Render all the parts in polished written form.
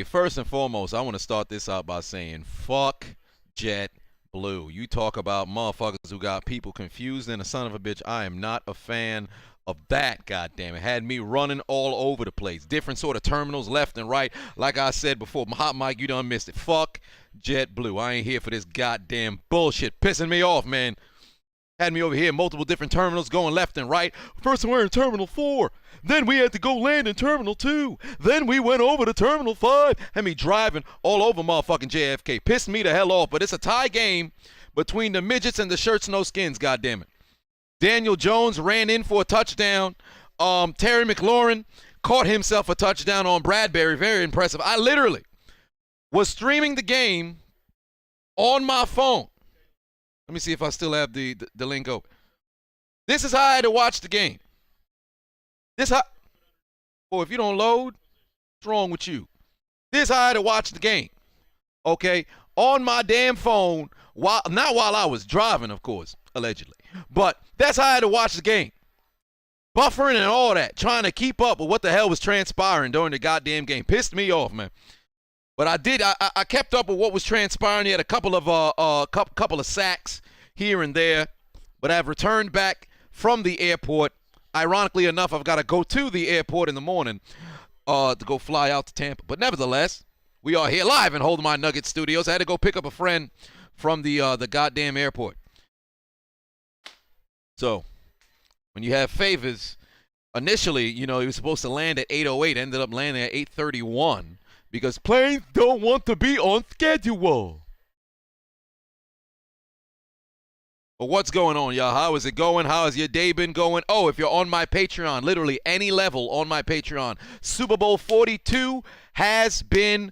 First and foremost, I want to start this out by saying, fuck JetBlue. You talk about motherfuckers who got people confused and a son of a bitch. I am not a fan of that, goddamn it. Had me running all over the place. Different sort of terminals, left and right. Like I said before, hot mic, you done missed it. Fuck JetBlue. I ain't here for this goddamn bullshit. Pissing me off, man. Had me over here, multiple different terminals going left and right. First we're in Terminal 4. Then we had to go land in Terminal 2. Then we went over to Terminal 5. Had me driving all over motherfucking JFK. Pissed me the hell off. But it's a tie game between the midgets and the shirts no skins, goddammit. Daniel Jones ran in for a touchdown. Terry McLaurin caught himself a touchdown on Bradbury. Very impressive. I literally was streaming the game on my phone. Let me see if I still have the link open. This is how I had to watch the game. This how, boy, if you don't load, what's wrong with you? This how I had to watch the game. Okay, on my damn phone, not while I was driving, of course, allegedly, but that's how I had to watch the game. Buffering and all that, trying to keep up with what the hell was transpiring during the goddamn game. Pissed me off, man. But I kept up with what was transpiring. He had a couple of sacks here and there. But I've returned back from the airport. Ironically enough, I've got to go to the airport in the morning to go fly out to Tampa. But nevertheless, we are here live in Hold My Nugget Studios. I had to go pick up a friend from the goddamn airport. So when you have favors, initially, you know, he was supposed to land at 8:08. Ended up landing at 8:31. Because planes don't want to be on schedule. But what's going on, y'all? How is it going? How has your day been going? Oh, if you're on my Patreon, literally any level on my Patreon, Super Bowl 42 has been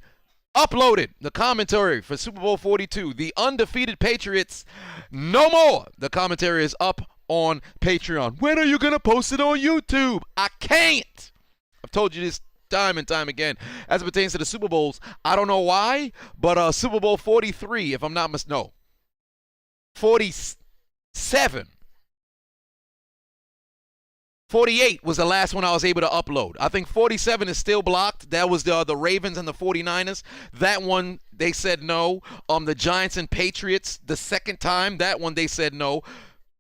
uploaded. The commentary for Super Bowl 42. The undefeated Patriots, no more. The commentary is up on Patreon. When are you going to post it on YouTube? I can't. I've told you this time and time again. As it pertains to the Super Bowls, I don't know why, but Super Bowl 43, if I'm not mistaken, no, 47. 48 was the last one I was able to upload. I think 47 is still blocked. That was the Ravens and the 49ers. That one, they said no. The Giants and Patriots, the second time, that one they said no.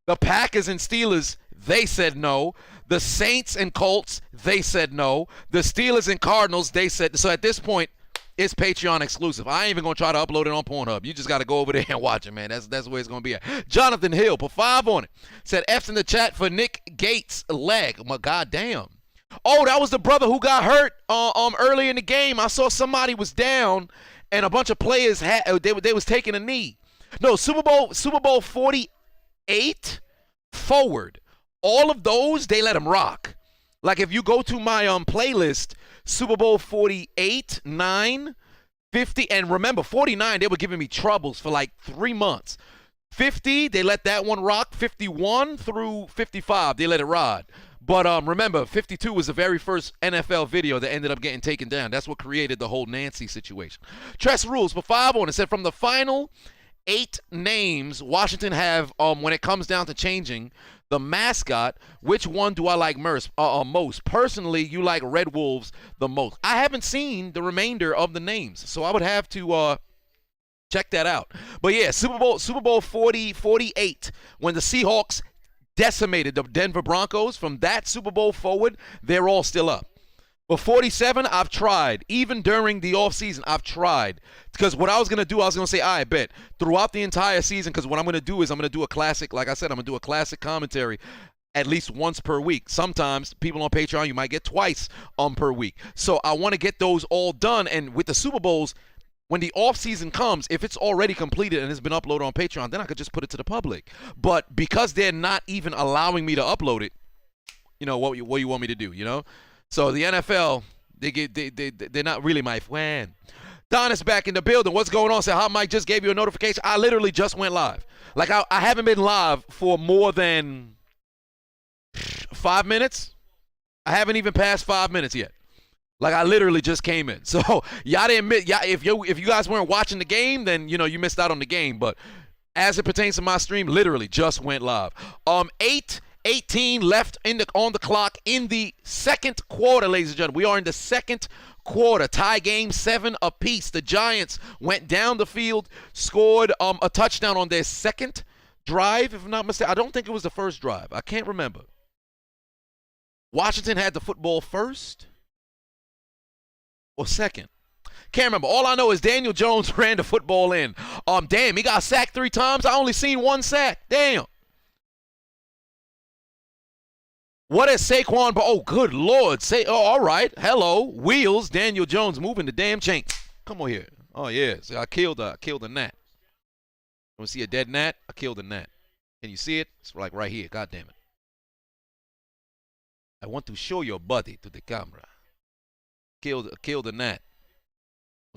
The Packers and Steelers, they said no. The Saints and Colts, they said no. The Steelers and Cardinals, they said so. At this point, it's Patreon exclusive. I ain't even gonna try to upload it on Pornhub. You just gotta go over there and watch it, man. That's where it's gonna be at. Jonathan Hill put 5 on it. Said F's in the chat for Nick Gates' leg. My goddamn. Oh, that was the brother who got hurt early in the game. I saw somebody was down and a bunch of players they was taking a knee. No, Super Bowl 48 forward. All of those, they let them rock. Like if you go to my playlist, Super Bowl 48, 9, 50, and remember 49, they were giving me troubles for like 3 months. 50, they let that one rock. 51 through 55, they let it ride. But remember, 52 was the very first NFL video that ended up getting taken down. That's what created the whole Nancy situation. Tress Rules for 5 on it said from the final 8 names Washington have when it comes down to changing the mascot, which one do I like most? Personally, you like Red Wolves the most. I haven't seen the remainder of the names, so I would have to check that out. But yeah, Super Bowl 48, when the Seahawks decimated the Denver Broncos, from that Super Bowl forward, they're all still up. But 47, I've tried. Even during the offseason, I've tried. Because what I was going to do, I was going to say, I bet, throughout the entire season, because what I'm going to do is I'm going to do a classic, like I said, I'm going to do a classic commentary at least once per week. Sometimes, people on Patreon, you might get twice per week. So I want to get those all done. And with the Super Bowls, when the offseason comes, if it's already completed and it's been uploaded on Patreon, then I could just put it to the public. But because they're not even allowing me to upload it, you know, what you want me to do, you know? So the NFL, they're not really my fan. Adonis back in the building. What's going on? Say, Hot Mike just gave you a notification. I literally just went live. Like, I haven't been live for more than 5 minutes. I haven't even passed 5 minutes yet. Like, I literally just came in. So y'all didn't miss. If you guys weren't watching the game, then you know you missed out on the game. But as it pertains to my stream, literally just went live. 8:18 left on the clock in the second quarter, ladies and gentlemen. We are in the second quarter. Tie game 7 apiece. The Giants went down the field, scored a touchdown on their second drive, if I'm not mistaken. I don't think it was the first drive. I can't remember. Washington had the football first or second. Can't remember. All I know is Daniel Jones ran the football in. Damn, he got sacked 3 times. I only seen 1 sack. Damn. What is Saquon? Oh, good Lord. All right. Hello. Wheels. Daniel Jones moving the damn chain. Come on here. Oh, yeah. So I killed a gnat. You want to see a dead gnat? I killed a gnat. Can you see it? It's like right here. God damn it. I want to show your body to the camera. Killed a gnat.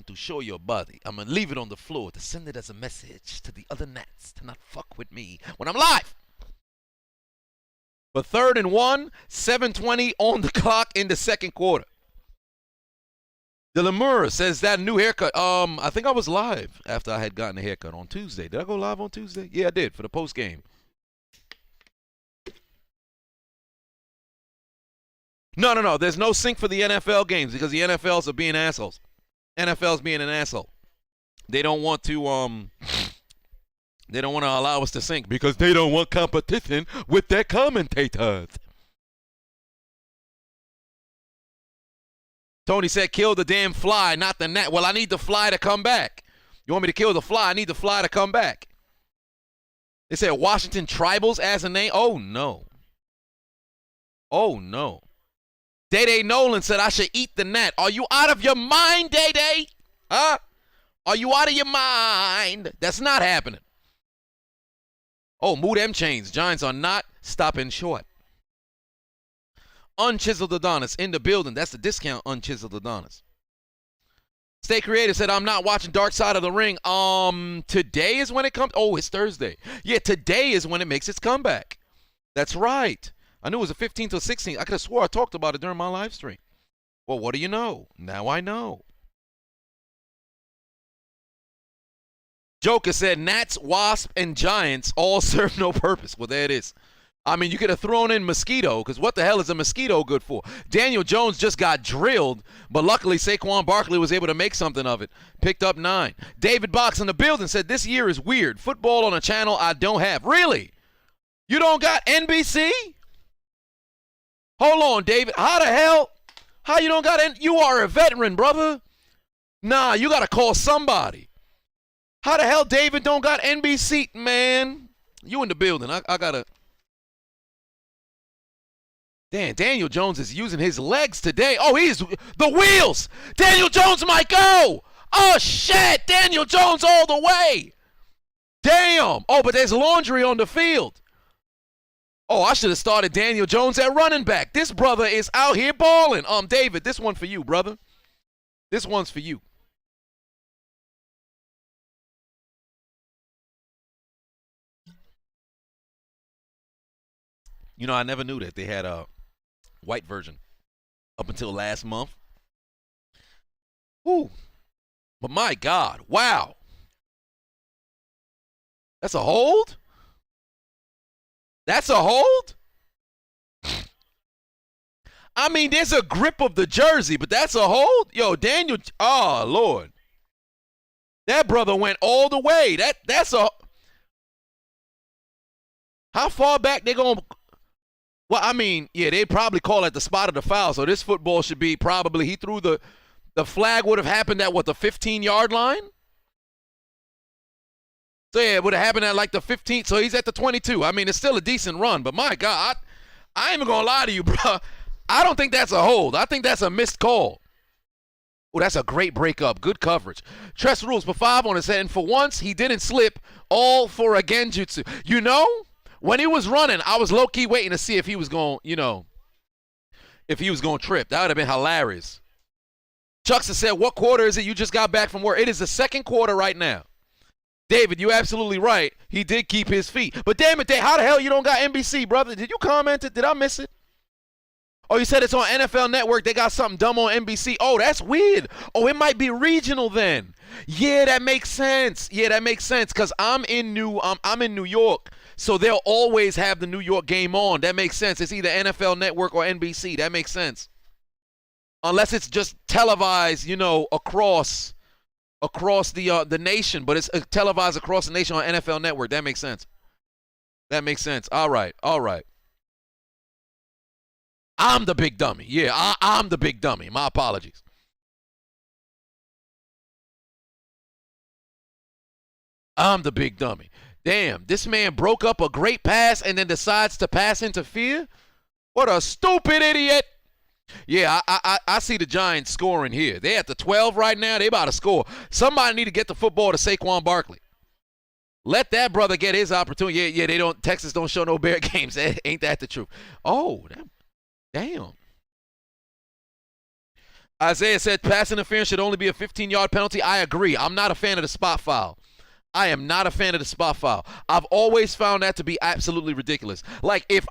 To show your body. I'm going to leave it on the floor to send it as a message to the other gnats to not fuck with me when I'm live. But 3rd and 1, 7:20 on the clock in the second quarter. Delamura says that new haircut. I think I was live after I had gotten a haircut on Tuesday. Did I go live on Tuesday? Yeah, I did for the post game. No. There's no sync for the NFL games because the NFLs are being assholes. NFL's being an asshole. They don't want to allow us to sync because they don't want competition with their commentators. Tony said, kill the damn fly, not the gnat. Well, I need the fly to come back. You want me to kill the fly? I need the fly to come back. They said Washington Tribals as a name. Oh, no. Oh, no. Day Nolan said I should eat the gnat. Are you out of your mind, Day? Huh? Are you out of your mind? That's not happening. Oh, move them chains. Giants are not stopping short. Unchiseled Adonis in the building. That's the discount, Unchiseled Adonis. Stay Creative said, I'm not watching Dark Side of the Ring. Today is when it comes. Oh, it's Thursday. Yeah, today is when it makes its comeback. That's right. I knew it was the 15th or 16th. I could have swore I talked about it during my live stream. Well, what do you know? Now I know. Joker said, Gnats, Wasp, and Giants all serve no purpose. Well, there it is. I mean, you could have thrown in Mosquito, because what the hell is a mosquito good for? Daniel Jones just got drilled, but luckily Saquon Barkley was able to make something of it. Picked up 9. David Box in the building said, this year is weird. Football on a channel I don't have. Really? You don't got NBC? Hold on, David. How the hell? How you don't got You are a veteran, brother. Nah, you got to call somebody. How the hell David don't got NBC? Man, you in the building. I got to. Damn, Daniel Jones is using his legs today. Oh, he's the wheels. Daniel Jones might go. Oh, shit. Daniel Jones all the way. Damn. Oh, but there's laundry on the field. Oh, I should have started Daniel Jones at running back. This brother is out here balling. David, this one for you, brother. This one's for you. You know, I never knew that they had a white version up until last month. Woo. But my God, wow. That's a hold? That's a hold? I mean, there's a grip of the jersey, but that's a hold? Yo, Daniel, oh, Lord. That brother went all the way. That's a... How far back they going to... Well, I mean, yeah, they'd probably call it the spot of the foul, so this football should be probably... He threw the flag would have happened at, what, the 15-yard line? So, yeah, it would have happened at like the 15th. So, he's at the 22. I mean, it's still a decent run. But, my God, I ain't even going to lie to you, bro. I don't think that's a hold. I think that's a missed call. Oh, that's a great breakup. Good coverage. Tress Rules for 5 on his head. And for once, he didn't slip all for a genjutsu. You know, when he was running, I was low-key waiting to see if he was going, if he was going to trip. That would have been hilarious. Chuckster said, what quarter is it? You just got back from work. It is the second quarter right now. David, you're absolutely right. He did keep his feet. But damn it, how the hell you don't got NBC, brother? Did you comment it? Did I miss it? Oh, you said it's on NFL Network. They got something dumb on NBC. Oh, that's weird. Oh, it might be regional then. Yeah, that makes sense. Yeah, that makes sense because I'm in New York, so they'll always have the New York game on. That makes sense. It's either NFL Network or NBC. That makes sense. unless it's just televised, across the nation, but it's televised across the nation on NFL Network. That makes sense. That makes sense. All right. I'm the big dummy. Yeah, I'm the big dummy. My apologies. I'm the big dummy. Damn, this man broke up a great pass and then decides to pass interfere? What a stupid idiot. Yeah, I see the Giants scoring here. They at the 12 right now. They about to score. Somebody need to get the football to Saquon Barkley. Let that brother get his opportunity. Yeah, they don't. Texas don't show no Bear games. Ain't that the truth? Oh, damn. Isaiah said pass interference should only be a 15-yard penalty. I agree. I'm not a fan of the spot foul. I am not a fan of the spot foul. I've always found that to be absolutely ridiculous. Like, if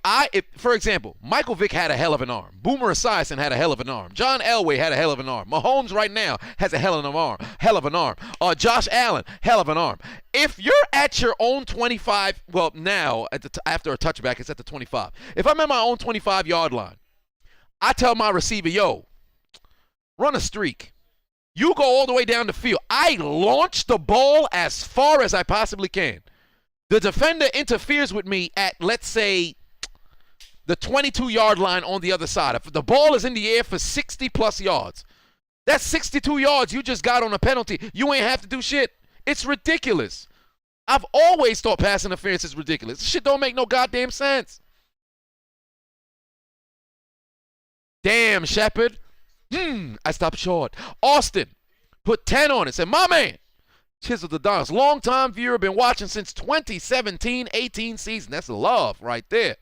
for example, Michael Vick had a hell of an arm. Boomer Esiason had a hell of an arm. John Elway had a hell of an arm. Mahomes right now has a hell of an arm. Josh Allen, hell of an arm. If you're at your own 25, well, now, after a touchback, it's at the 25. If I'm at my own 25-yard line, I tell my receiver, yo, run a streak. You go all the way down the field. I launch the ball as far as I possibly can. The defender interferes with me at, let's say, the 22-yard line on the other side. If the ball is in the air for 60-plus yards, that's 62 yards you just got on a penalty. You ain't have to do shit. It's ridiculous. I've always thought pass interference is ridiculous. This shit don't make no goddamn sense. Damn, Shepard. I stopped short. Austin put 10 on it. Said, my man, Chiseled Adonis, long-time viewer, been watching since 2017-18 season. That's love right there.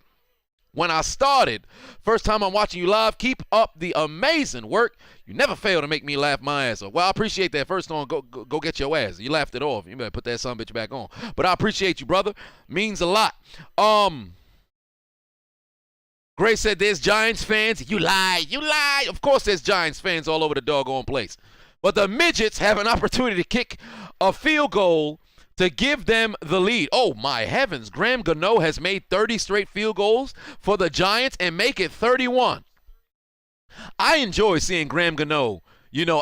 When I started, first time I'm watching you live, keep up the amazing work. You never fail to make me laugh my ass off. Well, I appreciate that. First on, go get your ass. You laughed it off. You better put that son bitch back on. But I appreciate you, brother. Means a lot. Grace said there's Giants fans. You lie. Of course there's Giants fans all over the doggone place. But the midgets have an opportunity to kick a field goal to give them the lead. Oh, my heavens. Graham Gano has made 30 straight field goals for the Giants and make it 31. I enjoy seeing Graham Gano,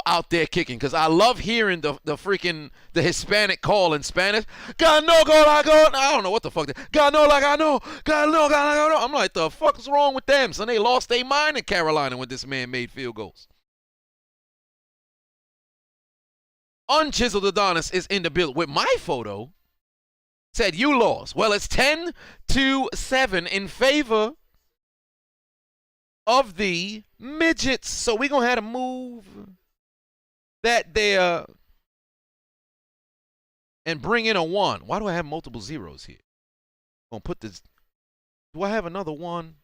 out there kicking, because I love hearing the Hispanic call in Spanish. Gano, go like go. I don't know what the fuck. Gano like I know. Gano, like I know. I'm like, the fuck is wrong with them? So they lost their mind in Carolina when this man made field goals. Unchiseled Adonis is in the build with my photo. Said you lost. Well, it's 10-7 in favor of the midgets. So we're going to have to move that there and bring in a 1. Why do I have multiple zeros here? I'm going to put this. Do I have another 1?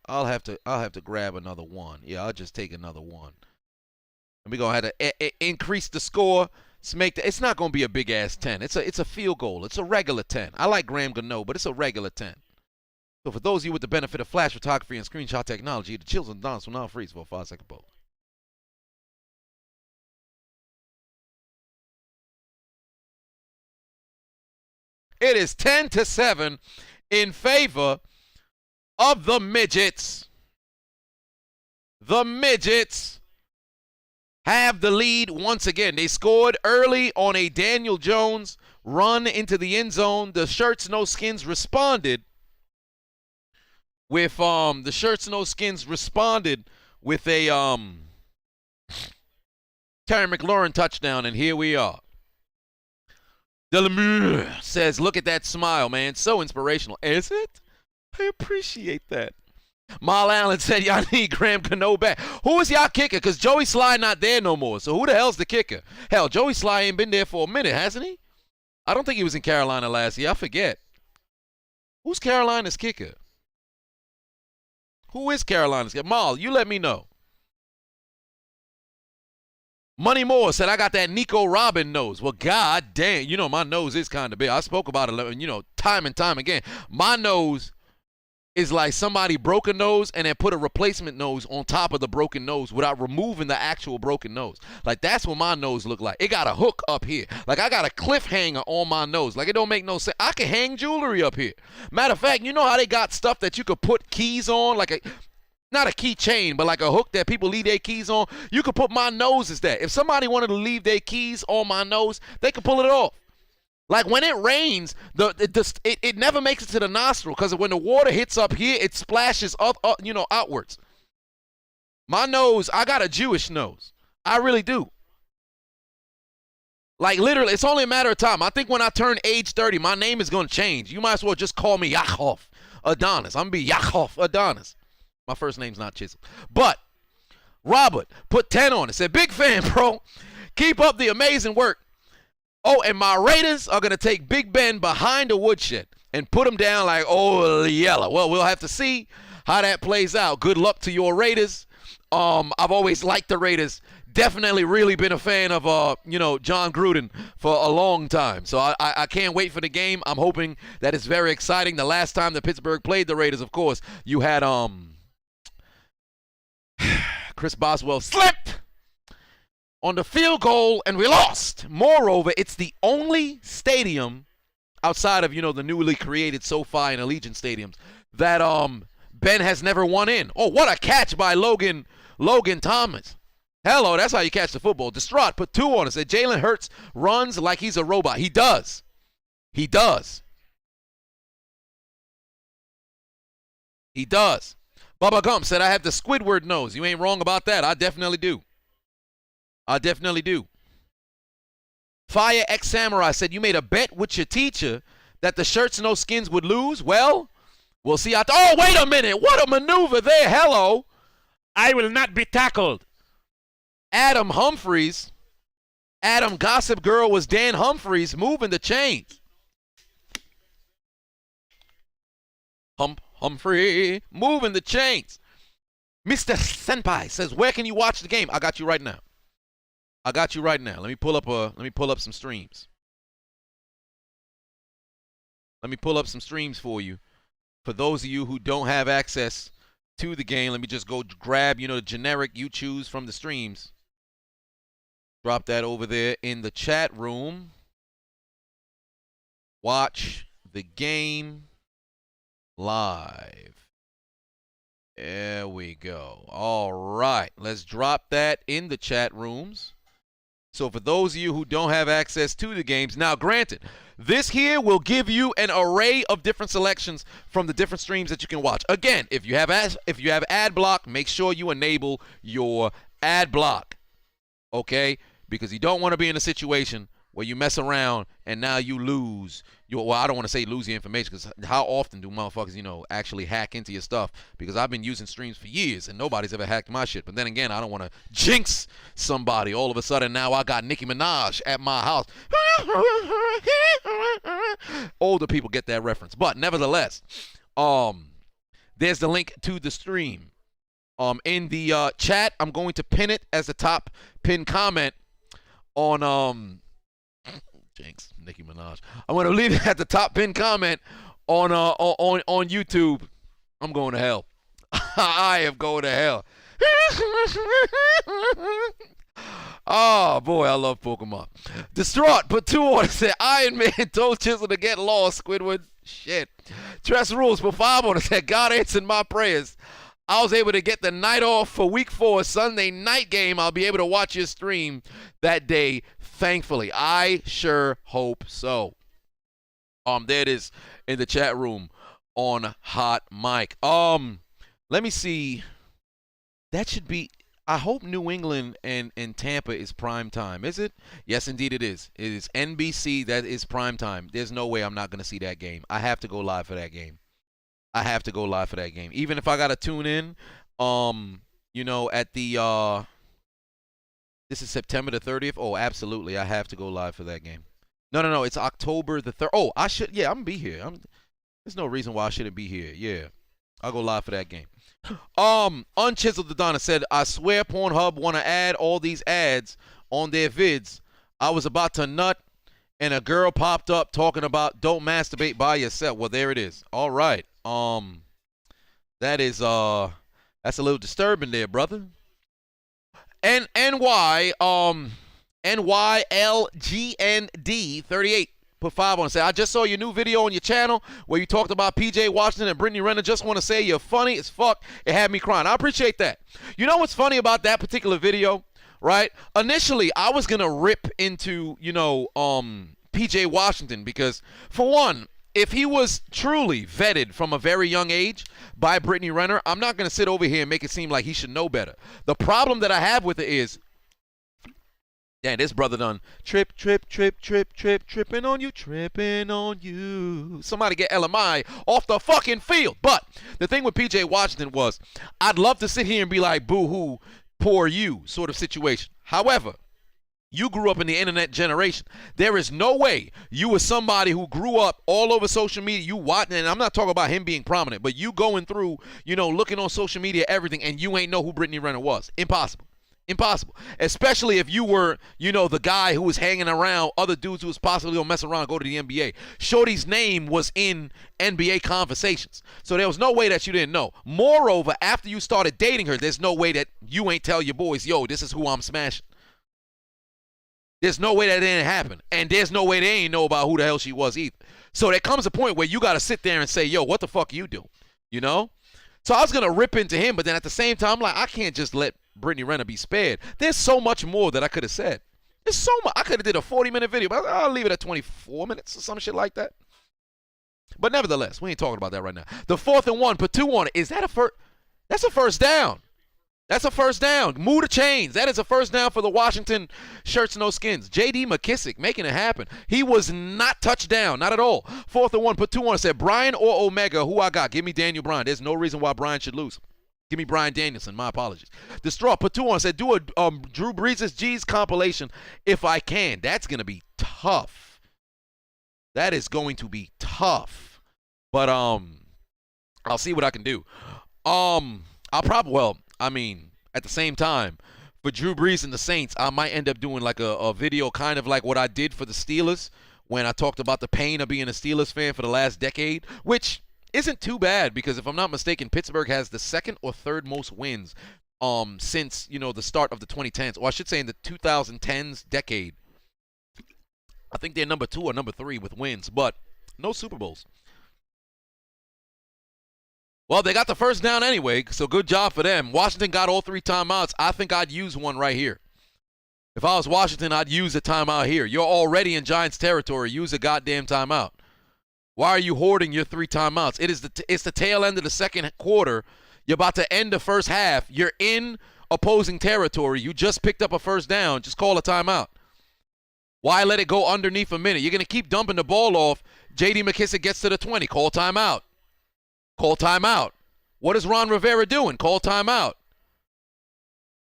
I'll have to grab another 1. Yeah, I'll just take another 1. And we're going to have to increase the score. It's not going to be a big ass 10. It's a field goal. It's a regular 10. I like Graham Gano, but it's a regular 10. So for those of you with the benefit of flash photography and screenshot technology, the Chiseled Adonis will now freeze for a 5-second pause. It is 10-7 in favor of the midgets. The midgets have the lead once again. They scored early on a Daniel Jones run into the end zone. The Shirts No Skins responded with a Terry McLaurin touchdown, and here we are. Delamere says, look at that smile, man. So inspirational. Is it? I appreciate that. Mal Allen said, y'all need Graham Gano back. Who is y'all kicker? Because Joey Sly not there no more. So who the hell's the kicker? Hell, Joey Sly ain't been there for a minute, hasn't he? I don't think he was in Carolina last year. I forget. Who's Carolina's kicker? Who is Carolina's kicker? Mal, you let me know. Money Moore said, I got that Nico Robin nose. Well, god damn. My nose is kind of big. I spoke about it, time and time again. My nose is like somebody broke a nose and then put a replacement nose on top of the broken nose without removing the actual broken nose. Like, that's what my nose look like. It got a hook up here. Like, I got a cliffhanger on my nose. Like, it don't make no sense. I can hang jewelry up here. Matter of fact, you know how they got stuff that you could put keys on? Like, Not a keychain, but like a hook that people leave their keys on. You could put my nose as that. If somebody wanted to leave their keys on my nose, they could pull it off. Like when it rains, it never makes it to the nostril because when the water hits up here, it splashes up, outwards. My nose, I got a Jewish nose. I really do. Like literally, it's only a matter of time. I think when I turn age 30, my name is going to change. You might as well just call me Yaakov Adonis. I'm going to be Yaakov Adonis. My first name's not Chiseled. But Robert put 10 on it. Said, big fan, bro. Keep up the amazing work. Oh, and my Raiders are going to take Big Ben behind the woodshed and put him down like, oh, yellow. Well, we'll have to see how that plays out. Good luck to your Raiders. I've always liked the Raiders. Definitely really been a fan of, John Gruden for a long time. So I can't wait for the game. I'm hoping that it's very exciting. The last time that Pittsburgh played the Raiders, of course, you had Chris Boswell slipped on the field goal, and we lost. Moreover, it's the only stadium outside of, the newly created SoFi and Allegiant stadiums that Ben has never won in. Oh, what a catch by Logan Thomas. Hello, that's how you catch the football. Distraught put 2 on it. Said Jalen Hurts runs like he's a robot. He does. He does. He does. Bubba Gump said, I have the Squidward nose. You ain't wrong about that. I definitely do. I definitely do. Fire X Samurai said, you made a bet with your teacher that the shirts no skins would lose? Well, we'll see. Oh, wait a minute. What a maneuver there. Hello. I will not be tackled. Adam Humphreys. Adam Gossip Girl was Dan Humphreys moving the chains. Humphrey moving the chains. Mr. Senpai says, where can you watch the game? I got you right now. Let me pull up some streams. Let me pull up some streams for you. For those of you who don't have access to the game, let me just go grab, the generic you choose from the streams. Drop that over there in the chat room. Watch the game live. There we go. All right. Let's drop that in the chat rooms. So for those of you who don't have access to the games, now granted, this here will give you an array of different selections from the different streams that you can watch. Again, if you have ad block, make sure you enable your ad block. Okay? Because you don't want to be in a situation where you mess around and now you lose your, well, I don't want to say lose your information, because how often do motherfuckers, actually hack into your stuff? Because I've been using streams for years and nobody's ever hacked my shit. But then again, I don't want to jinx somebody. All of a sudden now I got Nicki Minaj at my house. Older people get that reference. But nevertheless, there's the link to the stream. In the chat, I'm going to pin it as the top pinned comment on Jinx, Nicki Minaj. I'm going to leave it at the top pinned comment on YouTube. I'm going to hell. I am going to hell. Oh, boy, I love Pokemon. Distraught put 2 on it. Said, Iron Man told Chisel to get lost, Squidward. Shit. Tress Rules put 5 on it. Said, God answered my prayers. I was able to get the night off for week 4, Sunday night game. I'll be able to watch your stream that day, thankfully. I sure hope so. There it is in the chat room on Hot Mic. Let me see. That should be, I hope New England and Tampa is prime time. Is it? Yes, indeed it is. It is NBC. That is prime time. There's no way I'm not going to see that game. I have to go live for that game. Even if I got to tune in, at the, this is September the 30th. Oh, absolutely. I have to go live for that game. No. It's October the 3rd. Oh, I'm going to be here. There's no reason why I shouldn't be here. Yeah. I'll go live for that game. Unchiseled Adonis said, I swear Pornhub want to add all these ads on their vids. I was about to nut and a girl popped up talking about don't masturbate by yourself. Well, there it is. All right. That is that's a little disturbing there, brother. NYLGND 38 put 5 on and say, I just saw your new video on your channel where you talked about PJ Washington and Brittany Renner. Just want to say you're funny as fuck. It had me crying. I appreciate that. You know what's funny about that particular video, right? Initially, I was going to rip into, PJ Washington because, for one, if he was truly vetted from a very young age by Brittany Renner, I'm not going to sit over here and make it seem like he should know better. The problem that I have with it is, damn, this brother done tripping on you. Somebody get LMI off the fucking field. But the thing with PJ Washington was, I'd love to sit here and be like, boo-hoo, poor you sort of situation. However, you grew up in the internet generation. There is no way you were somebody who grew up all over social media. You watching, and I'm not talking about him being prominent, but you going through, looking on social media, everything, and you ain't know who Brittany Renner was. Impossible. Impossible. Especially if you were, the guy who was hanging around other dudes who was possibly going to mess around and go to the NBA. Shorty's name was in NBA conversations. So there was no way that you didn't know. Moreover, after you started dating her, there's no way that you ain't tell your boys, yo, this is who I'm smashing. There's no way that didn't happen. And there's no way they ain't know about who the hell she was either. So there comes a point where you got to sit there and say, yo, what the fuck are you doing? So I was going to rip into him, but then at the same time, I'm like, I can't just let Brittany Renner be spared. There's so much more that I could have said. There's so much. I could have did a 40-minute video, but I'll leave it at 24 minutes or some shit like that. But nevertheless, we ain't talking about that right now. The 4th and 1, put 2 on it. Is that a first? That's a first down. That's a first down. Move the chains. That is a first down for the Washington Shirts No Skins. J.D. McKissick making it happen. He was not touched down. Not at all. 4th and 1. Put 2 on it. Said, Brian or Omega, who I got? Give me Daniel Bryan. There's no reason why Bryan should lose. Give me Bryan Danielson. My apologies. The Straw put 2 on. Said, do a Drew Brees' G's compilation if I can. That's going to be tough. That is going to be tough. But I'll see what I can do. At the same time, for Drew Brees and the Saints, I might end up doing like a video kind of like what I did for the Steelers when I talked about the pain of being a Steelers fan for the last decade, which isn't too bad because if I'm not mistaken, Pittsburgh has the 2nd or 3rd most wins since, the start of the 2010s, or I should say in the 2010s decade. I think they're number 2 or number 3 with wins, but no Super Bowls. Well, they got the first down anyway, so good job for them. Washington got all 3 timeouts. I think I'd use one right here. If I was Washington, I'd use a timeout here. You're already in Giants territory. Use a goddamn timeout. Why are you hoarding your 3 timeouts? It's the tail end of the second quarter. You're about to end the first half. You're in opposing territory. You just picked up a first down. Just call a timeout. Why let it go underneath a minute? You're going to keep dumping the ball off. J.D. McKissick gets to the 20. Call timeout. Call timeout. What is Ron Rivera doing? Call timeout.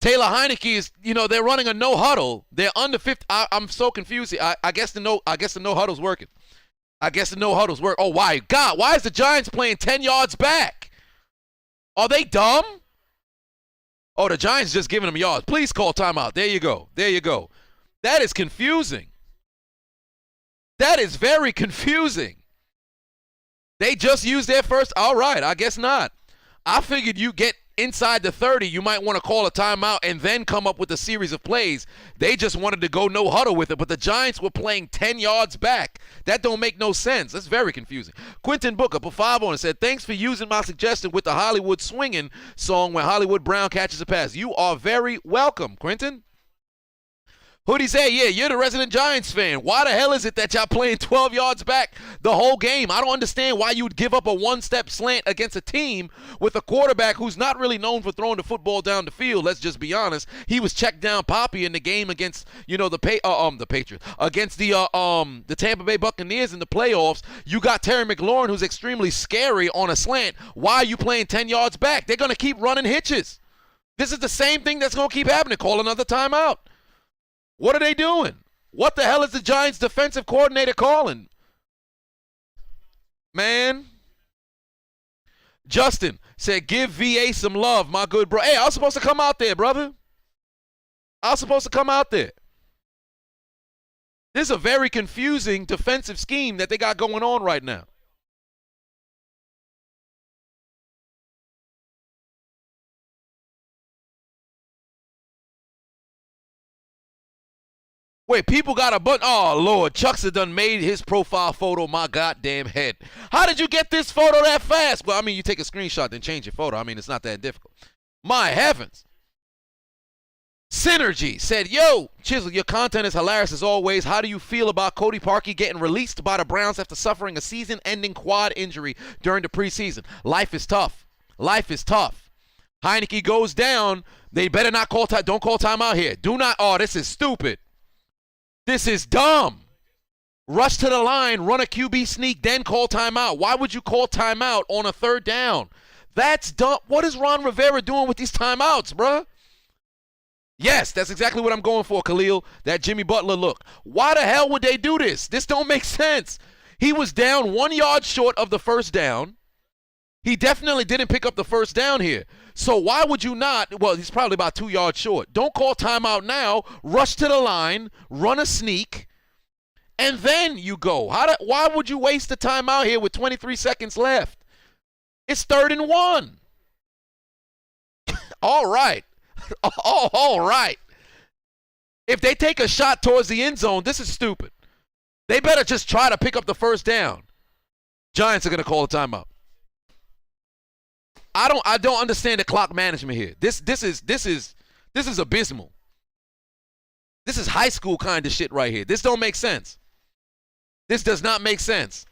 Taylor Heineke is, they're running a no huddle. They're under 50. I'm so confused. I guess the no huddle's working. I guess the no huddle's work. Oh, why? God, why is the Giants playing 10 yards back? Are they dumb? Oh, the Giants just giving them yards. Please call timeout. There you go. There you go. That is confusing. That is very confusing. They just used their first. All right, I guess not. I figured you get inside the 30, you might want to call a timeout and then come up with a series of plays. They just wanted to go no huddle with it, but the Giants were playing 10 yards back. That don't make no sense. That's very confusing. Quentin Booker put 5 on and said, thanks for using my suggestion with the Hollywood Swinging song when Hollywood Brown catches a pass. You are very welcome, Quentin. Hoodie said, yeah, you're the resident Giants fan. Why the hell is it that y'all playing 12 yards back the whole game? I don't understand why you would give up a one-step slant against a team with a quarterback who's not really known for throwing the football down the field. Let's just be honest. He was checked down Poppy in the game against, the Patriots, against the Tampa Bay Buccaneers in the playoffs. You got Terry McLaurin, who's extremely scary on a slant. Why are you playing 10 yards back? They're going to keep running hitches. This is the same thing that's going to keep happening. Call another timeout. What are they doing? What the hell is the Giants defensive coordinator calling? Man. Justin said, give VA some love, my good bro. Hey, I was supposed to come out there, brother. I was supposed to come out there. This is a very confusing defensive scheme that they got going on right now. Wait, people got a button. Oh, Lord. Chuckster done made his profile photo my goddamn head. How did you get this photo that fast? Well, I mean, you take a screenshot, then change your photo. I mean, it's not that difficult. My heavens. Synergy said, yo, Chiseled, your content is hilarious as always. How do you feel about Cody Parkey getting released by the Browns after suffering a season-ending quad injury during the preseason? Life is tough. Life is tough. Heineke goes down. They better not call time. Don't call timeout here. Do not. Oh, this is stupid. This is dumb. Rush to the line, run a QB sneak, then call timeout. Why would you call timeout on a third down? That's dumb. What is Ron Rivera doing with these timeouts, bruh? Yes, that's exactly what I'm going for, Khalil. That Jimmy Butler look. Why the hell would they do this? This don't make sense. He was down 1 yard short of the first down. He definitely didn't pick up the first down here. So why would you not? Well, he's probably about 2 yards short. Don't call timeout now. Rush to the line, run a sneak, and then you go. Why would you waste the timeout here with 23 seconds left? It's 3rd and 1. All right. Oh, all right. If they take a shot towards the end zone, this is stupid. They better just try to pick up the first down. Giants are going to call a timeout. I don't understand the clock management here. This is abysmal. This is high school kind of shit right here. This don't make sense. This does not make sense.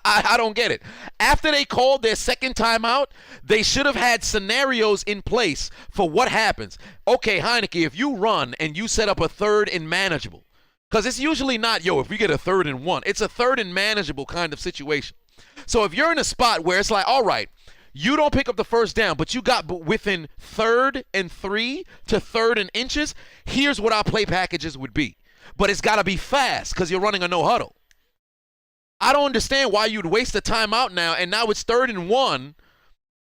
I don't get it. After they called their second timeout, they should have had scenarios in place for what happens. Okay, Heineke, if you run and you set up a 3rd and manageable, because it's usually not, if we get a 3rd and 1, it's a 3rd and manageable kind of situation. So if you're in a spot where it's like, all right, you don't pick up the first down, but you got within 3rd and 3 to 3rd and inches, here's what our play packages would be. But it's got to be fast because you're running a no huddle. I don't understand why you'd waste the timeout now, and now it's 3rd and 1,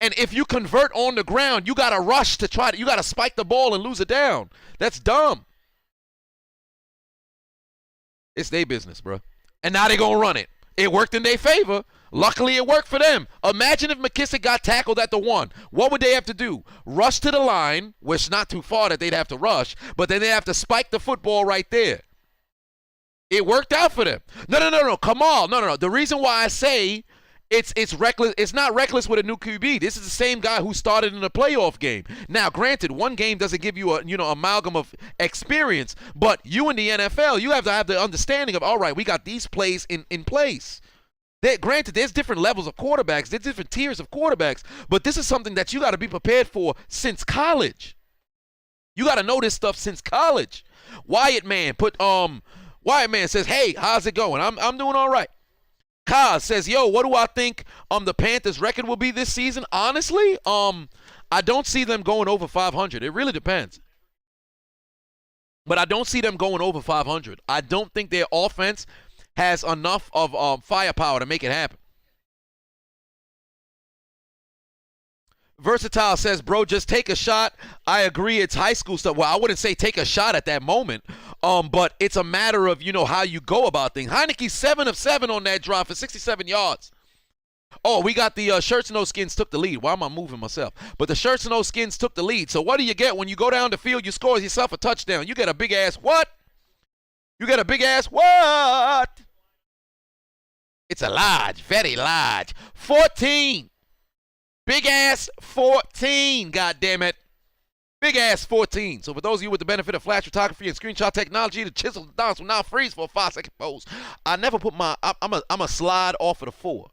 and if you convert on the ground, you got to rush to you got to spike the ball and lose it down. That's dumb. It's their business, bro. And now they're going to run it. It worked in their favor. Luckily, it worked for them. Imagine if McKissick got tackled at the 1. What would they have to do? Rush to the line, which is not too far that they'd have to rush, but then they have to spike the football right there. It worked out for them. No. Come on. No. The reason why I say it's reckless, it's not reckless with a new QB. This is the same guy who started in a playoff game. Now, granted, one game doesn't give you a amalgam of experience, but you in the NFL, you have to have the understanding of, all right, we got these plays in place. Granted, there's different levels of quarterbacks, there's different tiers of quarterbacks, but this is something that you got to be prepared for since college. You got to know this stuff since college. Wyatt Man says, hey, how's it going? I'm doing all right. Kaz says, yo, what do I think the Panthers' record will be this season? Honestly, I don't see them going over 500. It really depends. But I don't see them going over 500. I don't think their offense has enough of firepower to make it happen. Versatile says, bro, just take a shot. I agree, it's high school stuff. Well, I wouldn't say take a shot at that moment, but it's a matter of, how you go about things. Heineke's 7 of 7 on that drive for 67 yards. Oh, we got the Shirts No Skins took the lead. Why am I moving myself? But the Shirts No Skins took the lead. So what do you get when you go down the field, you score yourself a touchdown? You get a big-ass what? You get a big-ass what? It's a large, very large. 14. Big-ass 14, goddammit. Big-ass 14. So for those of you with the benefit of flash photography and screenshot technology, the Chiseled Adonis will now freeze for a 5-second pose. I never put I'm a slide off of the 4.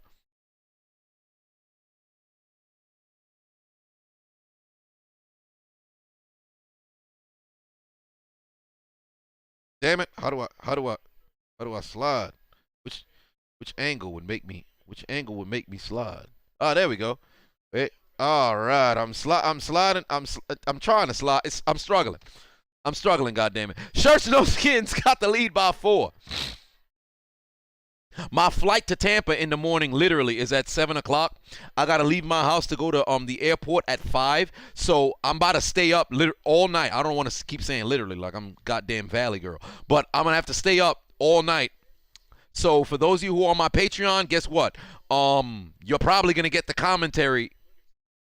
Damn it. How do I slide? Which angle would make me slide? Oh, there we go. Wait. All right, I'm sliding. I'm trying to slide. I'm struggling. Goddammit. Shirts No Skins got the lead by 4. My flight to Tampa in the morning literally is at 7 o'clock. I gotta leave my house to go to the airport at 5. So I'm about to stay up all night. I don't want to keep saying literally like I'm goddamn Valley Girl, but I'm gonna have to stay up all night. So for those of you who are on my Patreon, guess what? You're probably gonna get the commentary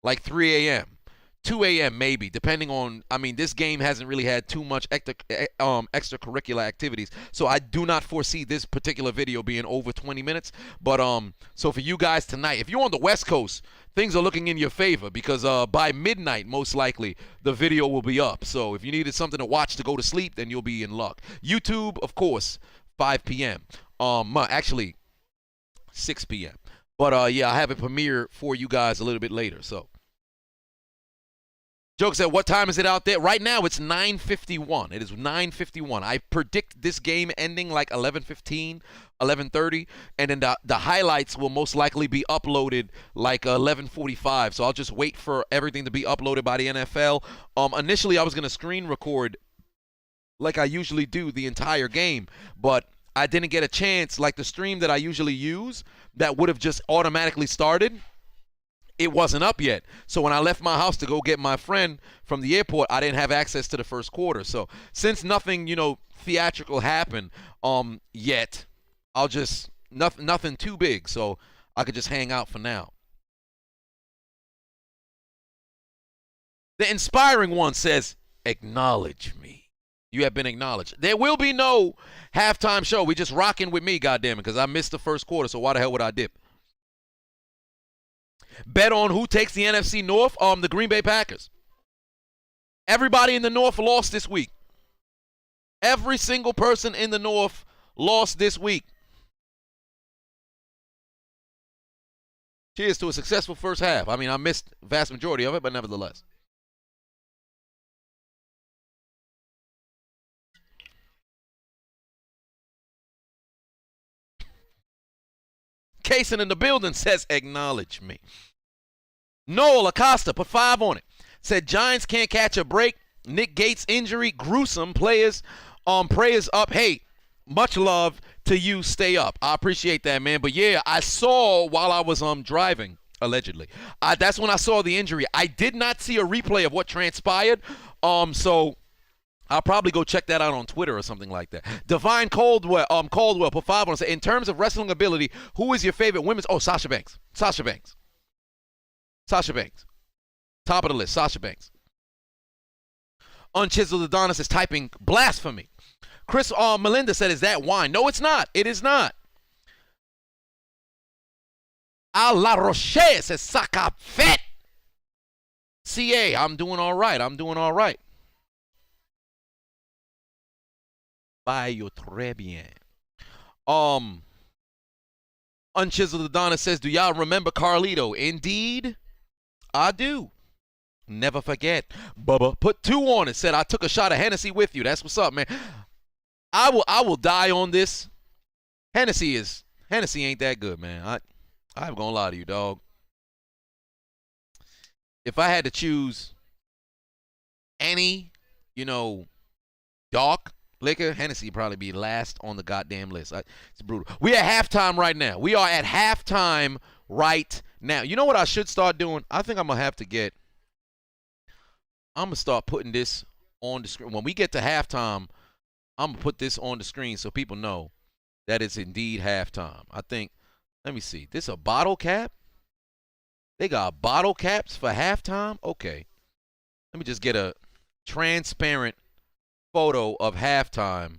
like 3 a.m. 2 a.m. maybe, depending on. I mean, this game hasn't really had too much extracurricular activities, so I do not foresee this particular video being over 20 minutes. But so for you guys tonight, if you're on the West Coast, things are looking in your favor because by midnight, most likely, the video will be up. So if you needed something to watch to go to sleep, then you'll be in luck. YouTube, of course, 5 p.m. Actually, 6 p.m. But yeah, I have a premiere for you guys a little bit later. So. Joke said, what time is it out there? Right now, it's 9:51. It is 9:51. I predict this game ending like 11:15, 11:30, and then the highlights will most likely be uploaded like 11:45. So I'll just wait for everything to be uploaded by the NFL. Initially, I was going to screen record like I usually do the entire game, but I didn't get a chance like the stream that I usually use that would have just automatically started. It wasn't up yet. So when I left my house to go get my friend from the airport, I didn't have access to the first quarter. So since nothing, theatrical happened yet, I'll just nothing too big. So I could just hang out for now. The inspiring one says, acknowledge me. You have been acknowledged. There will be no halftime show. We just rocking with me, goddammit, because I missed the first quarter. So why the hell would I dip? Bet on who takes the NFC North. The Green Bay Packers. Everybody in the North lost this week. Every single person in the North lost this week. Cheers to a successful first half. I mean, I missed the vast majority of it, but nevertheless. Kaysen in the building says, acknowledge me. Noel Acosta put 5 on it. Said, Giants can't catch a break. Nick Gates injury, gruesome. Prayers up. Hey, much love to you. Stay up. I appreciate that, man. But yeah, I saw while I was driving, allegedly. That's when I saw the injury. I did not see a replay of what transpired. So I'll probably go check that out on Twitter or something like that. Divine Caldwell put 5 on it. In terms of wrestling ability, who is your favorite women's? Oh, Sasha Banks. Sasha Banks. Top of the list, Sasha Banks. Unchiseled Adonis is typing blasphemy. Chris Melinda said, is that wine? No, it's not. It is not. A La Roche says, Saka Fet. CA, I'm doing all right. Vaya très bien. Unchiseled Adonis says, do y'all remember Carlito? Indeed, I do. Never forget. Bubba put 2 on it. Said, I took a shot of Hennessy with you. That's what's up, man. I will die on this. Hennessy ain't that good, man. I'm gonna lie to you, dog. If I had to choose any, dark liquor, Hennessy would probably be last on the goddamn list. It's brutal. We at halftime right now. We are at halftime right now. You know what I should start doing? I think I'm going to start putting this on the screen. When we get to halftime, I'm going to put this on the screen so people know that it's indeed halftime. I think, let me see. This a bottle cap? They got bottle caps for halftime? Okay. Let me just get a transparent photo of halftime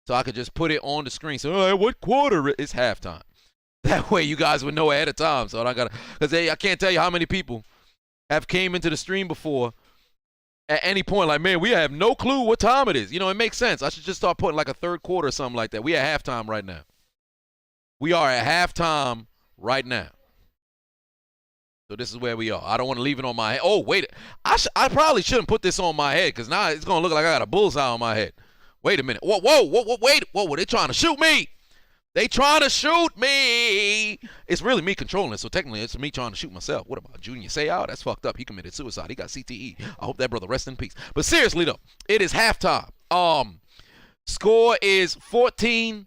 so I could just put it on the screen. So, all right, what quarter is halftime? That way you guys would know ahead of time. So I got to, because I can't tell you how many people have came into the stream before at any point like, man, we have no clue what time it is. It makes sense. I should just start putting like a third quarter or something like that. We at halftime right now. We are at halftime right now. So this is where we are. I don't want to leave it on my head. Oh, wait. I probably shouldn't put this on my head because now it's going to look like I got a bullseye on my head. Wait a minute. Whoa, wait. Whoa, they trying to shoot me. They trying to shoot me. It's really me controlling it, so technically it's me trying to shoot myself. What about Junior Seau? That's fucked up. He committed suicide. He got CTE. I hope that brother rest in peace. But seriously, though, it is halftime. Score is 14-10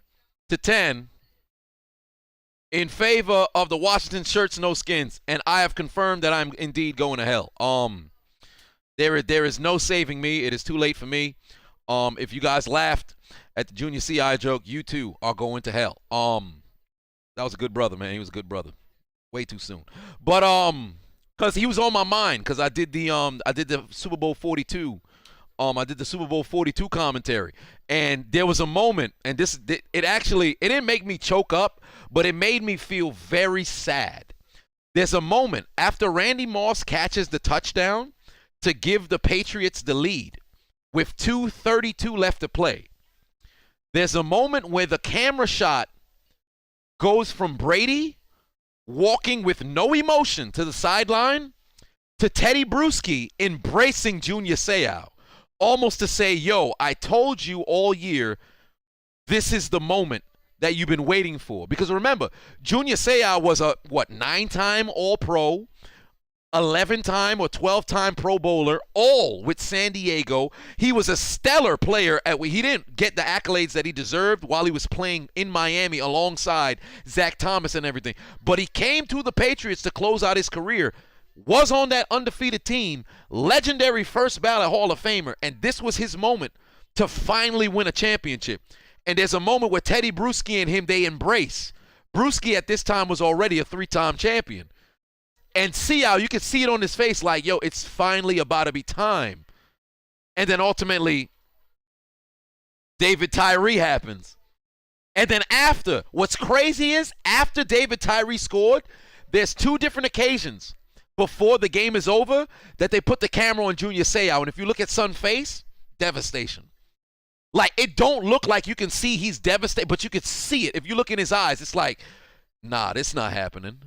in favor of the Washington Shirts No Skins, and I have confirmed that I'm indeed going to hell. There is no saving me. It is too late for me. If you guys laughed at the Junior CI joke, you too are going to hell. That was a good brother, man. He was a good brother. Way too soon. But Cause he was on my mind. Cause I did the Super Bowl 42. I did the Super Bowl 42 commentary, and there was a moment, and it didn't make me choke up, but it made me feel very sad. There's a moment after Randy Moss catches the touchdown to give the Patriots the lead with 2:32 left to play. There's a moment where the camera shot goes from Brady walking with no emotion to the sideline to Teddy Bruschi embracing Junior Seau, almost to say, yo, I told you all year this is the moment that you've been waiting for. Because remember, Junior Seau was a, 9-time All-Pro, 11-time or 12-time Pro Bowler, all with San Diego. He was a stellar player. He didn't get the accolades that he deserved while he was playing in Miami alongside Zach Thomas and everything. But he came to the Patriots to close out his career, was on that undefeated team, legendary first ballot Hall of Famer, and this was his moment to finally win a championship. And there's a moment where Teddy Bruschi and him, they embrace. Bruschi at this time was already a 3-time champion. And Seau, you can see it on his face like, yo, it's finally about to be time. And then ultimately, David Tyree happens. And then after, what's crazy is, after David Tyree scored, there's 2 different occasions before the game is over that they put the camera on Junior Seau. And if you look at Son's face, devastation. Like, it don't look like you can see he's devastated, but you can see it. If you look in his eyes, it's like, nah, this not happening.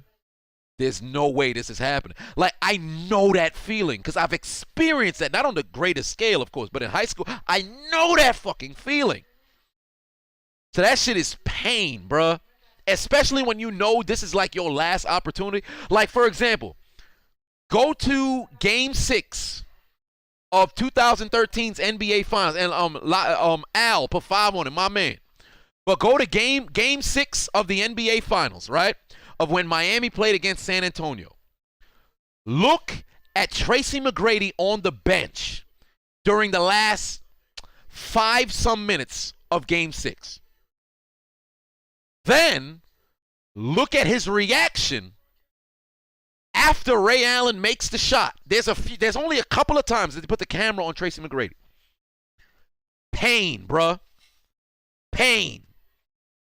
There's no way this is happening. Like, I know that feeling because I've experienced that, not on the greatest scale, of course, but in high school, I know that fucking feeling. So that shit is pain, bruh. Especially when you know this is like your last opportunity. Like, for example, go to Game 6 of 2013's NBA Finals, and Al put 5 on it, my man. But go to Game 6 of the NBA Finals, right? Of when Miami played against San Antonio. Look at Tracy McGrady on the bench during the last 5-some minutes of Game 6. Then look at his reaction after Ray Allen makes the shot. There's only a couple of times that they put the camera on Tracy McGrady. Pain, bruh. Pain.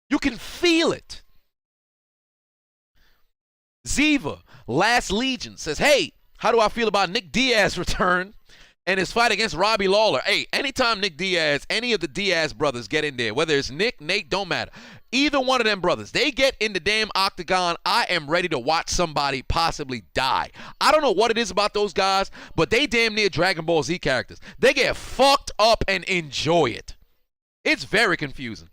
You can feel it. Ziva, Last Legion, says, hey, how do I feel about Nick Diaz's return and his fight against Robbie Lawler? Hey, anytime Nick Diaz, any of the Diaz brothers get in there, whether it's Nick, Nate, don't matter. Either one of them brothers, they get in the damn octagon, I am ready to watch somebody possibly die. I don't know what it is about those guys, but they damn near Dragon Ball Z characters. They get fucked up and enjoy it. It's very confusing.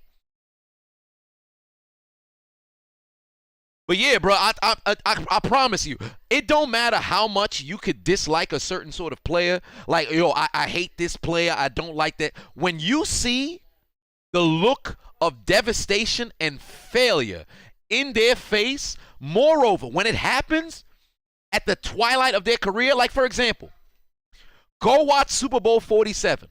But yeah, bro, I promise you, it don't matter how much you could dislike a certain sort of player. Like, yo, I hate this player. I don't like that. When you see the look of devastation and failure in their face, moreover, when it happens at the twilight of their career, like, for example, go watch Super Bowl 47.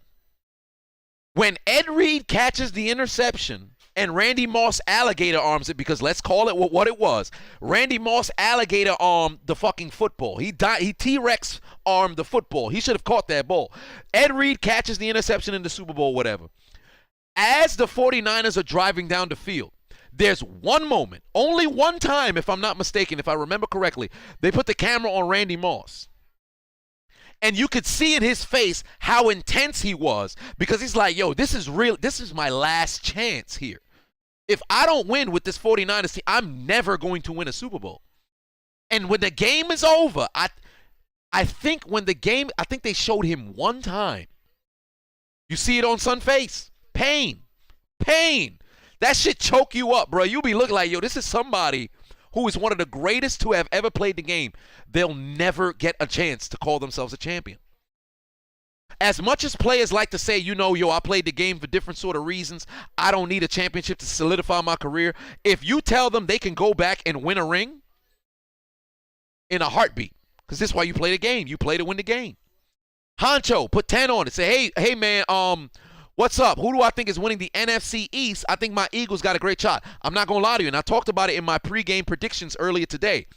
When Ed Reed catches the interception and Randy Moss alligator arms it, because let's call it what it was. Randy Moss alligator armed the fucking football. He T-Rex armed the football. He should have caught that ball. Ed Reed catches the interception in the Super Bowl, whatever. As the 49ers are driving down the field, there's one moment, only one time if I'm not mistaken, if I remember correctly, they put the camera on Randy Moss. And you could see in his face how intense he was, because he's like, yo, this is real. This is my last chance here. If I don't win with this 49ers team, I'm never going to win a Super Bowl. And when the game is over, I think they showed him one time. You see it on Son's face. Pain. That shit choke you up, bro. You'll be looking like, yo, this is somebody who is one of the greatest to have ever played the game. They'll never get a chance to call themselves a champion. As much as players like to say, you know, yo, I played the game for different sort of reasons. I don't need a championship to solidify my career. If you tell them they can go back and win a ring in a heartbeat, because this is why you play the game. You play to win the game. Honcho, put 10 on it. Say, hey, man, what's up? Who do I think is winning the NFC East? I think my Eagles got a great shot. I'm not going to lie to you, and I talked about it in my pregame predictions earlier today.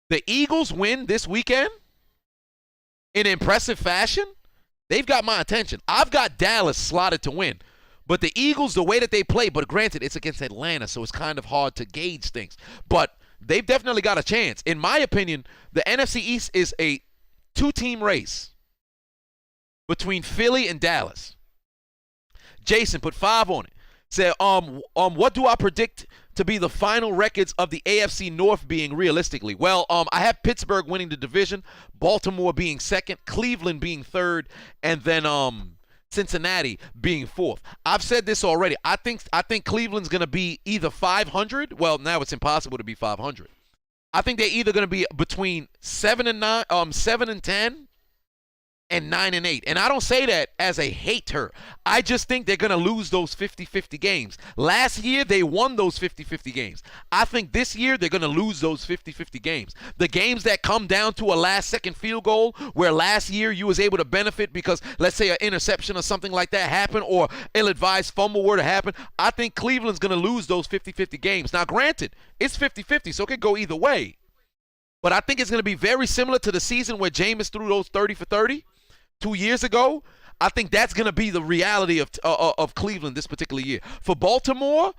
The Eagles win this weekend in impressive fashion. They've got my attention. I've got Dallas slotted to win. But the Eagles, the way that they play, but granted, it's against Atlanta, so it's kind of hard to gauge things. But they've definitely got a chance. In my opinion, the NFC East is a two-team race between Philly and Dallas. Jason put 5 on it. Said, what do I predict to be the final records of the AFC North being realistically? Well, I have Pittsburgh winning the division, Baltimore being second, Cleveland being third, and then Cincinnati being fourth. I've said this already. I think Cleveland's going to be either 500. Well, now it's impossible to be 500. I think they're either going to be between 7 and 10 and 9 and 8. And I don't say that as a hater. I just think they're going to lose those 50-50 games. Last year, they won those 50-50 games. I think this year, they're going to lose those 50-50 games. The games that come down to a last-second field goal, where last year you was able to benefit because, let's say, an interception or something like that happened, or ill-advised fumble were to happen, I think Cleveland's going to lose those 50-50 games. Now, granted, it's 50-50, so it could go either way. But I think it's going to be very similar to the season where Jameis threw those 30 for 30. 2 years ago. I think that's going to be the reality of Cleveland this particular year. For Baltimore,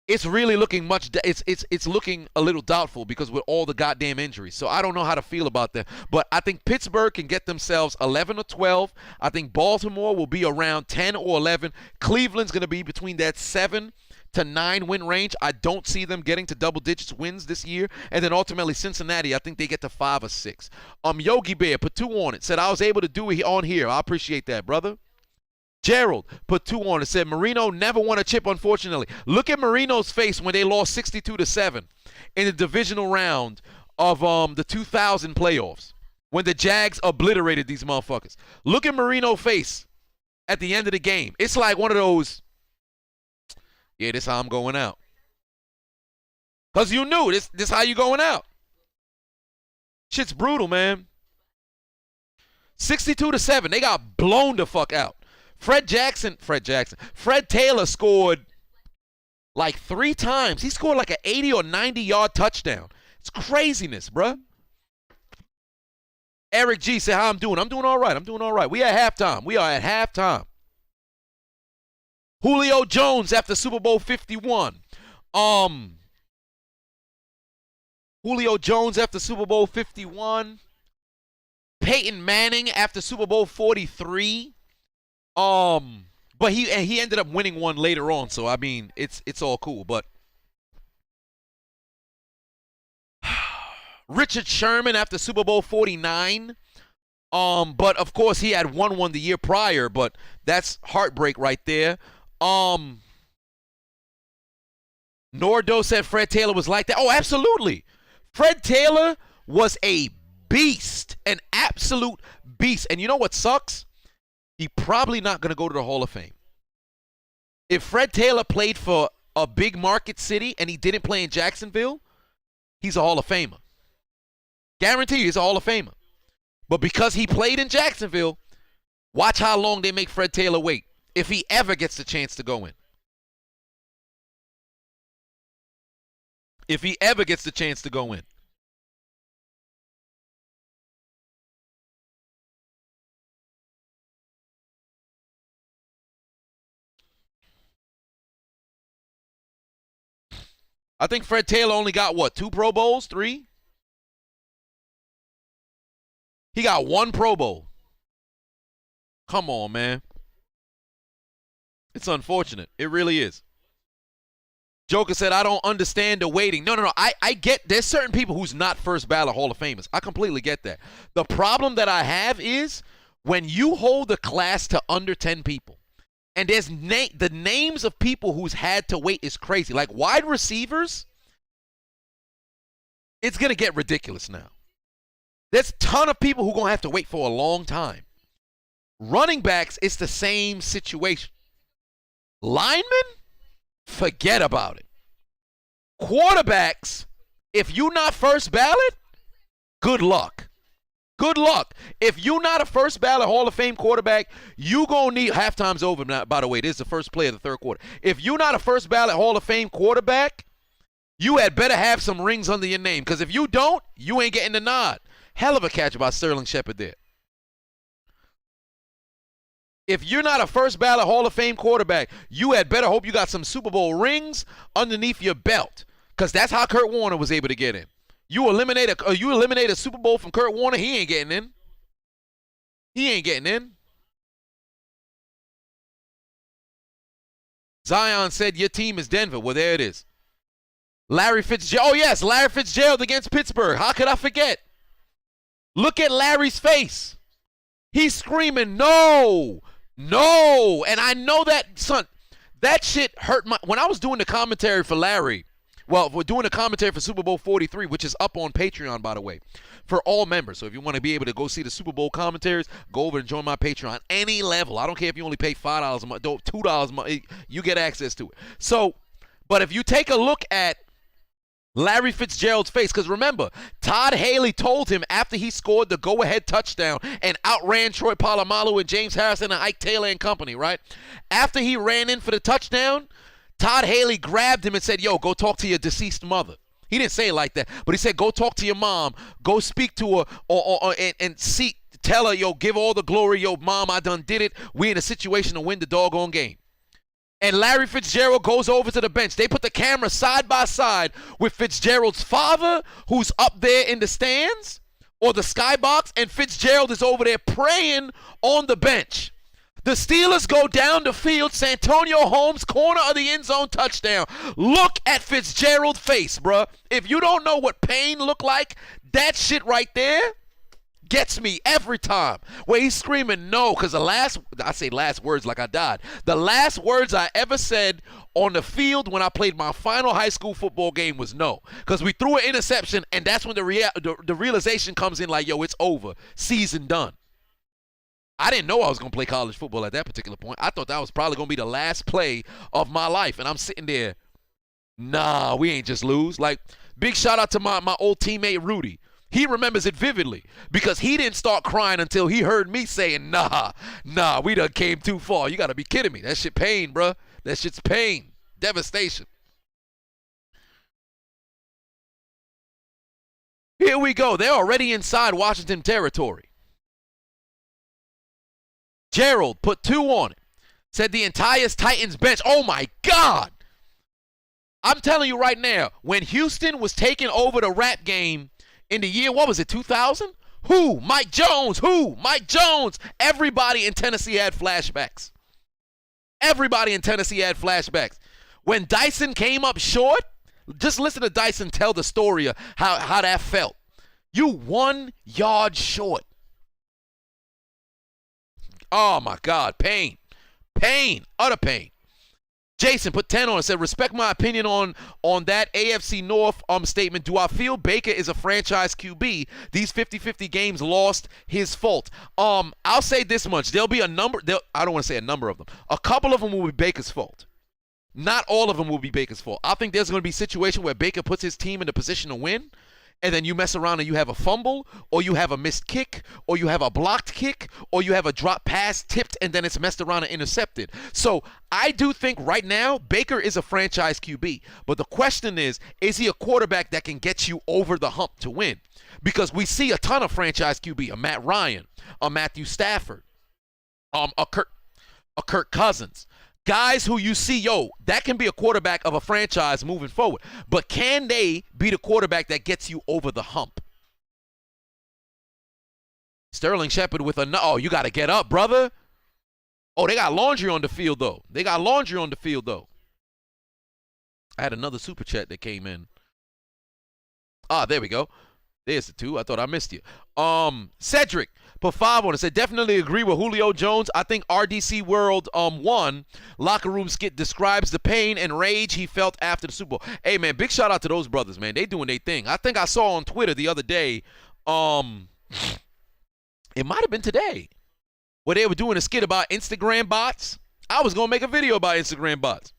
it's really looking it's looking a little doubtful because with all the goddamn injuries. So I don't know how to feel about that. But I think Pittsburgh can get themselves 11 or 12. I think Baltimore will be around 10 or 11. Cleveland's going to be between that 7 to 9 win range. I don't see them getting to double digits wins this year. And then ultimately Cincinnati, I think they get to 5 or 6. Yogi Bear put 2 on it. Said I was able to do it on here. I appreciate that, brother. Gerald put 2 on it. Said Marino never won a chip, unfortunately. Look at Marino's face when they lost 62-7 in the divisional round of the 2000 playoffs when the Jags obliterated these motherfuckers. Look at Marino's face at the end of the game. It's like one of those, yeah, this how I'm going out. Because you knew this how you going out. Shit's brutal, man. 62-7. They got blown the fuck out. Fred Taylor scored like 3 times. He scored like an 80 or 90 yard touchdown. It's craziness, bruh. Eric G said, how I'm doing? I'm doing all right. We at halftime. We are at halftime. Julio Jones after Super Bowl 51. Julio Jones after Super Bowl 51. Peyton Manning after Super Bowl 43. But he ended up winning one later on, so I mean it's all cool. But Richard Sherman after Super Bowl 49. But of course he had won one the year prior, but that's heartbreak right there. Nordo said Fred Taylor was like that. Oh, absolutely. Fred Taylor was a beast, an absolute beast. And you know what sucks? He's probably not going to go to the Hall of Fame. If Fred Taylor played for a big market city and he didn't play in Jacksonville, he's a Hall of Famer. Guarantee you he's a Hall of Famer. But because he played in Jacksonville, watch how long they make Fred Taylor wait if he ever gets the chance to go in. If he ever gets the chance to go in. I think Fred Taylor only got, what, 2 Pro Bowls? 3? He got 1 Pro Bowl. Come on, man. It's unfortunate. It really is. Joker said, I don't understand the waiting. No. I get there's certain people who's not first ballot Hall of Famers. I completely get that. The problem that I have is when you hold a class to under 10 people, and there's the names of people who's had to wait is crazy. Like wide receivers, it's going to get ridiculous now. There's a ton of people who are going to have to wait for a long time. Running backs, it's the same situation. Linemen, forget about it. Quarterbacks, if you're not first ballot, good luck. Good luck. If you're not a first ballot Hall of Fame quarterback, you going to need, halftime's over now, by the way. This is the first play of the third quarter. If you're not a first ballot Hall of Fame quarterback, You had better have some rings under your name, because if you don't, you ain't getting the nod. Hell of a catch by Sterling Shepard there. If you're not a first ballot Hall of Fame quarterback, you had better hope you got some Super Bowl rings underneath your belt, because that's how Kurt Warner was able to get in. You eliminate a Super Bowl from Kurt Warner, he ain't getting in. He ain't getting in. Zion said your team is Denver. Well, there it is. Larry Fitzgerald. Oh, yes, Larry Fitzgerald against Pittsburgh. How could I forget? Look at Larry's face. He's screaming, no, no. And I know that, son, that shit hurt my... When I was doing the commentary for Larry, well, we're doing the commentary for Super Bowl 43, which is up on Patreon, by the way, for all members. So if you want to be able to go see the Super Bowl commentaries, go over and join my Patreon. Any level. I don't care if you only pay $5 a month, $2 a month. You get access to it. So, but if you take a look at Larry Fitzgerald's face, because remember, Todd Haley told him after he scored the go-ahead touchdown and outran Troy Polamalu and James Harrison and Ike Taylor and company, right? After he ran in for the touchdown, Todd Haley grabbed him and said, yo, go talk to your deceased mother. He didn't say it like that, but he said, go talk to your mom, go speak to her, and tell her, yo, give all the glory, yo, mom, I done did it. We in a situation to win the doggone game. And Larry Fitzgerald goes over to the bench. They put the camera side by side with Fitzgerald's father, who's up there in the stands or the skybox, and Fitzgerald is over there praying on the bench. The Steelers go down the field. Santonio Holmes, corner of the end zone, touchdown. Look at Fitzgerald's face, bruh. If you don't know what pain look like, that shit right there gets me every time. Where he's screaming no, because I say last words like I died. The last words I ever said on the field when I played my final high school football game was no. Because we threw an interception, and that's when the realization comes in like, yo, it's over. Season done. I didn't know I was going to play college football at that particular point. I thought that was probably going to be the last play of my life. And I'm sitting there, nah, we ain't just lose. Like, big shout out to my old teammate Rudy. He remembers it vividly because he didn't start crying until he heard me saying, nah, we done came too far. You got to be kidding me. That shit pain, bro. That shit's pain. Devastation. Here we go. They're already inside Washington territory. Gerald put 2 on it. Said the entire Titans bench. Oh, my God. I'm telling you right now, when Houston was taking over the rap game in the year, what was it, 2000? Who? Mike Jones. Who? Mike Jones. Everybody in Tennessee had flashbacks. Everybody in Tennessee had flashbacks. When Dyson came up short, just listen to Dyson tell the story of how that felt. You 1 yard short. Oh, my God. Pain. Pain. Utter pain. Jason put 10 on it. Said, respect my opinion on that AFC North statement. Do I feel Baker is a franchise QB? These 50-50 games lost his fault. I'll say this much. There'll be a number. I don't want to say a number of them. A couple of them will be Baker's fault. Not all of them will be Baker's fault. I think there's going to be a situation where Baker puts his team in a position to win, and then you mess around and you have a fumble, or you have a missed kick, or you have a blocked kick, or you have a drop pass tipped and then it's messed around and intercepted. So I do think right now Baker is a franchise QB. But the question is he a quarterback that can get you over the hump to win? Because we see a ton of franchise QB, a Matt Ryan, a Matthew Stafford, a Kirk Cousins. Guys who you see, yo, that can be a quarterback of a franchise moving forward. But can they be the quarterback that gets you over the hump? Sterling Shepard with oh, you got to get up, brother. Oh, they got laundry on the field, though. I had another super chat that came in. There we go. There's the 2. I thought I missed you. Cedric put 5 on it. Said, definitely agree with Julio Jones. I think RDC World 1 locker room skit describes the pain and rage he felt after the Super Bowl. Hey, man, big shout out to those brothers, man. They doing their thing. I think I saw on Twitter the other day, it might have been today, where they were doing a skit about Instagram bots. I was going to make a video about Instagram bots.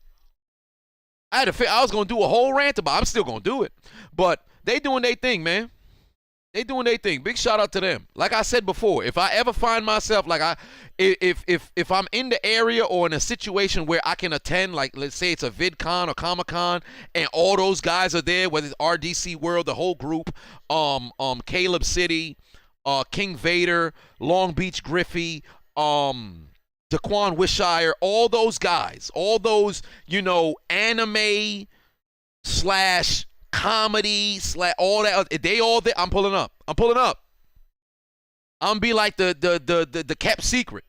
I was going to do a whole rant about it. I'm still going to do it. But they doing their thing, man. They doing their thing. Big shout out to them. Like I said before, if I ever find myself if I'm in the area or in a situation where I can attend, like let's say it's a VidCon or Comic-Con, and all those guys are there, whether it's RDC World, the whole group, Caleb City, King Vader, Long Beach Griffey, Daquan Wishire, all those guys, all those, anime slash comedy slash all that, they all there. I'm pulling up. I'm be like the kept secret.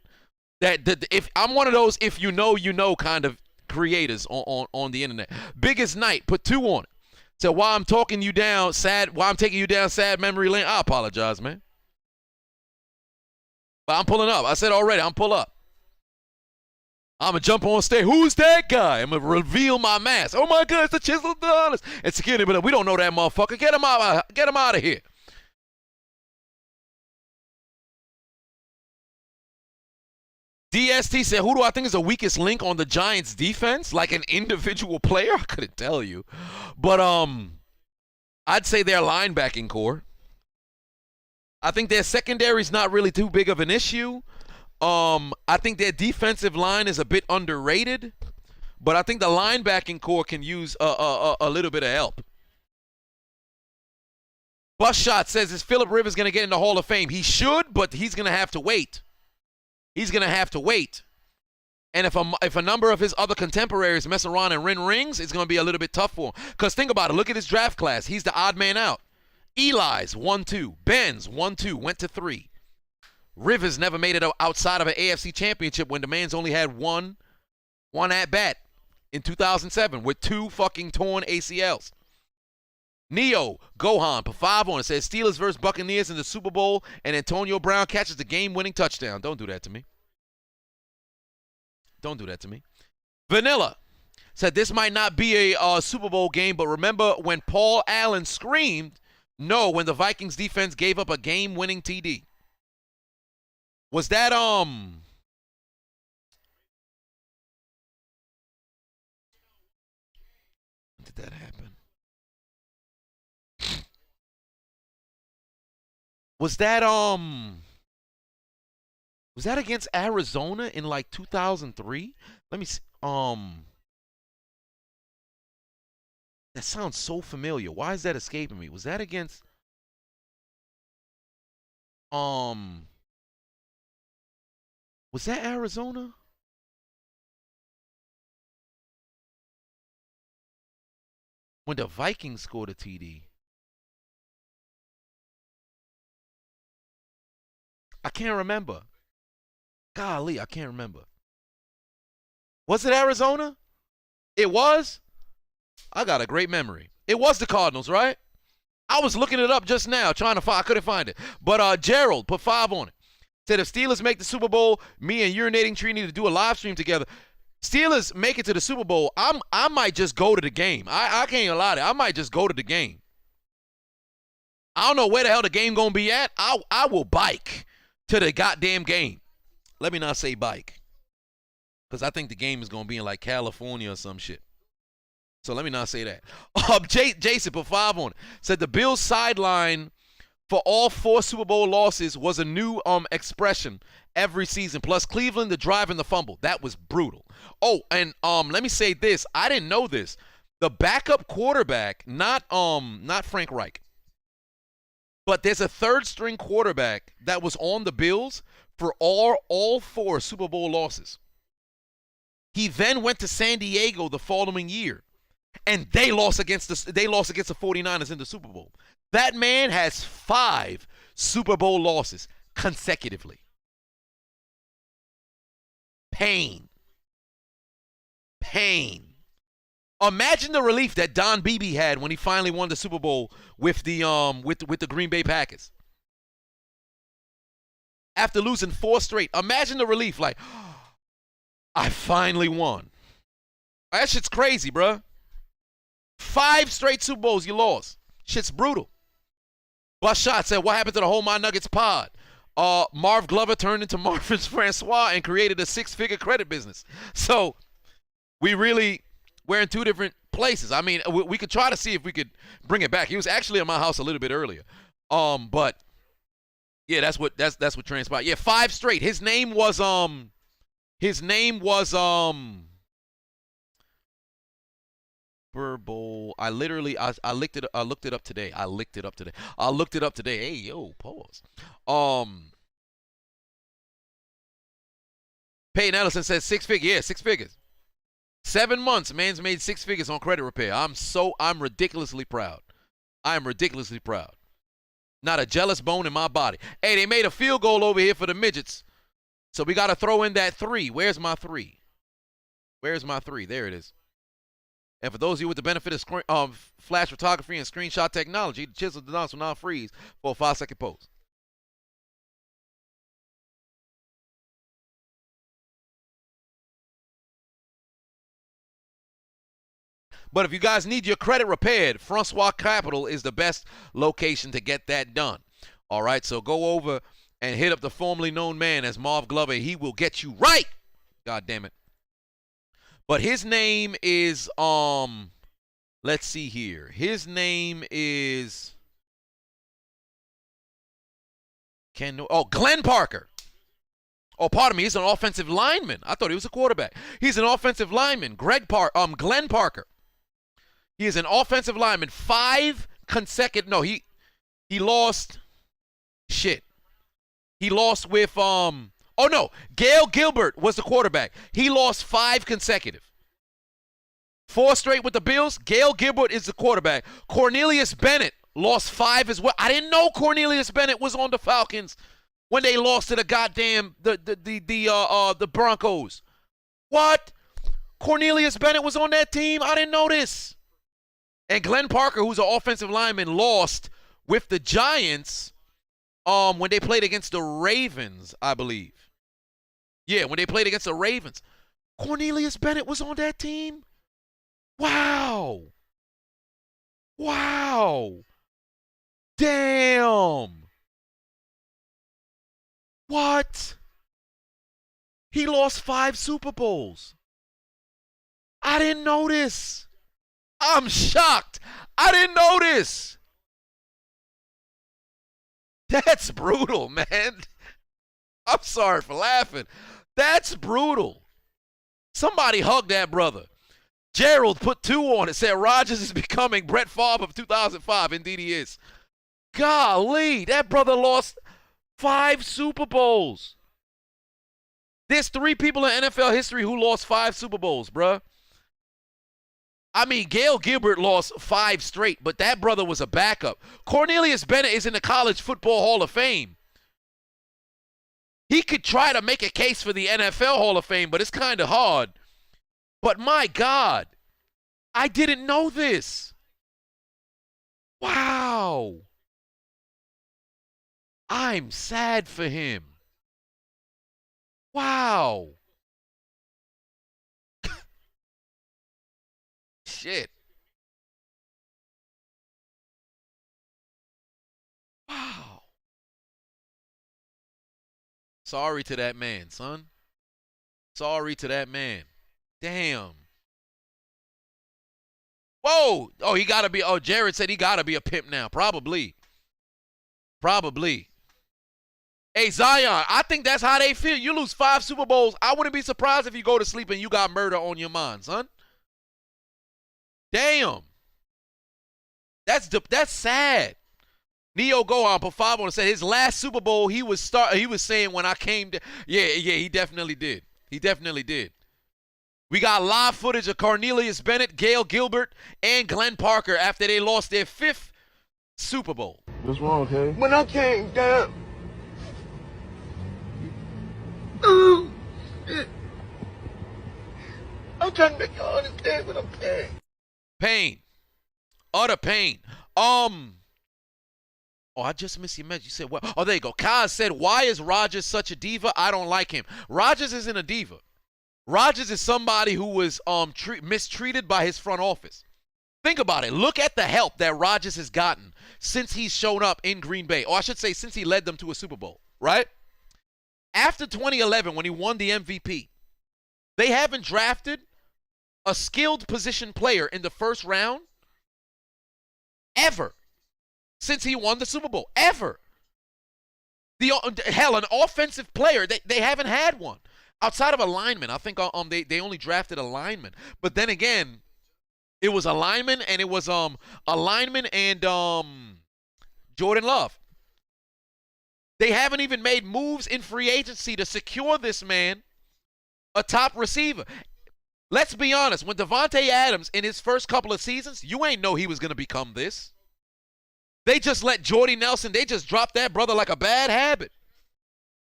If I'm one of those if you know kind of creators on the internet. Biggest Night, put 2 on it. So while I'm taking you down sad memory lane, I apologize, man. But I'm pulling up. I said already, I'm pull up. I'm going to jump on stage. Who's that guy? I'm going to reveal my mask. Oh, my God, it's the Chiseled Adonis. And security, but we don't know that motherfucker. Get him out of here. DST said, who do I think is the weakest link on the Giants defense? Like an individual player? I couldn't tell you. But I'd say their linebacking core. I think their secondary is not really too big of an issue. I think their defensive line is a bit underrated, but I think the linebacking core can use a little bit of help. Bus Shot says, is Phillip Rivers going to get in the Hall of Fame? He should, but he's going to have to wait. And if a number of his other contemporaries mess around and win rings, it's going to be a little bit tough for him. Because think about it. Look at his draft class. He's the odd man out. Eli's 1-2. Ben's 1-2. Went to 3. Rivers never made it outside of an AFC championship when the man's only had one at-bat in 2007 with 2 fucking torn ACLs. Neo, Gohan, put 5 on it. Says Steelers versus Buccaneers in the Super Bowl and Antonio Brown catches the game-winning touchdown. Don't do that to me. Vanilla said this might not be a Super Bowl game, but remember when Paul Allen screamed no when the Vikings defense gave up a game-winning TD. Was that when did that happen? Was that against Arizona in like 2003? Let me see. That sounds so familiar. Why is that escaping me? Was that against was that Arizona? When the Vikings scored a TD. I can't remember. Golly, I can't remember. Was it Arizona? It was? I got a great memory. It was the Cardinals, right? I was looking it up just now, trying to find. I couldn't find it. But Gerald put 5 on it. Said if Steelers make the Super Bowl, me and Urinating Tree need to do a live stream together. Steelers make it to the Super Bowl, I might just go to the game. I can't even lie to you. I might just go to the game. I don't know where the hell the game gonna be at. I will bike to the goddamn game. Let me not say bike, because I think the game is gonna be in like California or some shit. So let me not say that. Jason put 5 on it. Said the Bills sideline for all 4 Super Bowl losses was a new expression every season. Plus Cleveland, the drive and the fumble. That was brutal. Oh, and let me say this. I didn't know this. The backup quarterback, not Frank Reich, but there's a third-string quarterback that was on the Bills for all 4 Super Bowl losses. He then went to San Diego the following year, and they lost against the 49ers in the Super Bowl. That man has 5 Super Bowl losses consecutively. Pain. Imagine the relief that Don Beebe had when he finally won the Super Bowl with the Green Bay Packers. After losing 4 straight, imagine the relief, like, I finally won. That shit's crazy, bruh. 5 straight Super Bowls you lost. Shit's brutal. Bus Shot said, what happened to the whole My Nuggets pod? Marv Glover turned into Marvin's Francois and created a 6-figure credit business. So we're in 2 different places. I mean, we could try to see if we could bring it back. He was actually at my house a little bit earlier. But yeah, that's what transpired. Yeah, 5 straight. His name was Super Bowl. I looked it up today. I looked it up today. Hey, yo, pause. Peyton Ellison says 6 figures. Yeah, 6 figures. 7 months, man's made 6 figures on credit repair. I'm ridiculously proud. I am ridiculously proud. Not a jealous bone in my body. Hey, they made a field goal over here for the midgets. So we got to throw in that 3. Where's my 3? Where's my 3? There it is. And for those of you with the benefit of flash photography and screenshot technology, the Chiseled Adonis will now freeze for a 5-second pose. But if you guys need your credit repaired, Francois Capital is the best location to get that done. All right, so go over and hit up the formerly known man as Marv Glover. He will get you right. God damn it. But his name is, let's see here. His name is, Glenn Parker. Oh, pardon me, he's an offensive lineman. I thought he was a quarterback. He's an offensive lineman. Glenn Parker. He is an offensive lineman. 5 consecutive. No, he lost. Shit. He lost with Oh no, Gail Gilbert was the quarterback. He lost 5 consecutive. 4 straight with the Bills. Gail Gilbert is the quarterback. Cornelius Bennett lost 5 as well. I didn't know Cornelius Bennett was on the Falcons when they lost to the goddamn the Broncos. What? Cornelius Bennett was on that team? I didn't know this. And Glenn Parker, who's an offensive lineman, lost with the Giants when they played against the Ravens, I believe. Yeah, when they played against the Ravens. Cornelius Bennett was on that team? Wow. Wow. Damn. What? He lost 5 Super Bowls. I didn't know this. I'm shocked. I didn't know this. That's brutal, man. I'm sorry for laughing. That's brutal. Somebody hug that brother. Gerald put 2 on it, said Rodgers is becoming Brett Favre of 2005. Indeed he is. Golly, that brother lost 5 Super Bowls. There's 3 people in NFL history who lost 5 Super Bowls, bruh. I mean, Gail Gilbert lost 5 straight, but that brother was a backup. Cornelius Bennett is in the College Football Hall of Fame. He could try to make a case for the NFL Hall of Fame, but it's kind of hard. But my God, I didn't know this. Wow. I'm sad for him. Wow. Shit. Wow. Sorry to that man, son. Sorry to that man. Damn. Whoa. Oh, he got to be. Oh, Jared said he got to be a pimp now. Probably. Probably. Hey, Zion, I think that's how they feel. You lose 5 Super Bowls. I wouldn't be surprised if you go to sleep and you got murder on your mind, son. Damn. That's sad. Neo Gohan put 5 on and said his last Super Bowl he was saying when I came to. Yeah, he definitely did. He definitely did. We got live footage of Cornelius Bennett, Gail Gilbert, and Glenn Parker after they lost their 5th Super Bowl. What's wrong, okay? When I came down, I'm trying to make y'all understand what I'm saying. Pain. Utter pain. Oh, I just missed your message. You said what? Oh, there you go. Kaz said, why is Rodgers such a diva? I don't like him. Rodgers isn't a diva. Rodgers is somebody who was mistreated by his front office. Think about it. Look at the help that Rodgers has gotten since he's shown up in Green Bay. Or I should say since he led them to a Super Bowl, right? After 2011, when he won the MVP, they haven't drafted a skilled position player in the first round ever. since he won the Super Bowl, ever. Hell, an offensive player, they haven't had one. Outside of a lineman, I think they only drafted a lineman. But then again, it was a lineman and it was a lineman and Jordan Love. They haven't even made moves in free agency to secure this man a top receiver. Let's be honest, when Devontae Adams in his first couple of seasons, you ain't know he was going to become this. They just let Jordy Nelson, they just dropped that brother like a bad habit.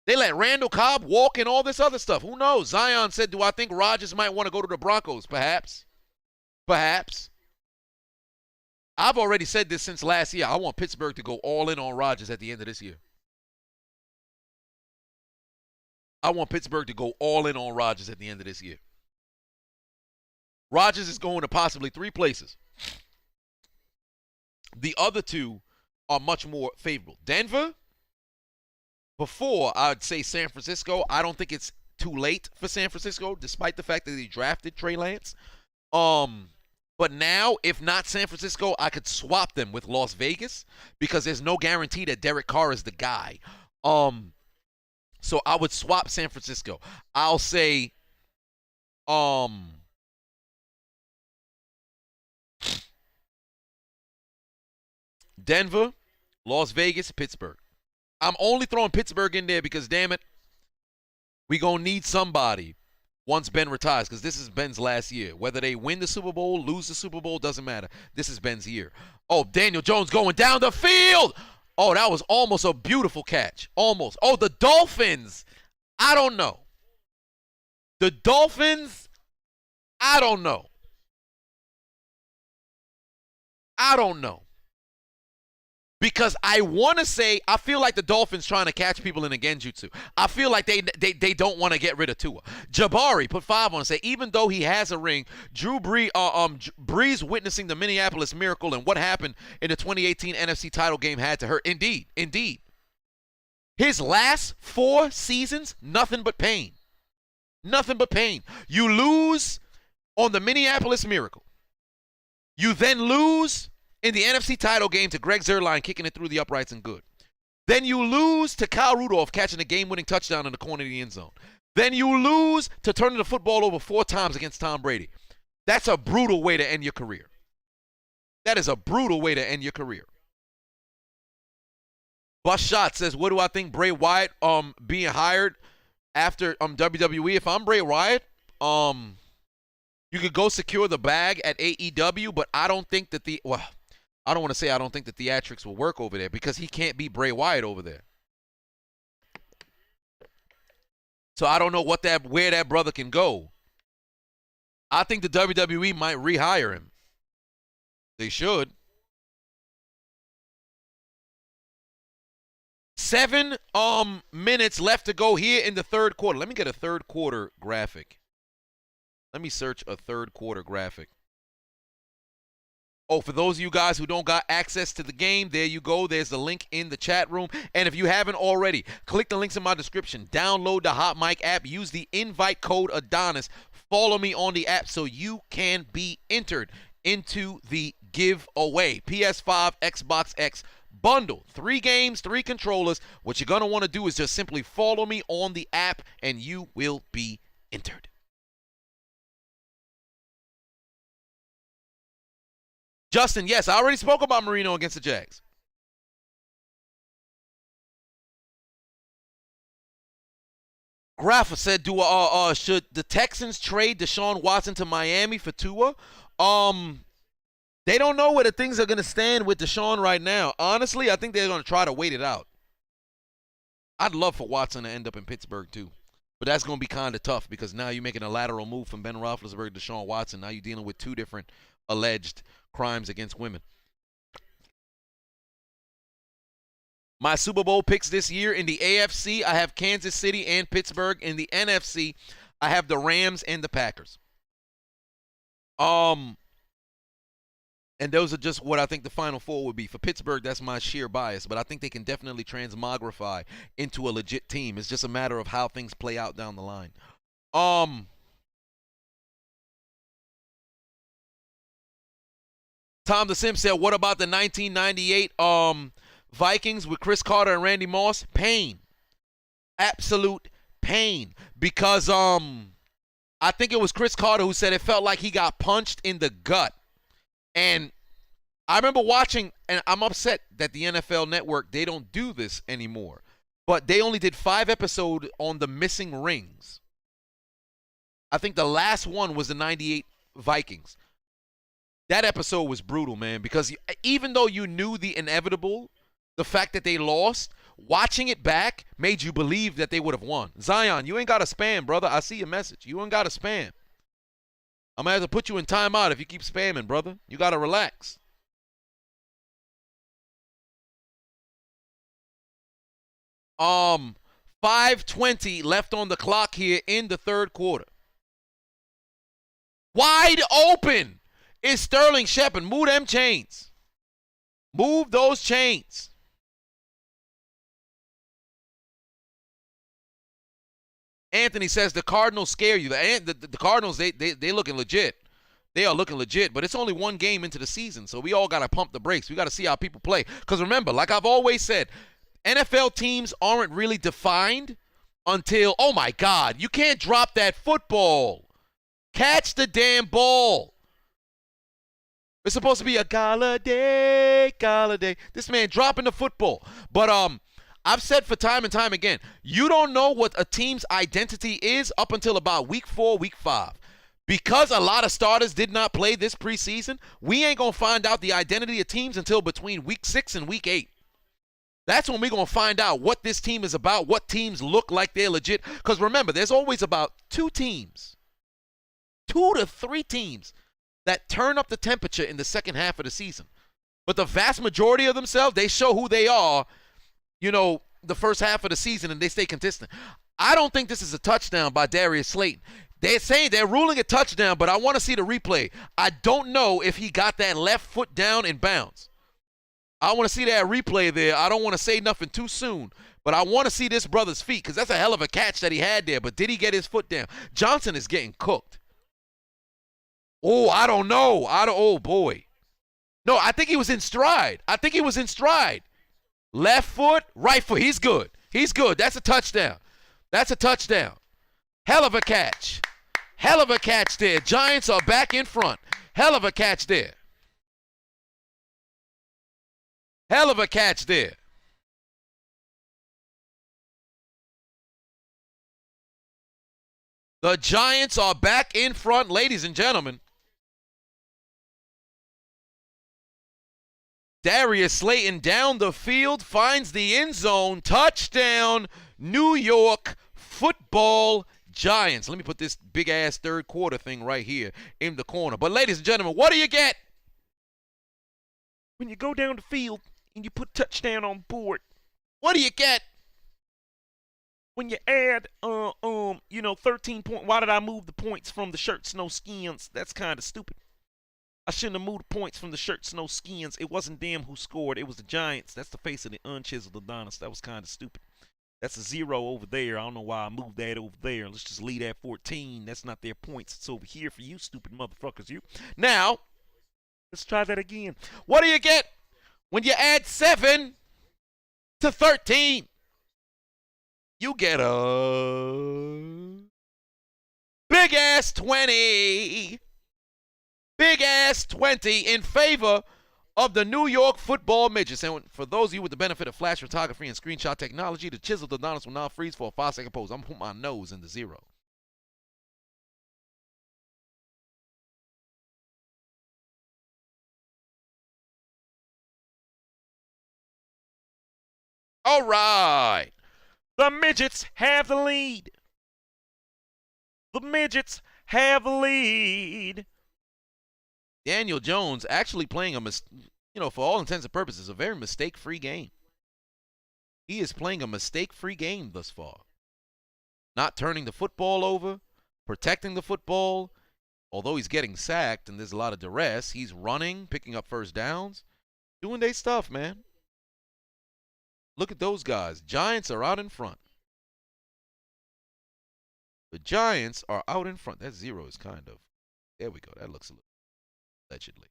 They let Randall Cobb walk and all this other stuff. Who knows? Zion said, do I think Rodgers might want to go to the Broncos? Perhaps. Perhaps. I've already said this since last year. I want Pittsburgh to go all in on Rodgers at the end of this year. I want Pittsburgh to go all in on Rodgers at the end of this year. Rodgers is going to possibly 3 places. The other 2 are much more favorable. Denver, before I'd say San Francisco. I don't think it's too late for San Francisco, despite the fact that they drafted Trey Lance. But now, if not San Francisco, I could swap them with Las Vegas because there's no guarantee that Derek Carr is the guy. So I would swap San Francisco. I'll say Denver, Las Vegas, Pittsburgh. I'm only throwing Pittsburgh in there because, damn it, we going to need somebody once Ben retires, because this is Ben's last year. Whether they win the Super Bowl, lose the Super Bowl, doesn't matter. This is Ben's year. Oh, Daniel Jones going down the field. Oh, that was almost a beautiful catch. Almost. Oh, the Dolphins. I don't know. The Dolphins, I don't know. I don't know. Because I want to say, I feel like the Dolphins trying to catch people in a genjutsu. I feel like they don't want to get rid of Tua. Jabari put 5 on and say, even though he has a ring, Brees witnessing the Minneapolis Miracle and what happened in the 2018 NFC title game had to hurt. Indeed, indeed. His last 4 seasons, nothing but pain. Nothing but pain. You lose on the Minneapolis Miracle. You then lose in the NFC title game to Greg Zuerlein kicking it through the uprights and good. Then you lose to Kyle Rudolph catching a game-winning touchdown in the corner of the end zone. Then you lose to turning the football over 4 times against Tom Brady. That's a brutal way to end your career. That is a brutal way to end your career. Bus Shot says, what do I think Bray Wyatt being hired after WWE? If I'm Bray Wyatt, you could go secure the bag at AEW, but I don't think that I don't want to say I don't think the theatrics will work over there because he can't be Bray Wyatt over there. So I don't know where that brother can go. I think the WWE might rehire him. They should. 7 minutes left to go here in the third quarter. Let me get a third quarter graphic. Let me search a third quarter graphic. Oh, for those of you guys who don't got access to the game, there you go. There's the link in the chat room. And if you haven't already, click the links in my description. Download the Hot Mic app. Use the invite code Adonis. Follow me on the app so you can be entered into the giveaway. PS5, Xbox X bundle. 3 games, 3 controllers. What you're going to want to do is just simply follow me on the app and you will be entered. Justin, yes, I already spoke about Marino against the Jags. Graffa said, should the Texans trade Deshaun Watson to Miami for Tua? They don't know where the things are going to stand with Deshaun right now. Honestly, I think they're going to try to wait it out. I'd love for Watson to end up in Pittsburgh too. But that's going to be kind of tough because now you're making a lateral move from Ben Roethlisberger to Deshaun Watson. Now you're dealing with 2 different alleged crimes against women. My Super Bowl picks this year in the AFC, I have Kansas City and Pittsburgh. In the NFC, I have the Rams and the Packers. And those are just what I think the Final 4 would be. For Pittsburgh, that's my sheer bias, but I think they can definitely transmogrify into a legit team. It's just a matter of how things play out down the line. Tom the Sim said, what about the 1998 Vikings with Chris Carter and Randy Moss? Pain. Absolute pain. Because I think it was Chris Carter who said it felt like he got punched in the gut. And I remember watching, and I'm upset that the NFL Network, they don't do this anymore. But they only did 5 episodes on the missing rings. I think the last one was the 98 Vikings. That episode was brutal, man, because even though you knew the inevitable, the fact that they lost, watching it back made you believe that they would have won. Zion, you ain't got to spam, brother. I see your message. You ain't got to spam. I'm going to have to put you in timeout if you keep spamming, brother. You got to relax. Um, 5:20 left on the clock here in the third quarter. Wide open is Sterling Shepard. Move them chains. Move those chains. Anthony says the Cardinals scare you. The Cardinals, they looking legit. They are looking legit, but it's only one game into the season, so we all got to pump the brakes. We got to see how people play. Because remember, like I've always said, NFL teams aren't really defined until, oh my God, you can't drop that football. Catch the damn ball. It's supposed to be a Galladay. This man dropping the football. But I've said for time and time again, you don't know what a team's identity is up until about week 4, week 5. Because a lot of starters did not play this preseason, we ain't going to find out the identity of teams until between week 6 and week 8. That's when we're going to find out what this team is about, what teams look like they're legit. Because remember, there's always about 2 teams, 2 to 3 teams that turn up the temperature in the second half of the season. But the vast majority of themselves, they show who they are, the first half of the season, and they stay consistent. I don't think this is a touchdown by Darius Slayton. They're saying they're ruling a touchdown, but I want to see the replay. I don't know if he got that left foot down in bounds. I want to see that replay there. I don't want to say nothing too soon, but I want to see this brother's feet because that's a hell of a catch that he had there. But did he get his foot down? Johnson is getting cooked. Oh, I don't know. Oh, boy. No, I think he was in stride. Left foot, right foot. He's good. That's a touchdown. Hell of a catch. There. Giants are back in front. Hell of a catch there. The Giants are back in front, ladies and gentlemen. Darius Slayton down the field, finds the end zone. Touchdown, New York Football Giants. Let me put this big-ass third quarter thing right here in the corner. But ladies and gentlemen, what do you get when you go down the field and you put touchdown on board? What do you get when you add 13 points? Why did I move the points from the shirts no skins? That's kind of stupid. I shouldn't have moved the points from the shirts no skins. It wasn't them who scored. It was the Giants. That's the face of the unchiseled Adonis. That was kind of stupid. That's a 0 over there. I don't know why I moved that over there. Let's just leave that 14. That's not their points. It's over here for you, stupid motherfuckers. You. Now, let's try that again. What do you get when you add 7 to 13? You get a big-ass 20. Big-ass 20 in favor of the New York Football Midgets. And for those of you with the benefit of flash photography and screenshot technology, the chiseled Adonis will now freeze for a 5-second pose. I'm going to put my nose in the 0. All right. The Midgets have the lead. Daniel Jones actually playing for all intents and purposes, a very mistake-free game. He is playing a mistake-free game thus far. Not turning the football over, protecting the football. Although he's getting sacked and there's a lot of duress, he's running, picking up first downs, doing their stuff, man. Look at those guys. Giants are out in front. The Giants are out in front. That 0 is kind of, there we go. That looks a little allegedly.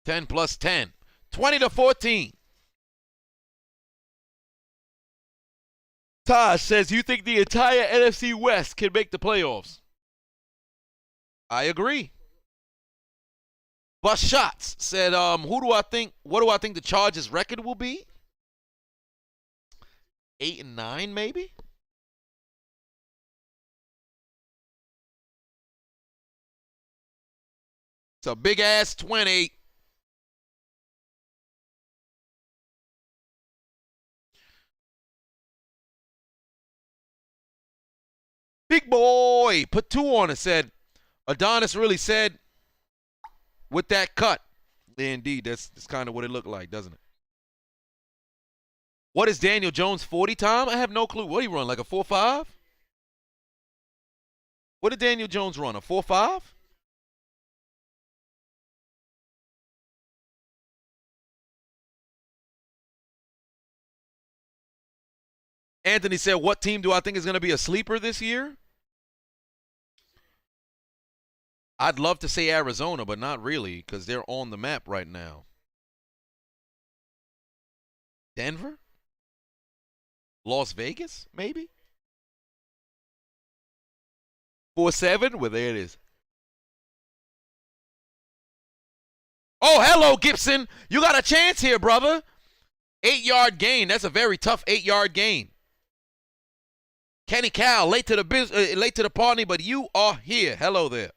10 plus 10. 20-14. Taj says, you think the entire NFC West can make the playoffs? I agree. Bus Shots said, what do I think the Chargers record will be? 8-9 maybe? It's a big ass 20. Big boy put 2 on it, said Adonis really said with that cut. Yeah, indeed, that's kind of what it looked like, doesn't it? What is Daniel Jones' 40 time? I have no clue. What did he run, like a 4.5? What did Daniel Jones run, a 4.5? Anthony said, what team do I think is going to be a sleeper this year? I'd love to say Arizona, but not really because they're on the map right now. Denver? Las Vegas, maybe? 4-7? Well, there it is. Oh, hello, Gibson. You got a chance here, brother. 8-yard gain. That's a very tough 8-yard gain. Kenny Cal, late to the party, but you are here. Hello there.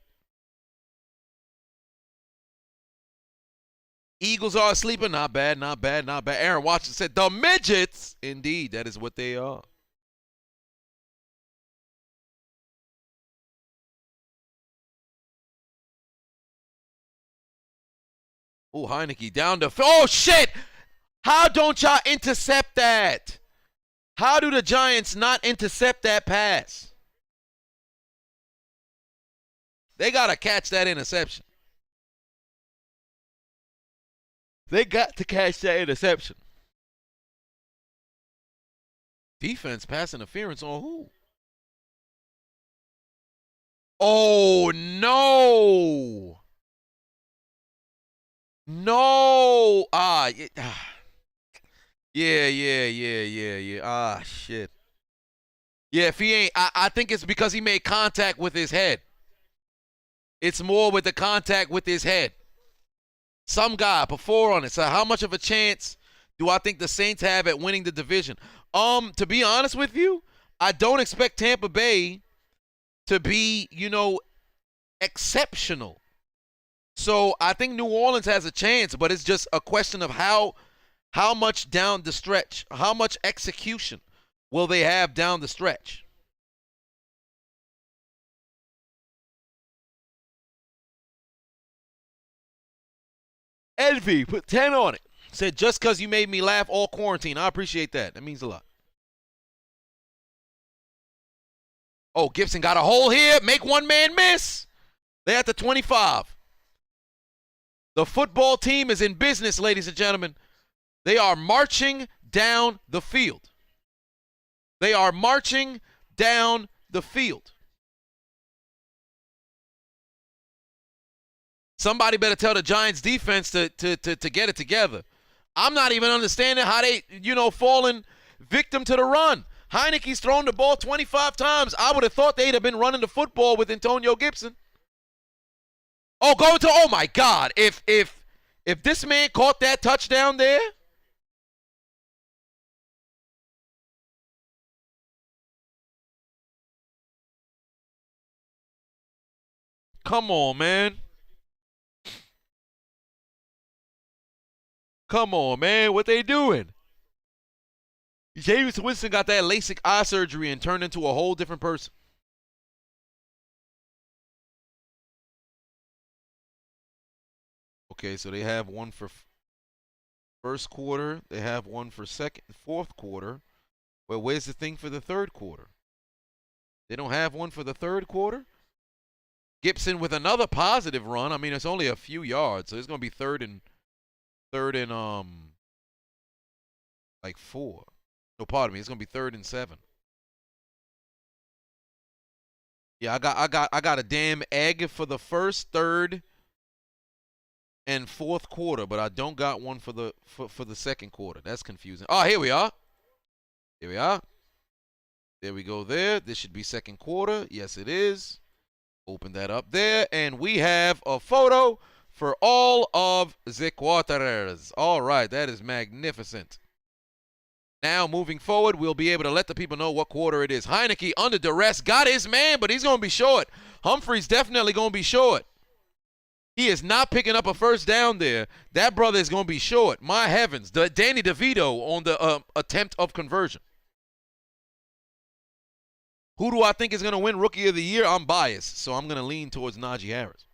Eagles are sleeping. Not bad, not bad, not bad. Aaron Watson said, the midgets. Indeed, that is what they are. Oh, Heineke down to... Oh, shit! How don't y'all intercept that? How do the Giants not intercept that pass? They got to catch that interception. They got to catch that interception. Defense pass interference on who? Oh, no. No. Yeah. Ah, shit. Yeah, if he ain't, I think it's because he made contact with his head. It's more with the contact with his head. Some guy, put 4 on it. So how much of a chance do I think the Saints have at winning the division? To be honest with you, I don't expect Tampa Bay to be, exceptional. So I think New Orleans has a chance, but it's just a question of how much down the stretch, how much execution will they have down the stretch? Envy, put 10 on it. Said, just because you made me laugh all quarantine. I appreciate that. That means a lot. Oh, Gibson got a hole here. Make one man miss. They're at the 25. The football team is in business, ladies and gentlemen. They are marching down the field. They are marching down the field. Somebody better tell the Giants defense to get it together. I'm not even understanding how they, falling victim to the run. Heineke's thrown the ball 25 times. I would have thought they'd have been running the football with Antonio Gibson. Oh my God. If this man caught that touchdown there, come on, man. Come on, man. What they doing? James Winston got that LASIK eye surgery and turned into a whole different person. Okay, so they have one for first quarter. They have one for fourth quarter. Well, where's the thing for the third quarter? They don't have one for the third quarter? Gibson with another positive run. I mean, it's only a few yards, so it's going to be third and like 4. No, pardon me. It's going to be 3rd and 7. Yeah, I got a damn egg for the first, third, and fourth quarter, but I don't got one for the second quarter. That's confusing. Oh, here we are. Here we are. There we go there. This should be second quarter. Yes, it is. Open that up there, and we have a photo for all of the quarters. All right, that is magnificent. Now, moving forward, we'll be able to let the people know what quarter it is. Heineke, under duress, got his man, but he's going to be short. Humphrey's definitely going to be short. He is not picking up a first down there. That brother is going to be short. My heavens. Danny DeVito on the attempt of conversion. Who do I think is going to win Rookie of the Year? I'm biased, so I'm going to lean towards Najee Harris.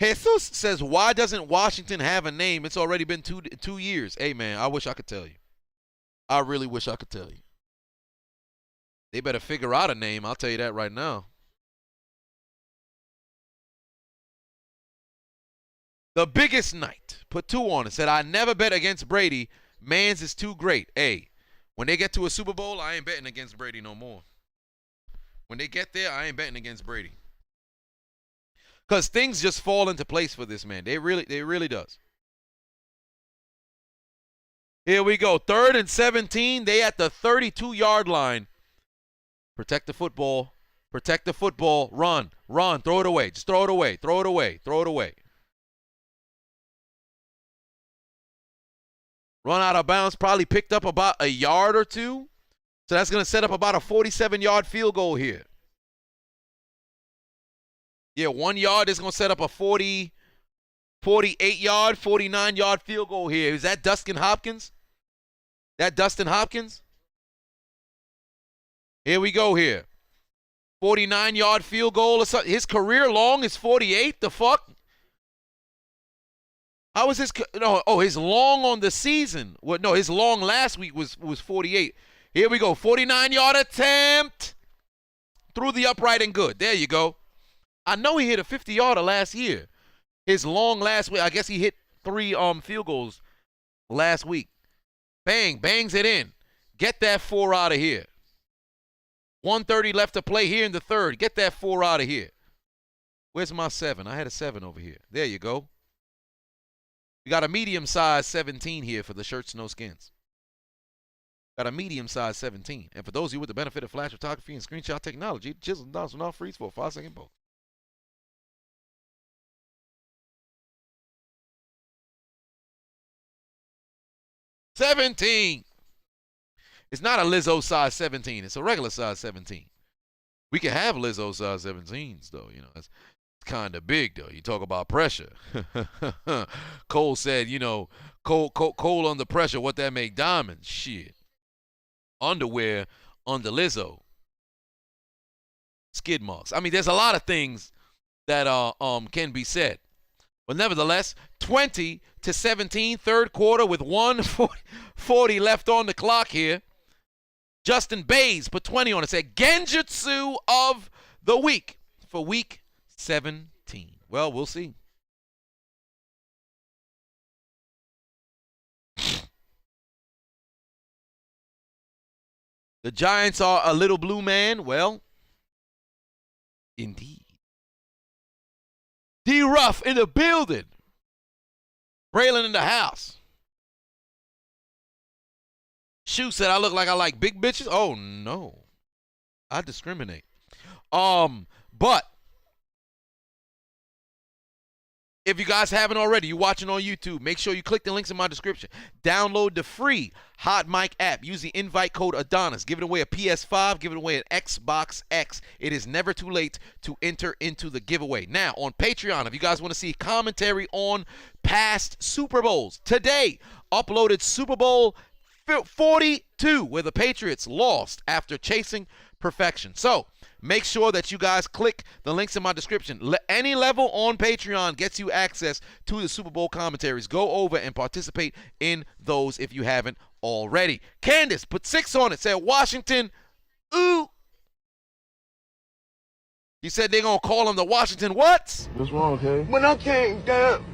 Jesus says, why doesn't Washington have a name? It's already been two years. Hey, man, I wish I could tell you. I really wish I could tell you. They better figure out a name. I'll tell you that right now. The biggest night. Put 2 on it. Said, I never bet against Brady. Mans is too great. Hey, when they get to a Super Bowl, I ain't betting against Brady no more. When they get there, I ain't betting against Brady. Because things just fall into place for this man. They really does. Here we go. 3rd and 17. They at the 32-yard line. Protect the football. Protect the football. Run. Run. Throw it away. Just throw it away. Throw it away. Throw it away. Run out of bounds. Probably picked up about a yard or two. So that's going to set up about a 47-yard field goal here. Yeah, 1 yard is going to set up a 48-yard, 49-yard field goal here. Is that Dustin Hopkins? That Dustin Hopkins? Here we go here. 49-yard field goal or something. His career long is 48? The fuck? How was his no? Oh, his long on the season. Well, no, his long last week was 48. Here we go. 49-yard attempt. Through the upright and good. There you go. I know he hit a 50-yarder last year. His long last week, I guess he hit 3 field goals last week. Bang, bangs it in. Get that 4 out of here. 1:30 left to play here in the 3rd. Get that 4 out of here. Where's my 7? I had a 7 over here. There you go. We got a medium-sized 17 here for the Shirts No Skins. Got a medium-sized 17. And for those of you with the benefit of flash photography and screenshot technology, Chiseled Adonis will now freeze for a 5-second pause. $17. It's not a Lizzo size 17. It's a regular size 17. We can have Lizzo size 17s, though. You know, it's kind of big, though. You talk about pressure. Cole said, you know, Cole under pressure, what that make diamonds? Shit. Underwear under Lizzo. Skid marks. I mean, there's a lot of things that can be said. But nevertheless, 20-17, 3rd quarter with 1:40 left on the clock here. Justin Bays put 20 on it. Said Genjutsu of the week for week 17. Well, we'll see. The Giants are a little blue man. Well, indeed. D. Ruff in the building. Braylon in the house. Shu said I look like I like big bitches. Oh, no. I discriminate. But if you guys haven't already, you're watching on YouTube, make sure you click the links in my description. Download the free Hot Mic app. Use the invite code Adonis. Give it away a PS5. Give it away an Xbox X. It is never too late to enter into the giveaway. Now, on Patreon, if you guys want to see commentary on past Super Bowls, today uploaded Super Bowl 42, where the Patriots lost after chasing perfection. So make sure that you guys click the links in my description. Any level on Patreon gets you access to the Super Bowl commentaries. Go over and participate in those if you haven't already. Candace put 6 on it. Said Washington. Ooh. He said they're going to call him the Washington what? What's wrong, okay? When I came down.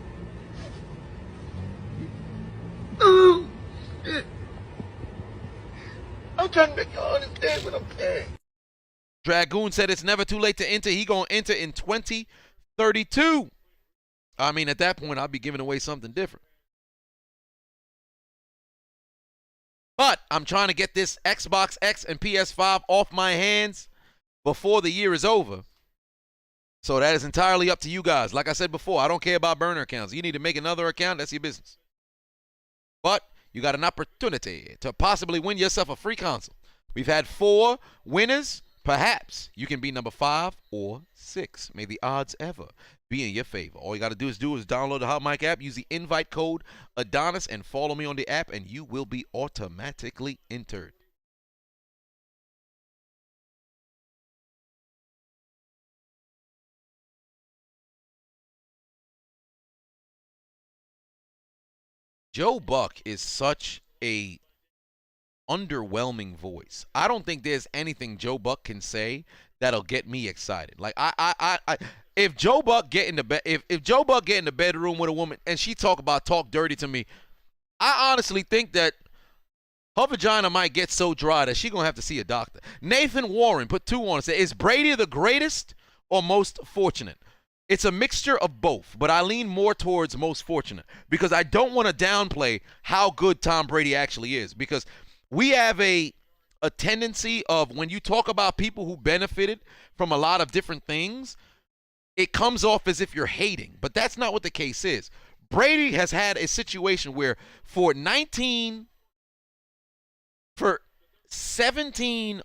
I'm trying to make y'all understand what I'm saying. Dragoon said it's never too late to enter. He gonna enter in 2032. I mean, at that point, I'll be giving away something different. But I'm trying to get this Xbox X and PS5 off my hands before the year is over. So that is entirely up to you guys. Like I said before, I don't care about burner accounts. You need to make another account, that's your business. But you got an opportunity to possibly win yourself a free console. We've had 4 winners. Perhaps you can be number 5 or 6. May the odds ever be in your favor. All you got to do is download the Hot Mic app, use the invite code Adonis, and follow me on the app, and you will be automatically entered. Joe Buck is such a underwhelming voice. I don't think there's anything Joe Buck can say that'll get me excited. Like if Joe Buck get in the bed, if Joe Buck get in the bedroom with a woman and she talk dirty to me, I honestly think that her vagina might get so dry that she gonna have to see a doctor. Nathan Warren put 2 on and said, "Is Brady the greatest or most fortunate?" It's a mixture of both, but I lean more towards most fortunate because I don't want to downplay how good Tom Brady actually is, because we have a tendency of, when you talk about people who benefited from a lot of different things, it comes off as if you're hating, but that's not what the case is. Brady has had a situation where for 17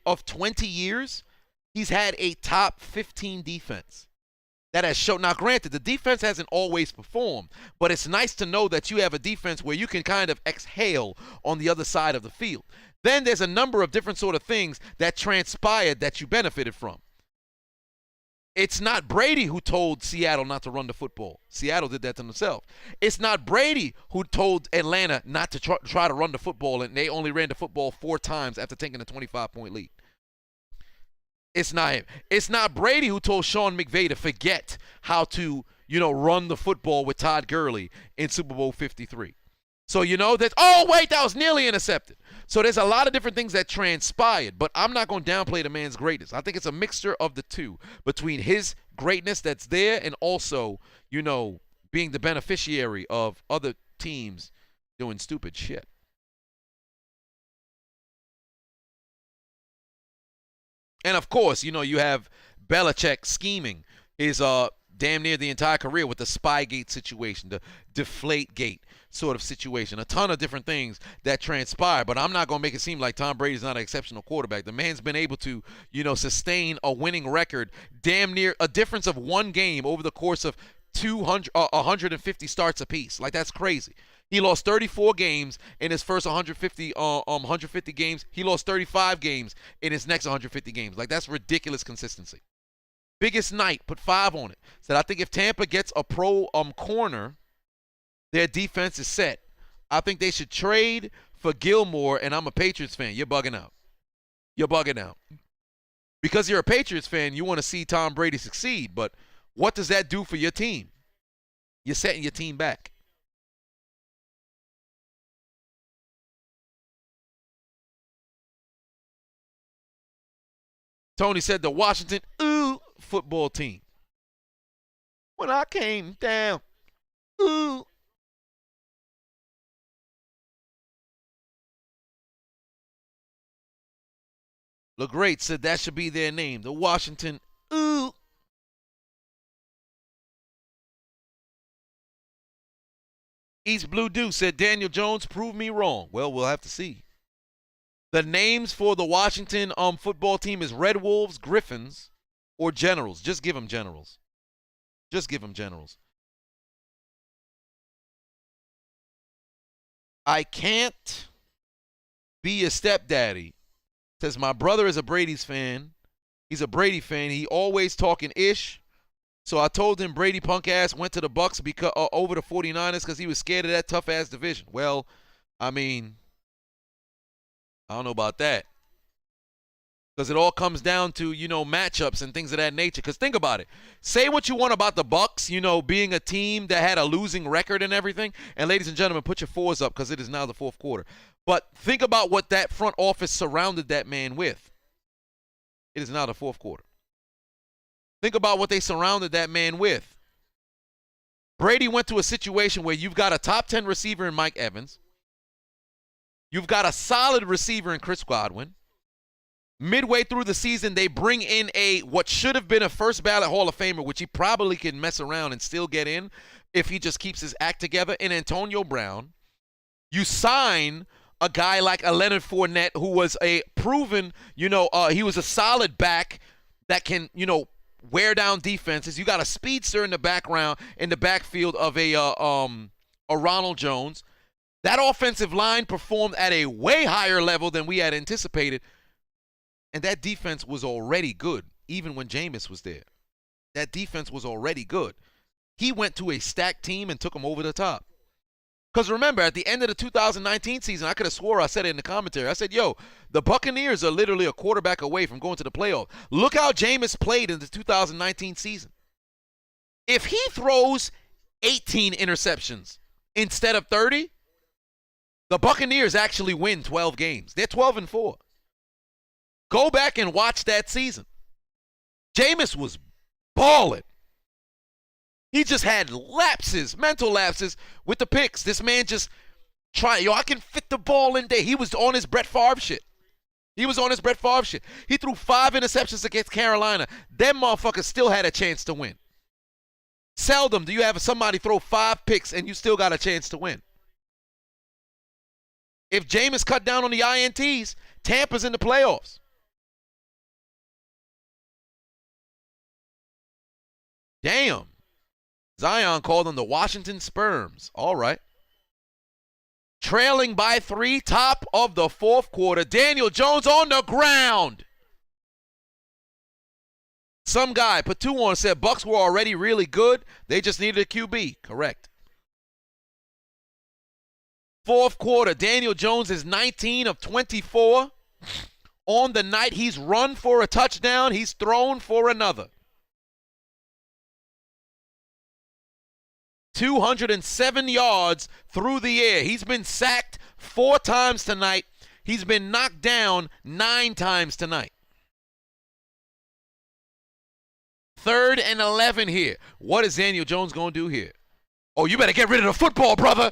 of 20 years, he's had a top 15 defense. That has shown. Now, granted, the defense hasn't always performed, but it's nice to know that you have a defense where you can kind of exhale on the other side of the field. Then there's a number of different sort of things that transpired that you benefited from. It's not Brady who told Seattle not to run the football. Seattle did that to themselves. It's not Brady who told Atlanta not to try to run the football, and they only ran the football 4 times after taking a 25-point lead. It's not him. It's not Brady who told Sean McVay to forget how to, run the football with Todd Gurley in Super Bowl 53. So, that was nearly intercepted. So there's a lot of different things that transpired, but I'm not going to downplay the man's greatness. I think it's a mixture of the two, between his greatness that's there and also, being the beneficiary of other teams doing stupid shit. And, of course, you have Belichick scheming his damn near the entire career with the Spygate situation, the Deflategate sort of situation, a ton of different things that transpire. But I'm not going to make it seem like Tom Brady's not an exceptional quarterback. The man's been able to, sustain a winning record, damn near a difference of 1 game over the course of 150 starts apiece. Like, that's crazy. He lost 34 games in his first 150 games. He lost 35 games in his next 150 games. Like, that's ridiculous consistency. Biggest night, put 5 on it. Said, I think if Tampa gets a pro corner, their defense is set. I think they should trade for Gilmore, and I'm a Patriots fan. You're bugging out. You're bugging out. Because you're a Patriots fan, you want to see Tom Brady succeed, but what does that do for your team? You're setting your team back. Tony said the Washington football team. When I came down, LeGreat said that should be their name, the Washington East Blue Dew said Daniel Jones proved me wrong. Well, we'll have to see. The names for the Washington football team is Red Wolves, Griffins, or Generals. Just give them Generals. Just give them Generals. I can't be a stepdaddy. Says my brother is a Brady's fan. He's a Brady fan. He always talking ish. So I told him Brady punk ass went to the Bucks because over the 49ers because he was scared of that tough ass division. Well, I mean, I don't know about that. Because it all comes down to, matchups and things of that nature. Because think about it. Say what you want about the Bucks, being a team that had a losing record and everything. And ladies and gentlemen, put your 4s up because it is now the 4th quarter. But think about what that front office surrounded that man with. It is now the fourth quarter. Think about what they surrounded that man with. Brady went to a situation where you've got a top 10 receiver in Mike Evans. You've got a solid receiver in Chris Godwin. Midway through the season, they bring in what should have been a first ballot Hall of Famer, which he probably can mess around and still get in if he just keeps his act together, in Antonio Brown. You sign a guy like a Leonard Fournette, who was a proven, he was a solid back that can, wear down defenses. You got a speedster in the backfield of a Ronald Jones. That offensive line performed at a way higher level than we had anticipated. And that defense was already good, even when Jameis was there. That defense was already good. He went to a stacked team and took them over the top. Because remember, at the end of the 2019 season, I could have swore I said it in the commentary. I said, the Buccaneers are literally a quarterback away from going to the playoffs. Look how Jameis played in the 2019 season. If he throws 18 interceptions instead of 30, the Buccaneers actually win 12 games. They're 12-4. Go back and watch that season. Jameis was balling. He just had mental lapses with the picks. This man just I can fit the ball in there. He was on his Brett Favre shit. He threw 5 interceptions against Carolina. Them motherfuckers still had a chance to win. Seldom do you have somebody throw 5 picks and you still got a chance to win. If Jameis cut down on the INTs, Tampa's in the playoffs. Damn. Zion called them the Washington Sperms. All right. Trailing by 3, top of the fourth quarter. Daniel Jones on the ground. Some guy put 2 on, said Bucks were already really good. They just needed a QB. Correct. Fourth quarter, Daniel Jones is 19 of 24. On the night, he's run for a touchdown. He's thrown for another. 207 yards through the air. He's been sacked 4 times tonight. He's been knocked down 9 times tonight. 3rd and 11 here. What is Daniel Jones going to do here? Oh, you better get rid of the football, brother.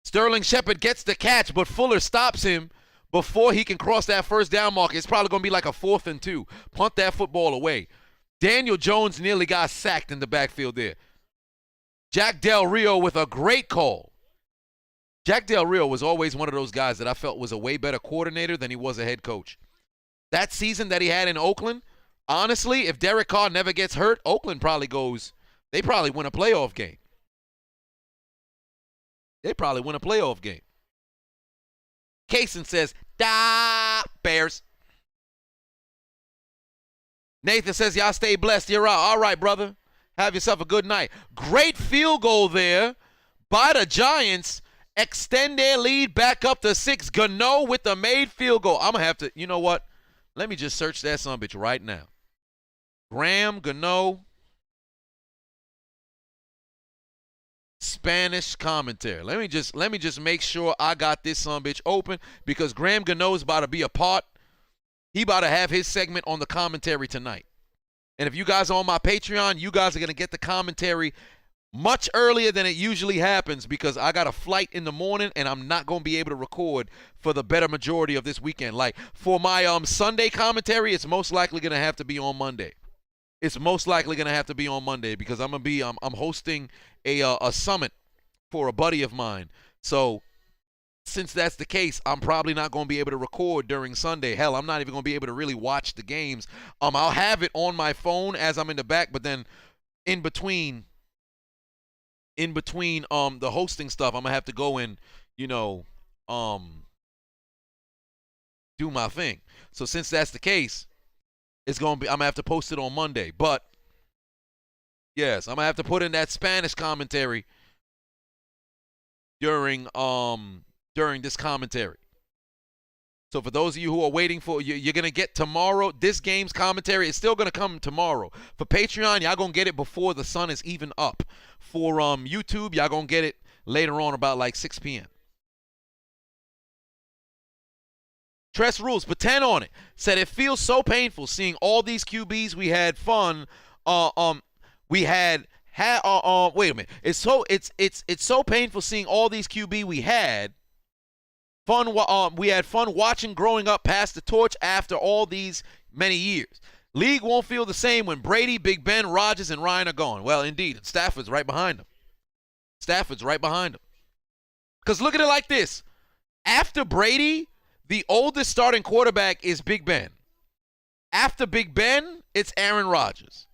Sterling Shepard gets the catch, but Fuller stops him before he can cross that first down mark. It's probably going to be like a 4th and 2. Punt that football away. Daniel Jones nearly got sacked in the backfield there. Jack Del Rio with a great call. Jack Del Rio was always one of those guys that I felt was a way better coordinator than he was a head coach. That season that he had in Oakland, honestly, if Derek Carr never gets hurt, Oakland probably win a playoff game. Kaysen says, "Da Bears." Nathan says, "Y'all stay blessed. You're out." All right, brother. Have yourself a good night. Great field goal there by the Giants. Extend their lead back up to 6. Gano with the made field goal. I'm going to have to, you know what? Let me just search that son of a bitch right now. Graham Gano. Spanish commentary. Let me just make sure I got this son of a bitch open, because Graham Gano is about to be a part. He about to have his segment on the commentary tonight. And if you guys are on my Patreon, you guys are going to get the commentary much earlier than it usually happens, because I got a flight in the morning and I'm not going to be able to record for the better majority of this weekend. Like for my Sunday commentary, it's most likely going to have to be on Monday. Because I'm hosting a summit for a buddy of mine. So since that's the case, I'm probably not going to be able to record during Sunday. Hell, I'm not even going to be able to really watch the games. I'll have it on my phone as I'm in the back, but then in between the hosting stuff, I'm going to have to go and, do my thing. So since that's the case, I'm going to have to post it on Monday. But yes, I'm going to have to put in that Spanish commentary during this commentary. So for those of you who are waiting for, you're going to get tomorrow, this game's commentary is still going to come tomorrow. For Patreon, y'all going to get it before the sun is even up. For YouTube, y'all going to get it later on about like 6 p.m. Tress Rules, put 10 on it. Said it feels so painful seeing all these QBs we had fun. We had wait a minute. It's so painful seeing all these QB we had fun. We had fun watching growing up past the torch after all these many years. League won't feel the same when Brady, Big Ben, Rodgers, and Ryan are gone. Well, indeed, Stafford's right behind them. Stafford's right behind them. Because look at it like this. After Brady, the oldest starting quarterback is Big Ben. After Big Ben, it's Aaron Rodgers.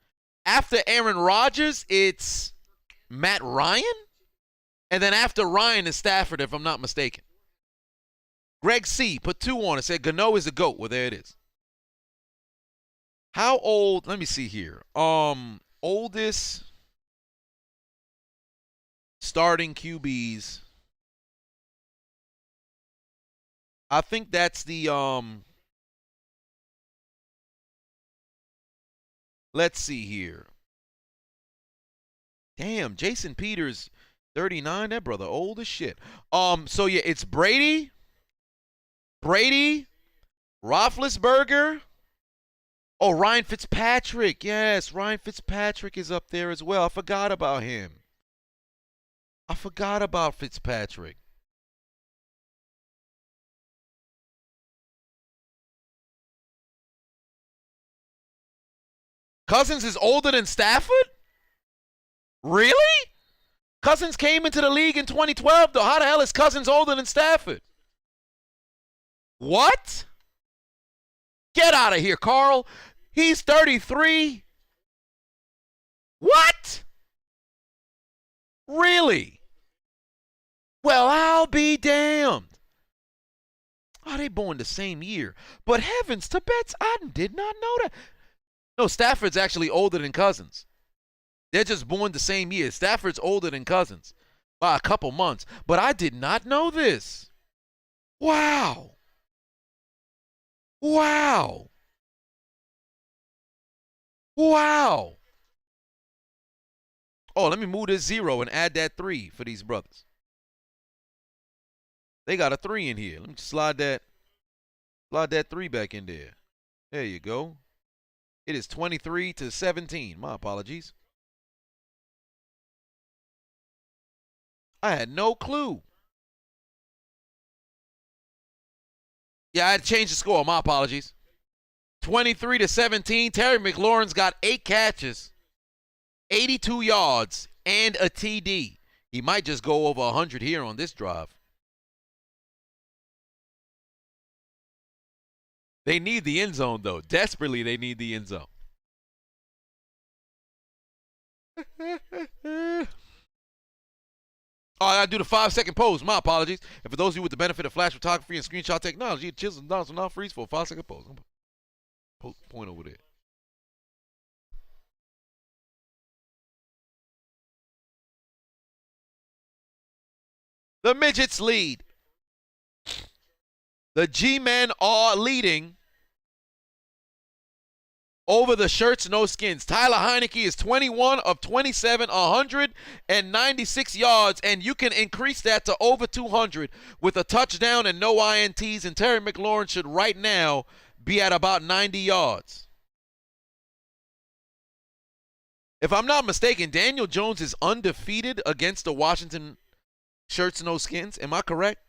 After Aaron Rodgers, it's Matt Ryan. And then after Ryan is Stafford, if I'm not mistaken. Greg C. put 2 on it. Said Gano is a GOAT. Well, there it is. How old? Let me see here. Oldest starting QBs. I think that's the let's see here. Damn, Jason Peters, 39. That brother old as shit. So yeah, it's Brady, Roethlisberger. Oh, Ryan Fitzpatrick. Yes, Ryan Fitzpatrick is up there as well. I forgot about him. I forgot about Fitzpatrick. Cousins is older than Stafford? Really? Cousins came into the league in 2012, though. How the hell is Cousins older than Stafford? What? Get out of here, Carl. He's 33. What? Really? Well, I'll be damned. Are they born the same year? But heavens to bets, I did not know that. No, Stafford's actually older than Cousins. They're just born the same year. Stafford's older than Cousins by a couple months. But I did not know this. Wow. Wow. Wow. Oh, let me move this 0 and add that 3 for these brothers. They got a 3 in here. Let me slide that 3 back in there. There you go. It is 23-17. My apologies. I had no clue. Yeah, I had to change the score. My apologies. 23-17. Terry McLaurin's got 8 catches, 82 yards, and a TD. He might just go over 100 here on this drive. They need the end zone, though. Desperately, they need the end zone. Oh, I gotta do the 5-second pose. My apologies. And for those of you with the benefit of flash photography and screenshot technology, Chiseled and Adonis will now freeze for a 5-second pose. Point over there. The midgets lead. The G-men are leading over the shirts, no skins. Tyler Heineke is 21 of 27, 196 yards, and you can increase that to over 200 with a touchdown and no INTs, and Terry McLaurin should right now be at about 90 yards. If I'm not mistaken, Daniel Jones is undefeated against the Washington shirts, no skins. Am I correct?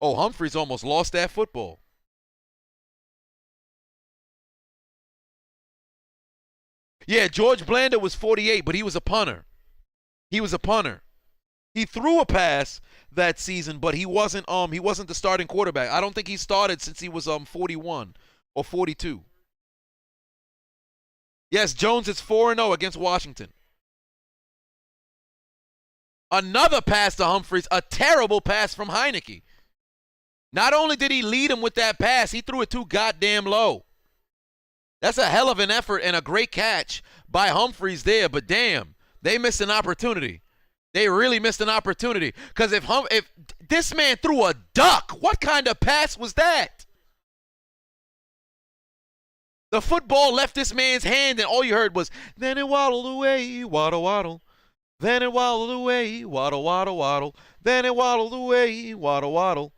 Oh, Humphreys almost lost that football. Yeah, George Blanda was 48, but he was a punter. He was a punter. He threw a pass that season, but he wasn't the starting quarterback. I don't think he started since he was 41 or 42. Yes, Jones is 4-0 against Washington. Another pass to Humphreys, a terrible pass from Heineke. Not only did he lead him with that pass, he threw it too goddamn low. That's a hell of an effort and a great catch by Humphreys there, but damn, they missed an opportunity. They really missed an opportunity. Because if this man threw a duck, what kind of pass was that? The football left this man's hand, and all you heard was, then it waddled away, waddle, waddle. Then it waddled away, waddle, waddle, waddle. Then it waddled away, waddle, waddle.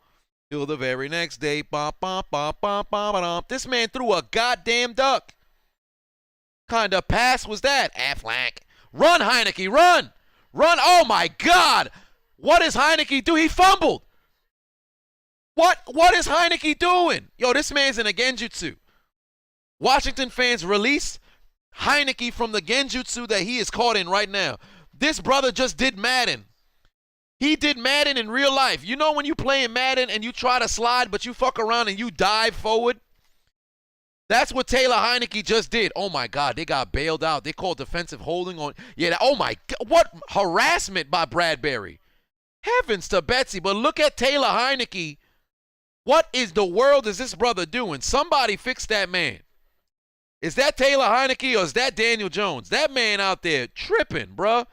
Till the very next day, bop, bop, bop, bop, bop, bop. This man threw a goddamn duck. Kind of pass was that? Affleck. Run, Heineke, run! Run! Oh my God! What does Heineke do? He fumbled. What is Heineke doing? Yo, this man's in a genjutsu. Washington fans, release Heineke from the genjutsu that he is caught in right now. This brother just did Madden. He did Madden in real life. You know when you play in Madden and you try to slide, but you fuck around and you dive forward? That's what Taylor Heineke just did. Oh, my God. They got bailed out. They called defensive holding on. Yeah, oh, my God. What harassment by Bradbury. Heavens to Betsy. But look at Taylor Heineke. What is the world is this brother doing? Somebody fix that man. Is that Taylor Heineke or is that Daniel Jones? That man out there tripping, bruh.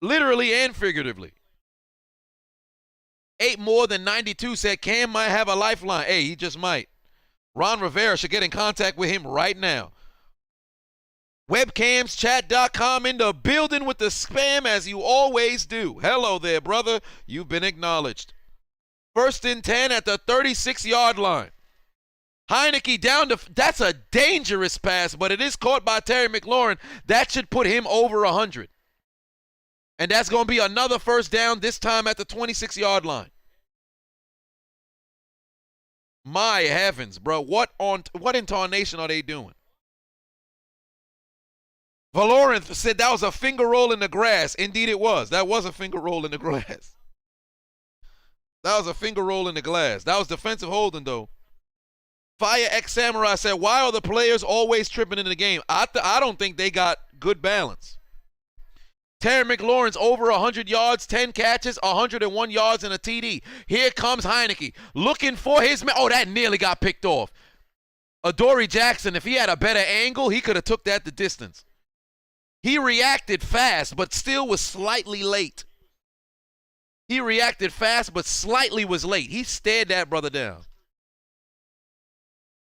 Literally and figuratively. 8 more than 92 said Cam might have a lifeline. Hey, he just might. Ron Rivera should get in contact with him right now. Webcamschat.com in the building with the spam as you always do. Hello there, brother. You've been acknowledged. 1st and 10 at the 36-yard line. Heineke down to, that's a dangerous pass, but it is caught by Terry McLaurin. That should put him over 100. And that's going to be another first down, this time at the 26-yard line. My heavens, bro. What intonation are they doing? Valorinth said that was a finger roll in the grass. Indeed it was. That was a finger roll in the grass. That was a finger roll in the glass. That was defensive holding, though. Fire X Samurai said, why are the players always tripping in the game? I don't think they got good balance. Terry McLaurin's over 100 yards, 10 catches, 101 yards, and a TD. Here comes Heineke looking for his man. Oh, that nearly got picked off. Adoree Jackson, if he had a better angle, he could have took that the distance. He reacted fast, but still was slightly late. He reacted fast, but slightly was late. He stared that brother down.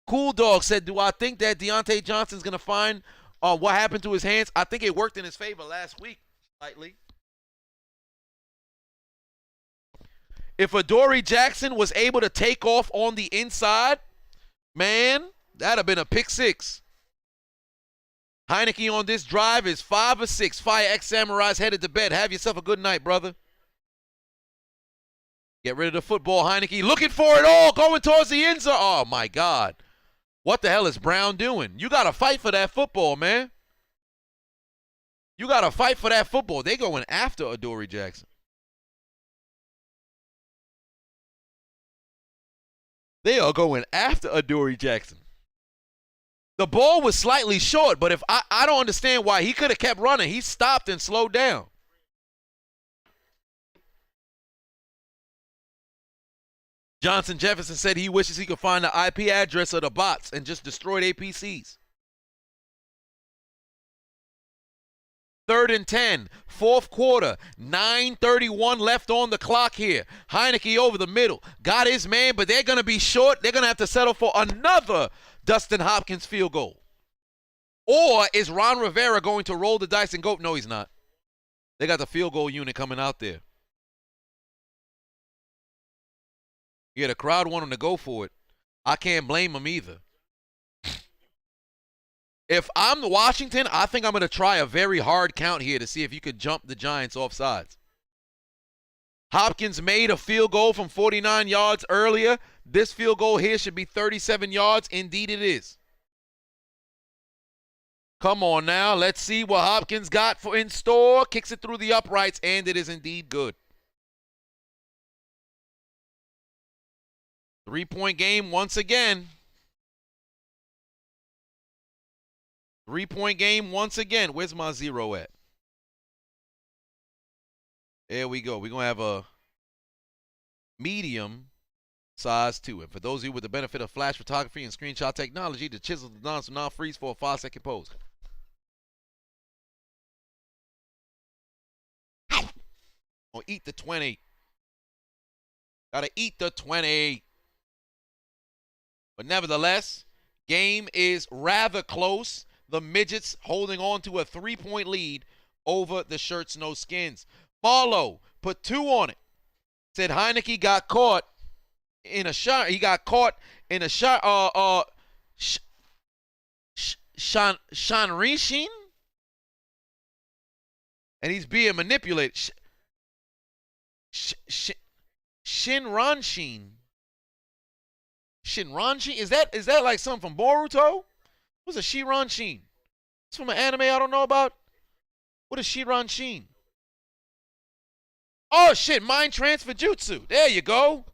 Cool Dog said, do I think that Deontay Johnson's going to find what happened to his hands? I think it worked in his favor last week, slightly. If Adoree Jackson was able to take off on the inside, man, that'd have been a pick six. Heineke on this drive is 5 of 6. Fire X Samurai's headed to bed. Have yourself a good night, brother. Get rid of the football, Heineke. Looking for it all. Going towards the end zone. Oh, my God. What the hell is Brown doing? You got to fight for that football, man. You got to fight for that football. They going after Adoree Jackson. They are going after Adoree Jackson. The ball was slightly short, but if I don't understand why he could have kept running. He stopped and slowed down. Johnson Jefferson said he wishes he could find the IP address of the bots and just destroyed APCs. 3rd and 10, 4th quarter, 9:31 left on the clock here. Heineke over the middle. Got his man, but they're going to be short. They're going to have to settle for another Dustin Hopkins field goal. Or is Ron Rivera going to roll the dice and go? No, he's not. They got the field goal unit coming out there. Yeah, the crowd want him to go for it. I can't blame him either. If I'm Washington, I think I'm going to try a very hard count here to see if you could jump the Giants off sides. Hopkins made a field goal from 49 yards earlier. This field goal here should be 37 yards. Indeed it is. Come on now. Let's see what Hopkins got for in store. Kicks it through the uprights, and it is indeed good. 3-point game once again. 3-point game once again. Where's my 0 at? There we go. We're going to have a medium size 2. And for those of you with the benefit of flash photography and screenshot technology, the Chiseled Adonis will now freeze for a 5-second pose. Oh, eat the 20. Gotta eat the 20. But nevertheless, game is rather close. The Midgets holding on to a 3-point lead over the shirts, no skins. Marlo put 2 on it. Said Heineke got caught in a shot. He got caught in a shot. Shanrishin? And he's being manipulated. Shinranshin. Shinranshin? Is that like something from Boruto? What's a Shiranshin? It's from an anime I don't know about. What is Shiranshin? Oh shit, mind transfer jutsu. There you go.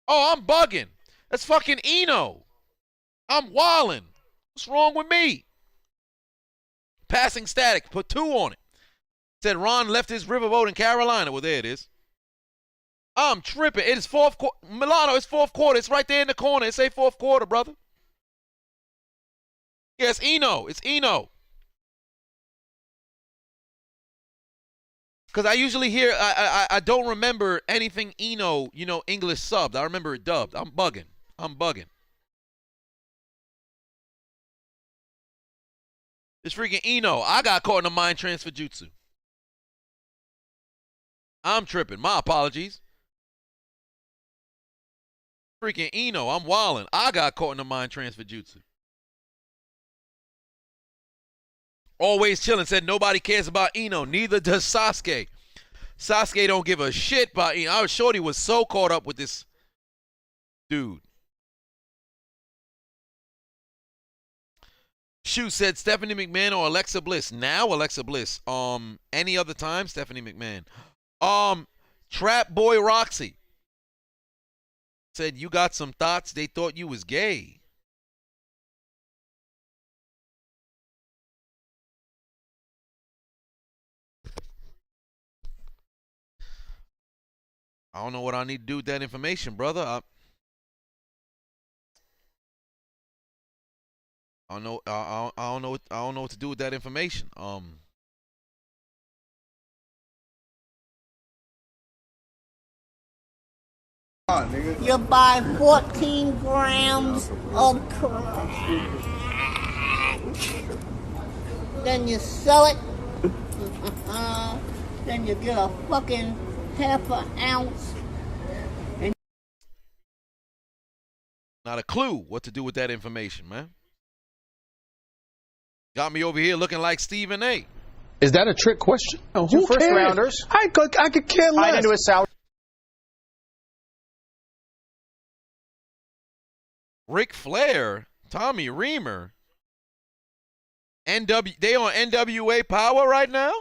Oh, I'm bugging. That's fucking Eno. I'm wildin'. What's wrong with me? Passing static. Put 2 on it. Said Ron left his riverboat in Carolina. Well, there it is. I'm tripping. It is 4th quarter. Milano, it's 4th quarter. It's right there in the corner. It say 4th quarter, brother. Yeah, it's Eno. It's Eno. Because I usually hear, I don't remember anything Eno, English subbed. I remember it dubbed. I'm bugging. It's freaking Eno. I got caught in a mind transfer jutsu. I'm tripping. My apologies. Freaking Eno. I'm wildin'. I got caught in a mind transfer jutsu. Always chilling. Said nobody cares about Eno. Neither does Sasuke. Sasuke don't give a shit about Eno. I was sure he was so caught up with this dude. Shu said Stephanie McMahon or Alexa Bliss. Now Alexa Bliss. Any other time Stephanie McMahon. Trap Boy Roxy said you got some thoughts. They thought you was gay. I don't know what I need to do with that information, brother. I don't know. I don't know. I don't know what to do with that information. You buy 14 grams of crack. Then you sell it. Then you get a fucking half an ounce. Not a clue what to do with that information, man. Got me over here looking like Stephen A. Is that a trick question? No, Who two first cares? rounders. I could care less. Tied into his salary. Ric Flair, Tommy Reamer, they on NWA Power right now?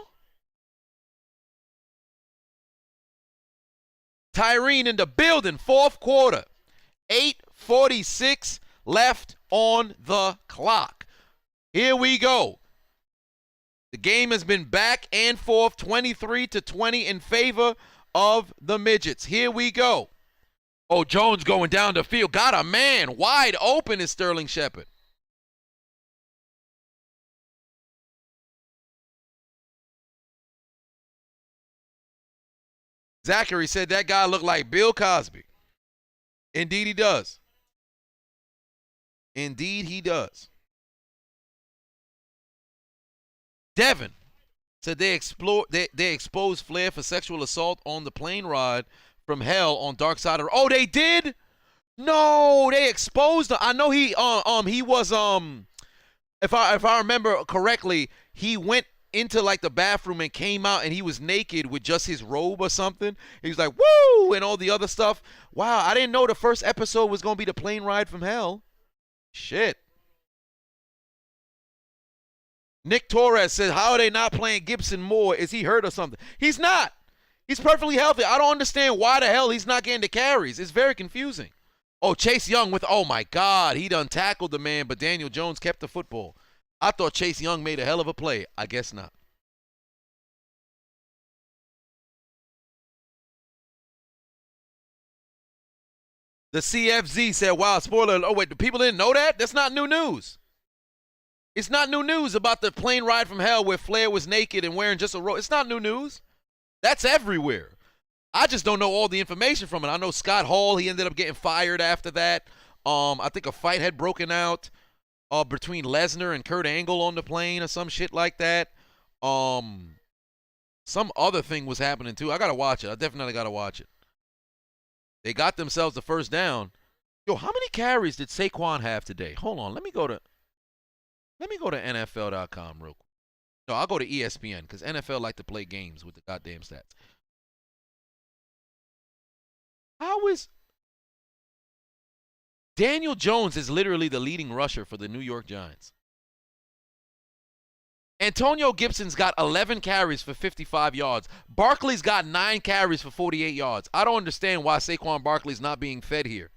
Tyrene in the building, 4th quarter. 8:46 left on the clock. Here we go. The game has been back and forth, 23-20 in favor of the midgets. Here we go. Oh, Jones going down the field. Got a man. Wide open is Sterling Shepard. Zachary said that guy looked like Bill Cosby. Indeed he does. Indeed he does. Devin said they exposed Flair for sexual assault on the plane ride from hell on Dark Side of... Oh, they did? No, they exposed him. I know he was if I remember correctly, he went into like the bathroom and came out and he was naked with just his robe or something. He was like, woo, and all the other stuff. Wow, I didn't know the first episode was going to be the plane ride from hell. Shit. Nick Torres says, how are they not playing Gibson more? Is he hurt or something? He's not. He's perfectly healthy. I don't understand why the hell he's not getting the carries. It's very confusing. Oh, Chase Young with, oh my God, he done tackled the man, but Daniel Jones kept the football. I thought Chase Young made a hell of a play. I guess not. The CFZ said, wow, spoiler. Oh, wait, the people didn't know that? That's not new news. It's not new news about the plane ride from hell where Flair was naked and wearing just a robe. It's not new news. That's everywhere. I just don't know all the information from it. I know Scott Hall, he ended up getting fired after that. I think a fight had broken out between Lesnar and Kurt Angle on the plane or some shit like that. Some other thing was happening too. I gotta watch it. I definitely gotta watch it. They got themselves the first down. Yo, how many carries did Saquon have today? Hold on. Let me go to NFL.com real quick. No, I'll go to ESPN because NFL like to play games with the goddamn stats. How is Daniel Jones is literally the leading rusher for the New York Giants. Antonio Gibson's got 11 carries for 55 yards. Barkley's got 9 carries for 48 yards. I don't understand why Saquon Barkley's not being fed here.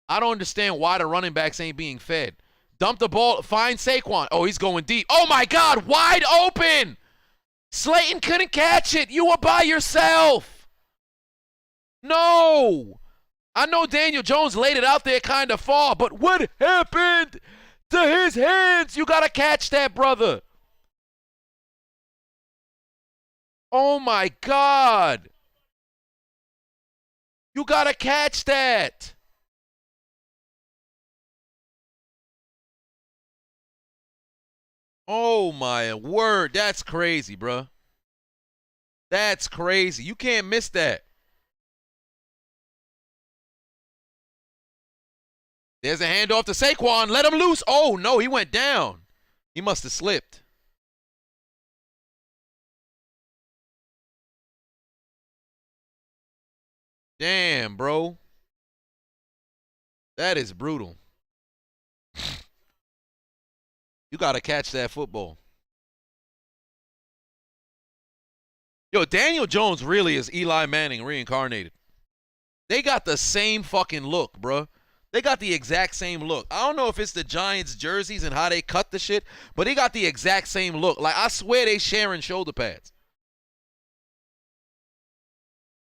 I don't understand why the running backs ain't being fed. Dump the ball, find Saquon. Oh, he's going deep. Oh, my God, wide open. Slayton couldn't catch it. You were by yourself. No. I know Daniel Jones laid it out there kind of far, but what happened to his hands? You got to catch that, brother. Oh, my God. You got to catch that. Oh, my word. That's crazy, bro. That's crazy. You can't miss that. There's a handoff to Saquon. Let him loose. Oh, no, he went down. He must have slipped. Damn, bro. That is brutal. You got to catch that football. Yo, Daniel Jones really is Eli Manning reincarnated. They got the same fucking look, bro. They got the exact same look. I don't know if it's the Giants jerseys and how they cut the shit, but they got the exact same look. Like, I swear they sharing shoulder pads.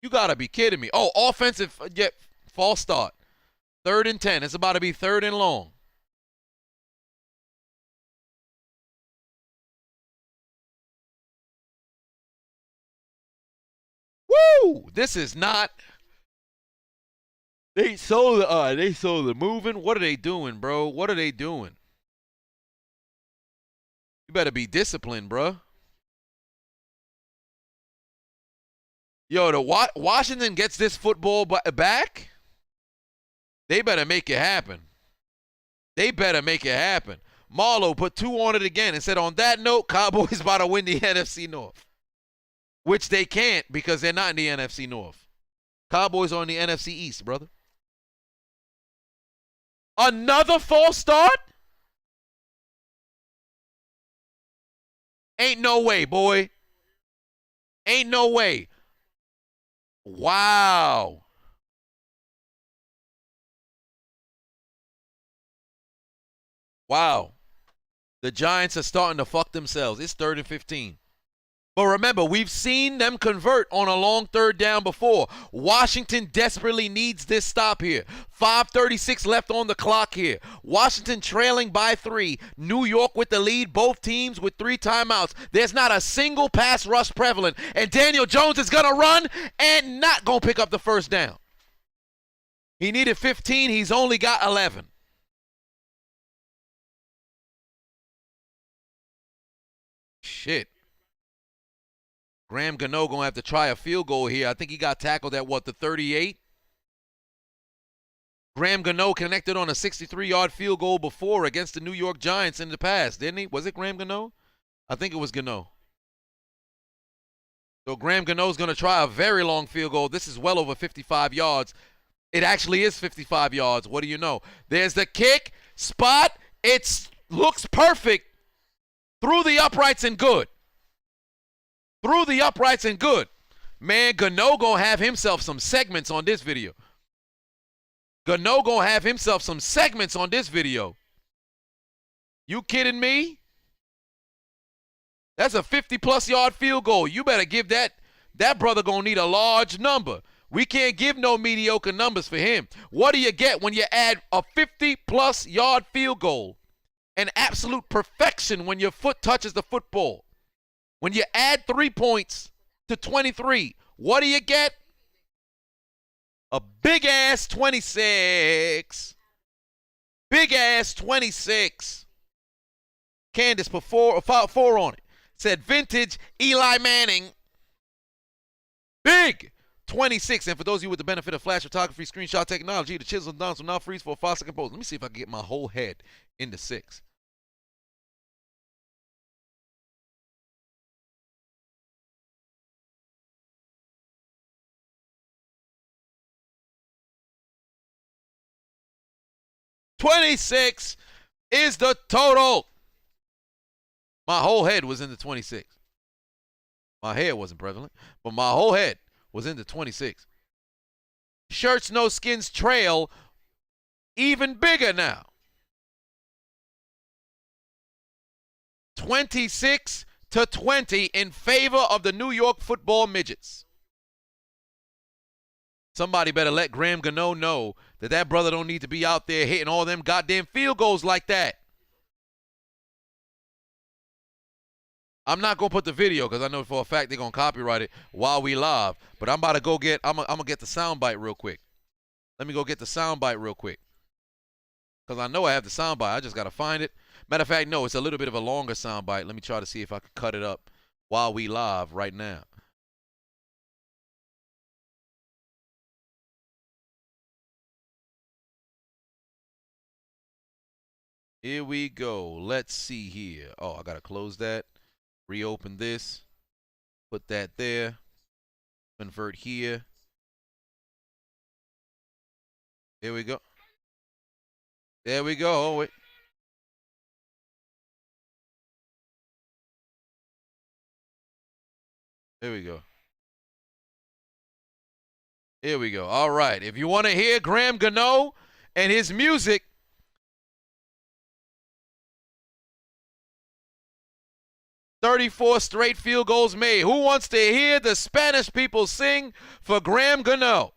You got to be kidding me. Oh, offensive, false start. 3rd and 10. It's about to be 3rd and long. Woo! This is not. They saw the moving. What are they doing, bro? What are they doing? You better be disciplined, bro. Yo, the Washington gets this football back. They better make it happen. They better make it happen. Marlowe put 2 on it again and said, on that note, Cowboys about to win the NFC North. Which they can't because they're not in the NFC North. Cowboys are in the NFC East, brother. Another false start? Ain't no way, boy. Ain't no way. Wow. Wow. The Giants are starting to fuck themselves. It's 3rd and 15. But remember, we've seen them convert on a long 3rd down before. Washington desperately needs this stop here. 5:36 left on the clock here. Washington trailing by 3. New York with the lead. Both teams with 3 timeouts. There's not a single pass rush prevalent. And Daniel Jones is going to run and not going to pick up the first down. He needed 15. He's only got 11. Shit. Graham Gano going to have to try a field goal here. I think he got tackled at, the 38? Graham Gano connected on a 63-yard field goal before against the New York Giants in the past, didn't he? Was it Graham Gano? I think it was Gano. So Graham Gano's going to try a very long field goal. This is well over 55 yards. It actually is 55 yards. What do you know? There's the kick. Spot. It looks perfect. Through the uprights and good. Through the uprights and good. Man, Gano gonna have himself some segments on this video. Gano gonna have himself some segments on this video. You kidding me? That's a 50-plus yard field goal. You better give that brother gonna need a large number. We can't give no mediocre numbers for him. What do you get when you add a 50-plus yard field goal? An absolute perfection when your foot touches the football. When you add 3 points to 23, what do you get? A big-ass 26. Big-ass 26. Candace put 4 on it. Said vintage Eli Manning. Big 26. And for those of you with the benefit of flash photography screenshot technology, the Chiseled Adonis will now freeze for a 5-second pose. Let me see if I can get my whole head into 6. $26 is the total. My whole head was in the 26. My hair wasn't prevalent, but my whole head was in the 26. Shirts No Skins trail even bigger now. 26-20 in favor of the New York Football Midgets. Somebody better let Graham Gano know that brother don't need to be out there hitting all them goddamn field goals like that. I'm not going to put the video because I know for a fact they're going to copyright it while we live. But I'm about to go get, I'm going to get the soundbite real quick. Let me go get the soundbite real quick. Because I know I have the soundbite. I just got to find it. Matter of fact, no, it's a little bit of a longer soundbite. Let me try to see if I can cut it up while we live right now. Here we go. Let's see here. Oh, I got to close that. Reopen this. Put that there. Convert here. Here we go. There we go. Oh, wait. There we go. Here we go. All right. If you want to hear Graham Gano and his music, 34 straight field goals made. Who wants to hear the Spanish people sing for Graham Gano?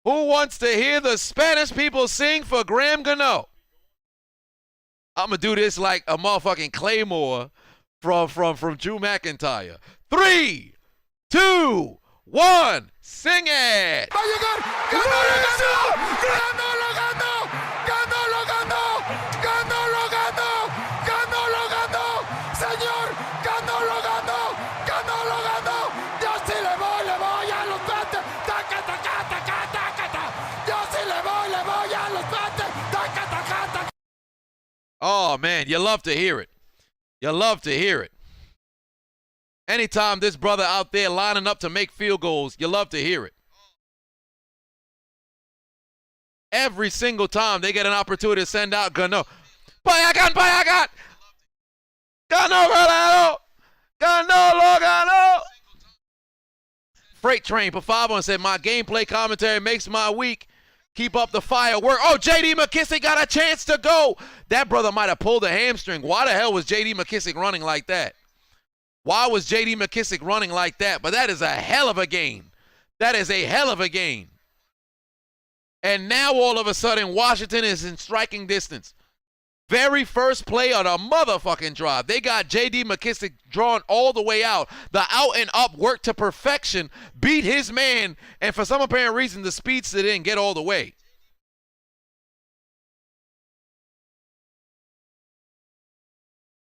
Who wants to hear the Spanish people sing for Graham Gano? I'm going to do this like a motherfucking Claymore from Drew McIntyre. 3, 2, 1, sing it! Oh, man, you love to hear it. You love to hear it. Anytime this brother out there lining up to make field goals, you love to hear it. Every single time they get an opportunity to send out Gano. Payagan! Gano, Gano! Freight Train, for 5 on said, my gameplay commentary makes my week. Keep up the firework. Oh, J.D. McKissick got a chance to go. That brother might have pulled a hamstring. Why the hell was J.D. McKissick running like that? Why was J.D. McKissick running like that? But that is a hell of a game. That is a hell of a game. And now all of a sudden, Washington is in striking distance. Very first play of the motherfucking drive. They got J.D. McKissick drawn all the way out. The out and up worked to perfection, beat his man, and for some apparent reason, the speedster didn't get all the way.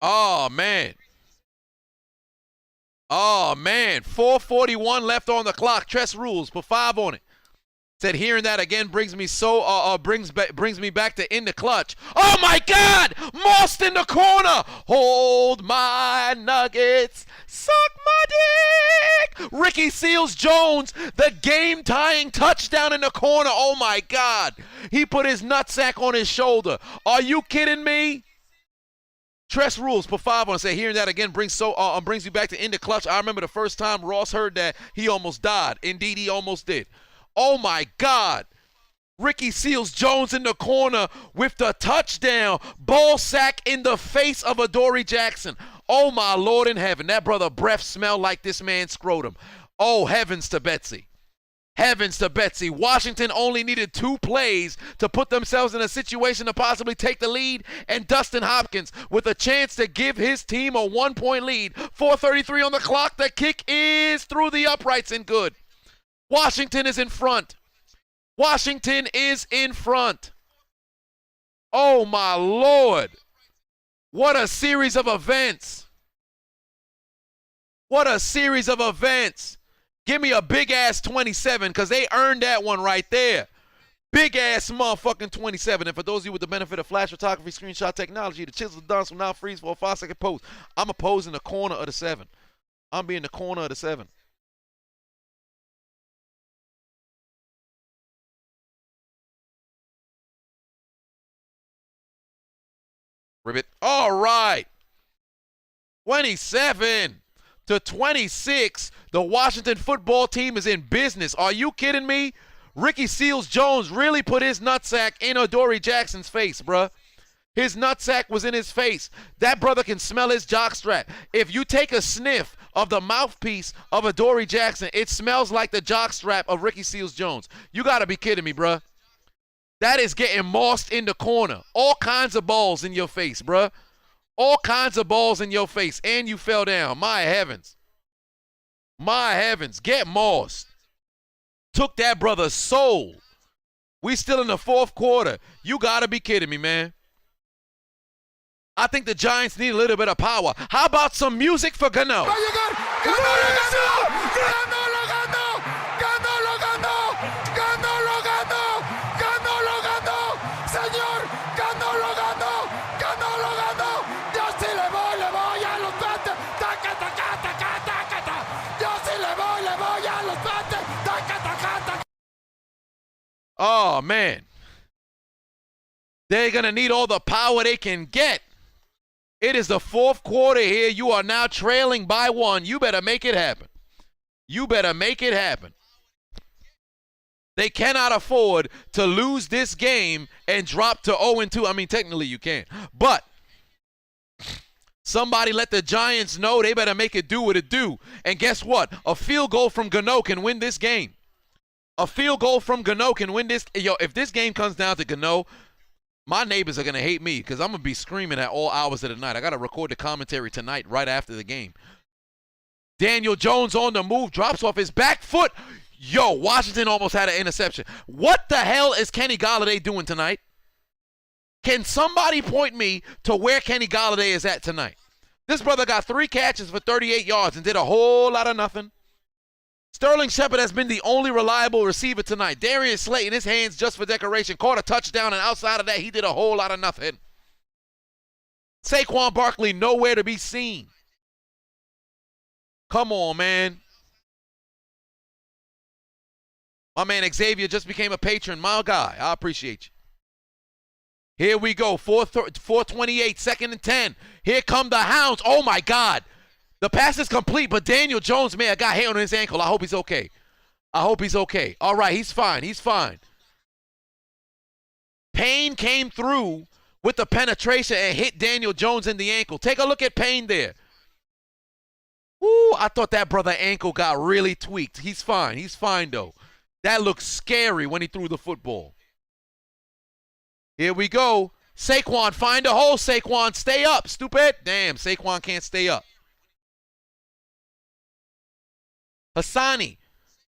Oh, man. Oh, man. 4:41 left on the clock. Tress rules. Put 5 on it. Said hearing that again brings me brings me back to in the clutch. Oh my God! Most in the corner. Hold my nuggets. Suck my dick. Ricky Seals-Jones, the game-tying touchdown in the corner. Oh my God! He put his nutsack on his shoulder. Are you kidding me? Tress rules for 5 on say hearing that again brings you back to in the clutch. I remember the first time Ross heard that he almost died. Indeed, he almost did. Oh, my God. Ricky Seals-Jones in the corner with the touchdown. Ball sack in the face of Adoree Jackson. Oh, my Lord in heaven. That brother breath smelled like this man's scrotum. Oh, heavens to Betsy. Heavens to Betsy. Washington only needed 2 plays to put themselves in a situation to possibly take the lead, and Dustin Hopkins with a chance to give his team a 1-point lead. 4:33 on the clock. The kick is through the uprights and good. Washington is in front. Washington is in front. Oh, my Lord. What a series of events. What a series of events. Give me a big-ass 27 because they earned that one right there. Big-ass motherfucking 27. And for those of you with the benefit of flash photography screenshot technology, the Chiseled Adonis will now freeze for a 5-second pose. I'm a pose in the corner of the 7. I'm being the corner of the 7. Ribbit. All right. 27-26. The Washington football team is in business. Are you kidding me? Ricky Seals-Jones really put his nutsack in Adoree Jackson's face, bruh. His nutsack was in his face. That brother can smell his jockstrap. If you take a sniff of the mouthpiece of Adoree Jackson, it smells like the jockstrap of Ricky Seals-Jones. You got to be kidding me, bruh. That is getting mossed in the corner. All kinds of balls in your face, bruh. All kinds of balls in your face. And you fell down. My heavens. My heavens. Get mossed. Took that brother's soul. We still in the 4th quarter. You got to be kidding me, man. I think the Giants need a little bit of power. How about some music for Gano? Oh, man. They're going to need all the power they can get. It is the 4th quarter here. You are now trailing by 1. You better make it happen. You better make it happen. They cannot afford to lose this game and drop to 0-2. I mean, technically you can. But somebody let the Giants know they better make it do what it do. And guess what? A field goal from Gano can win this game. A field goal from Gano can win this. Yo, if this game comes down to Gano, my neighbors are going to hate me because I'm going to be screaming at all hours of the night. I got to record the commentary tonight right after the game. Daniel Jones on the move, drops off his back foot. Yo, Washington almost had an interception. What the hell is Kenny Golladay doing tonight? Can somebody point me to where Kenny Golladay is at tonight? This brother got 3 catches for 38 yards and did a whole lot of nothing. Sterling Shepard has been the only reliable receiver tonight. Darius Slayton, his hands just for decoration, caught a touchdown, and outside of that, he did a whole lot of nothing. Saquon Barkley, nowhere to be seen. Come on, man. My man Xavier just became a patron. My guy, I appreciate you. Here we go, 4:28, 2nd and 10. Here come the Hounds. Oh, my God. The pass is complete, but Daniel Jones may have got hit on his ankle. I hope he's okay. I hope he's okay. All right, he's fine. He's fine. Payne came through with the penetration and hit Daniel Jones in the ankle. Take a look at Payne there. Woo, I thought that brother ankle got really tweaked. He's fine. He's fine, though. That looked scary when he threw the football. Here we go. Saquon, find a hole, Saquon. Stay up, stupid. Damn, Saquon can't stay up. Hassani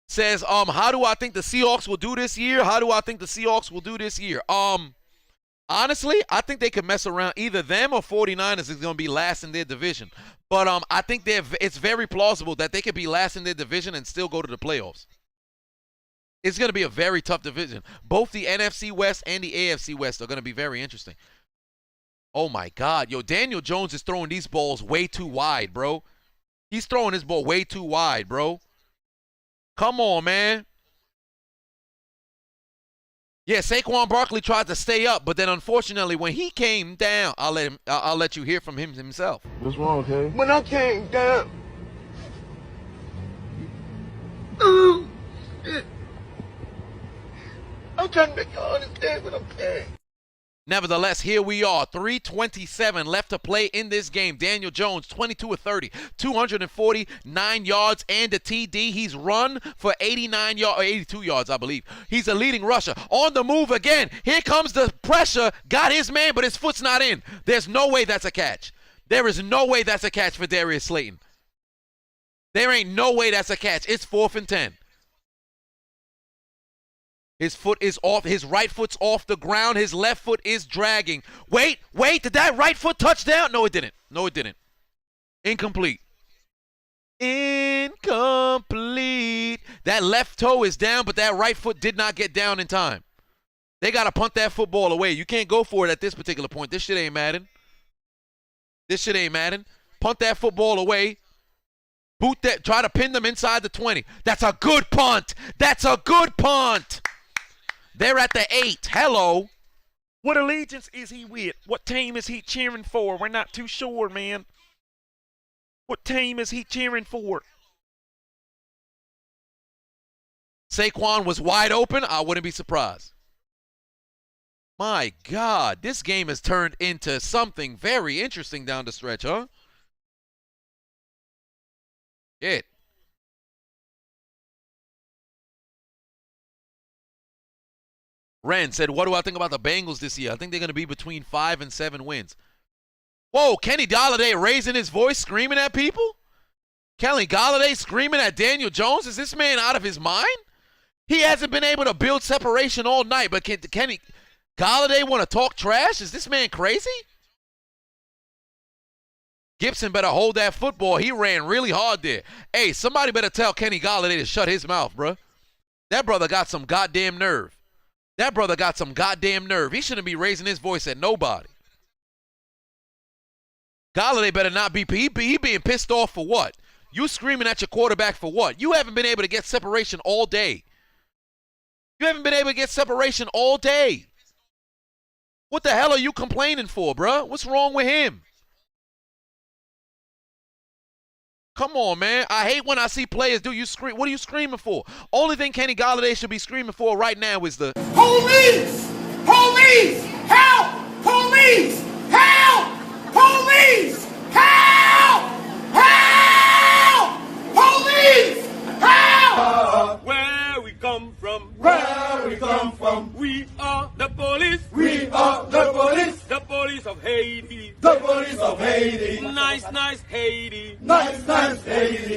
says, how do I think the Seahawks will do this year? How do I think the Seahawks will do this year? Honestly, I think they could mess around. Either them or 49ers is going to be last in their division. But I think it's very plausible that they could be last in their division and still go to the playoffs. It's going to be a very tough division. Both the NFC West and the AFC West are going to be very interesting. Oh, my God. Yo, Daniel Jones is throwing these balls way too wide, bro. He's throwing his ball way too wide, bro. Come on, man. Yeah, Saquon Barkley tried to stay up, but then unfortunately when he came down, I'll let you hear from him himself. What's wrong, okay? When I came down. I'm trying to make y'all understand what I'm saying. Nevertheless, here we are, 3:27 left to play in this game. Daniel Jones, 22 of 30, 249 yards and a TD. He's run for 89 yards, or 82 yards, I believe. He's a leading rusher. On the move again. Here comes the pressure. Got his man, but his foot's not in. There's no way that's a catch. There is no way that's a catch for Darius Slayton. There ain't no way that's a catch. It's 4th and 10. His foot is off. His right foot's off the ground. His left foot is dragging. Wait. Did that right foot touch down? No, it didn't. Incomplete. Incomplete. That left toe is down, but that right foot did not get down in time. They got to punt that football away. You can't go for it at this particular point. This shit ain't Madden. Punt that football away. Boot that. Try to pin them inside the 20. That's a good punt. They're at the 8. Hello. What allegiance is he with? What team is he cheering for? We're not too sure, man. What team is he cheering for? Saquon was wide open. I wouldn't be surprised. My God, this game has turned into something very interesting down the stretch, huh? Shit. Ren said, what do I think about the Bengals this year? I think they're going to be between 5 and 7 wins. Whoa, Kenny Golladay raising his voice, screaming at people? Kenny Golladay screaming at Daniel Jones? Is this man out of his mind? He hasn't been able to build separation all night, but can Kenny Golladay want to talk trash? Is this man crazy? Gibson better hold that football. He ran really hard there. Hey, somebody better tell Kenny Golladay to shut his mouth, bro. That brother got some goddamn nerve. He shouldn't be raising his voice at nobody. Golladay better not be. He being pissed off for what? You screaming at your quarterback for what? You haven't been able to get separation all day. What the hell are you complaining for, bro? What's wrong with him? Come on, man. I hate when I see players do you scream. What are you screaming for? Only thing Kenny Golladay should be screaming for right now is the Police! Police! Help! Police! Help! Police! Help! Help! Police! Help! Where we come from, we are the police, the police of Haiti, nice Haiti,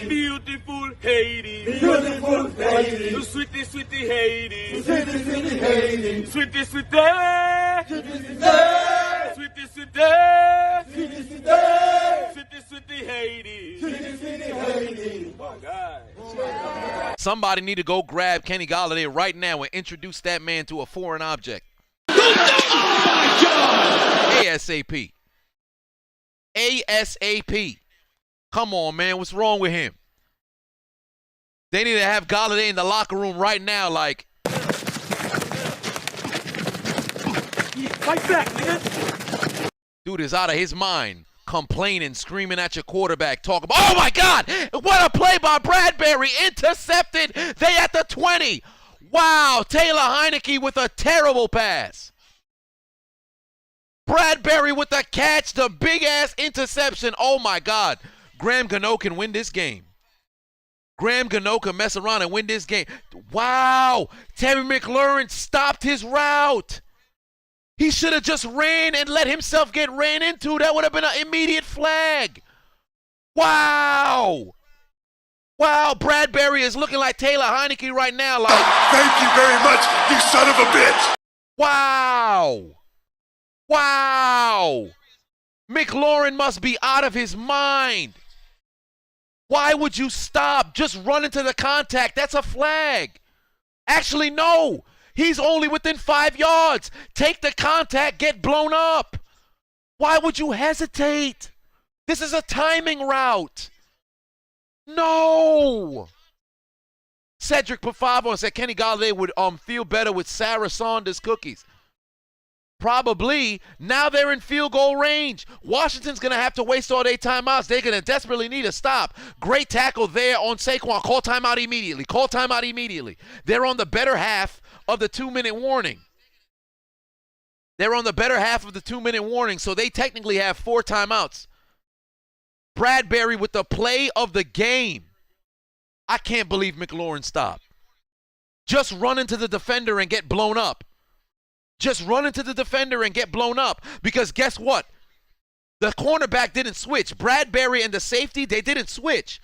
beautiful Haiti, sweetie Haiti, sweetie Haiti. Oh, God. somebody need to go grab Kenny Golladay right now and introduce that man to a foreign object. ASAP. Come on, man. What's wrong with him? They need to have Golladay in the locker room right now, like. Fight back, man. Dude is out of his mind, complaining, screaming at your quarterback, talking about, oh my God, what a play by Bradbury, intercepted, they at the 20. Wow, Taylor Heineke with a terrible pass. Bradbury with the catch, the big-ass interception. Oh my God, Graham Gano can win this game. Graham Gano can mess around and win this game. Wow, Terry McLaurin stopped his route. He should have just ran and let himself get ran into. That would have been an immediate flag. Wow. Wow, Bradbury is looking like Taylor Heineke right now. Like, Thank you very much, you son of a bitch! wow. Wow. McLaurin must be out of his mind. Why would you stop? Just run into the contact. That's a flag. Actually, no. He's only within 5 yards. Take the contact, get blown up. Why would you hesitate? This is a timing route. No. Cedric put 5 on and said Kenny Golladay would feel better with Sarah Saunders cookies. Probably. Now they're in field goal range. Washington's going to have to waste all their timeouts. They're going to desperately need a stop. Great tackle there on Saquon. Call timeout immediately. They're on the better half of the 2-minute warning. So they technically have 4 timeouts. Bradbury with the play of the game. I can't believe McLaurin stopped. Just run into the defender and get blown up. Because guess what? The cornerback didn't switch. Bradbury and the safety, they didn't switch.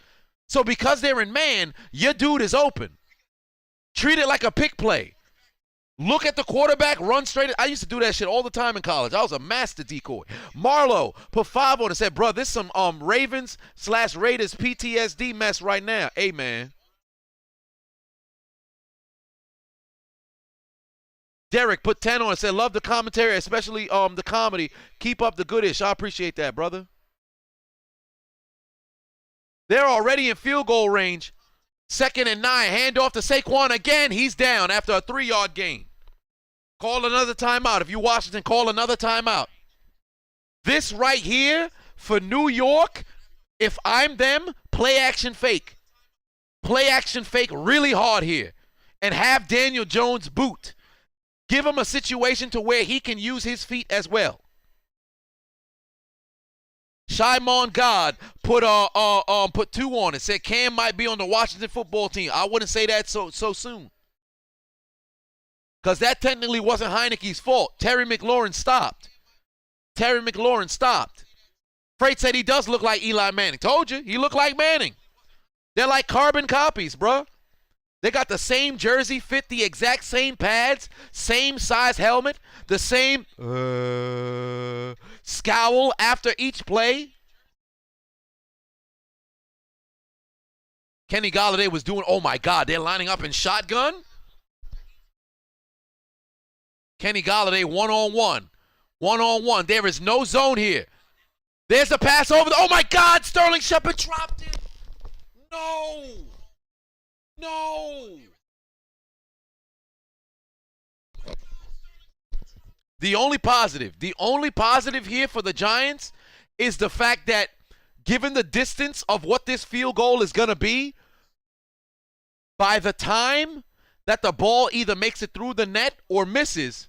So because they're in man, your dude is open. Treat it like a pick play. Look at the quarterback, run straight. I used to do that shit all the time in college. I was a master decoy. Marlo put 5 on it and said, bro, this some Ravens/Raiders PTSD mess right now. Hey, man. Derek put 10 on it, said, love the commentary, especially the comedy. Keep up the good-ish. I appreciate that, brother. They're already in field goal range. 2nd and 9. Hand off to Saquon again. He's down after a 3-yard gain. Call another timeout. If you Washington, call another timeout. This right here for New York, if I'm them, play action fake. Play action fake really hard here. And have Daniel Jones boot. Give him a situation to where he can use his feet as well. Shimon God put 2 on it. Said Cam might be on the Washington football team. I wouldn't say that so soon. Because that technically wasn't Heineke's fault. Terry McLaurin stopped. Freight said he does look like Eli Manning. Told you, he looked like Manning. They're like carbon copies, bruh. They got the same jersey, fit the exact same pads, same size helmet, the same scowl after each play. Kenny Golladay was doing, oh my God, they're lining up in shotgun. Kenny Golladay one-on-one. One-on-one. There is no zone here. There's a pass over oh my God, Sterling Shepard dropped it. No. The only positive here for the Giants is the fact that given the distance of what this field goal is going to be, by the time that the ball either makes it through the net or misses,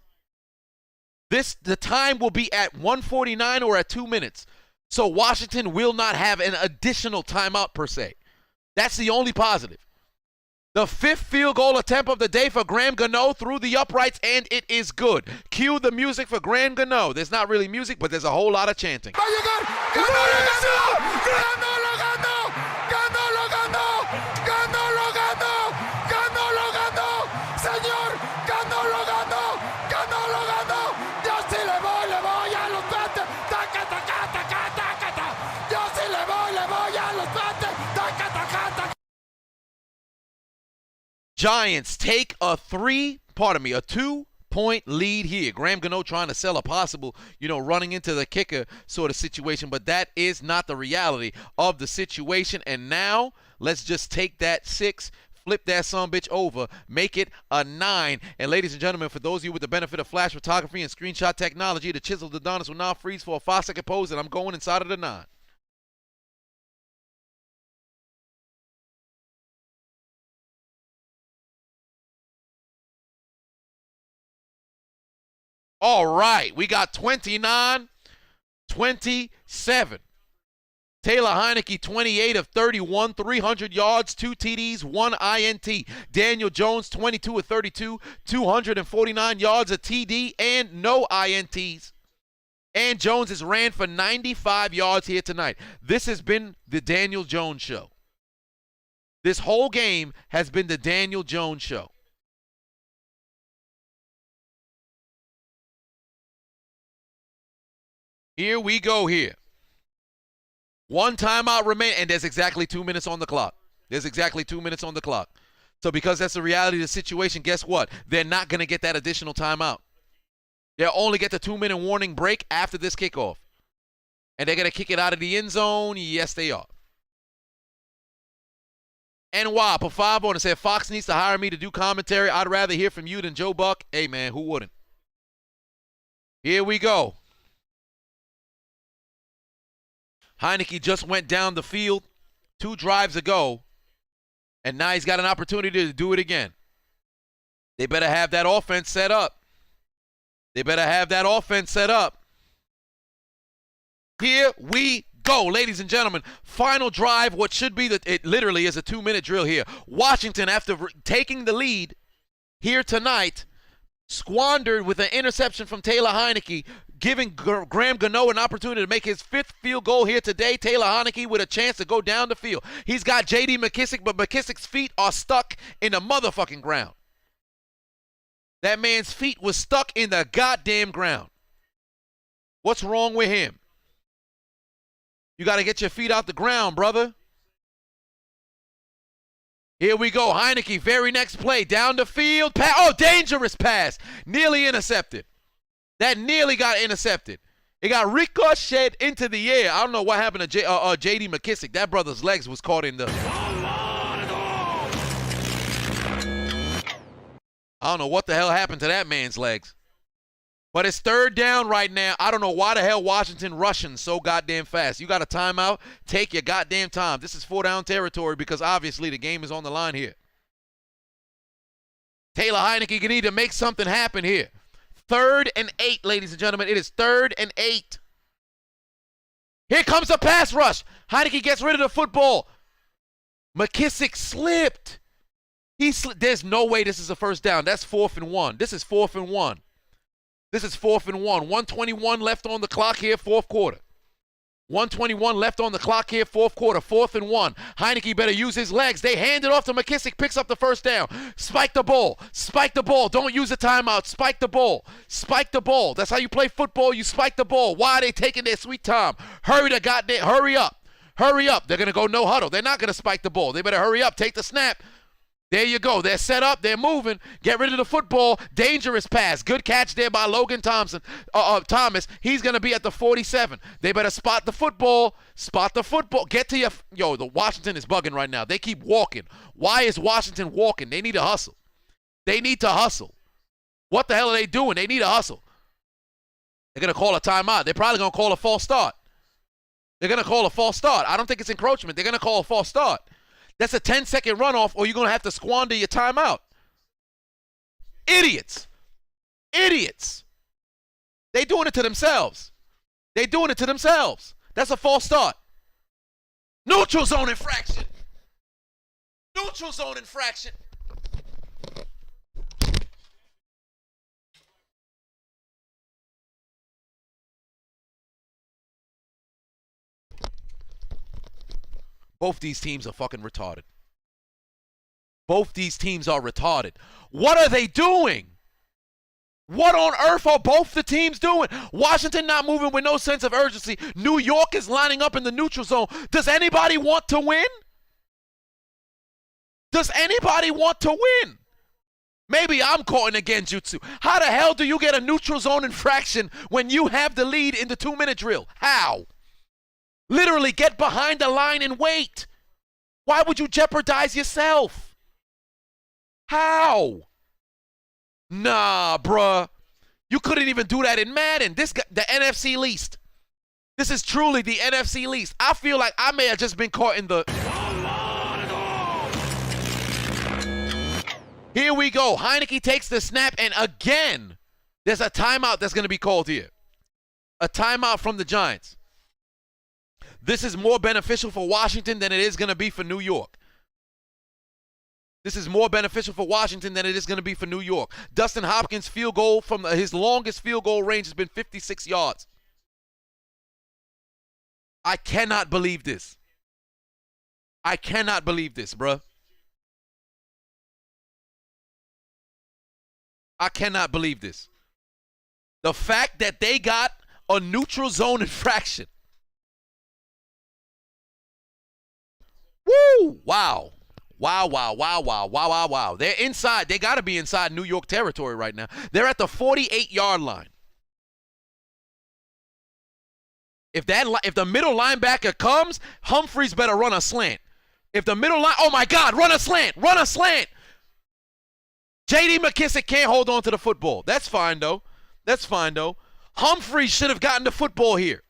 the time will be at 1:49 or at 2 minutes. So Washington will not have an additional timeout per se. That's the only positive. The 5th field goal attempt of the day for Graham Gano through the uprights, and it is good. Cue the music for Graham Gano. There's not really music, but there's a whole lot of chanting. Giants take a 2-point lead here. Graham Gano trying to sell a possible, running into the kicker sort of situation, but that is not the reality of the situation. And now let's just take that 6, flip that sumbitch over, make it a 9. And ladies and gentlemen, for those of you with the benefit of flash photography and screenshot technology, the Chiseled Adonis will now freeze for a 5-second pose, and I'm going inside of the 9. All right, we got 29-27. Taylor Heineke, 28 of 31, 300 yards, 2 TDs, 1 INT. Daniel Jones, 22 of 32, 249 yards, a TD, and no INTs. And Jones has ran for 95 yards here tonight. This has been the Daniel Jones show. This whole game has been the Daniel Jones show. Here we go here. 1 timeout remain, and there's exactly 2 minutes on the clock. So because that's the reality of the situation, guess what? They're not going to get that additional timeout. They'll only get the 2-minute warning break after this kickoff. And they're going to kick it out of the end zone. Yes, they are. NY put 5 on and said, Fox needs to hire me to do commentary. I'd rather hear from you than Joe Buck. Hey, man, who wouldn't? Here we go. Heineke just went down the field 2 drives ago, and now he's got an opportunity to do it again. They better have that offense set up. Here we go, ladies and gentlemen. Final drive, what should be, it literally is a 2-minute drill here. Washington, after taking the lead here tonight, squandered with an interception from Taylor Heineke, giving Graham Gano an opportunity to make his 5th field goal here today. Taylor Heineke with a chance to go down the field. He's got J.D. McKissick, but McKissick's feet are stuck in the motherfucking ground. That man's feet was stuck in the goddamn ground. What's wrong with him? You got to get your feet out the ground, brother. Here we go. Heineke, very next play. Down the field. Oh, dangerous pass. Nearly intercepted. That nearly got intercepted. It got ricocheted into the air. I don't know what happened to J.D. McKissick. That brother's legs was caught in the... I don't know what the hell happened to that man's legs. But it's third down right now. I don't know why the hell Washington rushing so goddamn fast. You got a timeout? Take your goddamn time. This is 4-down territory because obviously the game is on the line here. Taylor Heineke can need to make something happen here. 3rd and 8, ladies and gentlemen. It is 3rd and 8. Here comes a pass rush. Heineke gets rid of the football. McKissick slipped. There's no way this is a first down. That's 4th and 1. This is 4th and 1. This is 4th and 1. 1:21 left on the clock here, 4th quarter. 1:21 left on the clock here, 4th quarter. 4th and 1. Heineke better use his legs. They hand it off to McKissick, picks up the first down. Spike the ball. Spike the ball. Don't use a timeout. Spike the ball. Spike the ball. That's how you play football. You spike the ball. Why are they taking their sweet time? Hurry up. Hurry up. They're going to go no huddle. They're not going to spike the ball. They better hurry up. Take the snap. There you go. They're set up. They're moving. Get rid of the football. Dangerous pass. Good catch there by Logan Thomas. He's going to be at the 47. They better spot the football. Spot the football. Get to your... Yo, the Washington is bugging right now. They keep walking. Why is Washington walking? They need to hustle. They need to hustle. What the hell are they doing? They need to hustle. They're going to call a timeout. They're probably going to call a false start. They're going to call a false start. I don't think it's encroachment. They're going to call a false start. That's a 10-second runoff, or you're going to have to squander your timeout. Idiots. Idiots. They doing it to themselves. They doing it to themselves. That's a false start. Neutral zone infraction. Neutral zone infraction. Both these teams are fucking retarded. Both these teams are retarded. What are they doing? What on earth are both the teams doing? Washington not moving with no sense of urgency. New York is lining up in the neutral zone. Does anybody want to win? Does anybody want to win? Maybe I'm caught in a genjutsu. How the hell do you get a neutral zone infraction when you have the lead in the 2-minute drill? How? Literally get behind the line and wait. Why would you jeopardize yourself? How? Nah, bruh. You couldn't even do that in Madden. This guy, the NFC least. This is truly the NFC least. I feel like I may have just been caught in the... Here we go. Heineke takes the snap, and again, there's a timeout that's going to be called here. A timeout from the Giants. This is more beneficial for Washington than it is going to be for New York. This is more beneficial for Washington than it is going to be for New York. Dustin Hopkins' field goal from his longest field goal range has been 56 yards. I cannot believe this. I cannot believe this, bruh. I cannot believe this. The fact that they got a neutral zone infraction. Woo! Wow. Wow. They're inside. They got to be inside New York territory right now. They're at the 48-yard line. If the middle linebacker comes, Humphreys better run a slant. If the middle line, oh my God, run a slant. J.D. McKissick can't hold on to the football. That's fine though. Humphreys should have gotten the football here.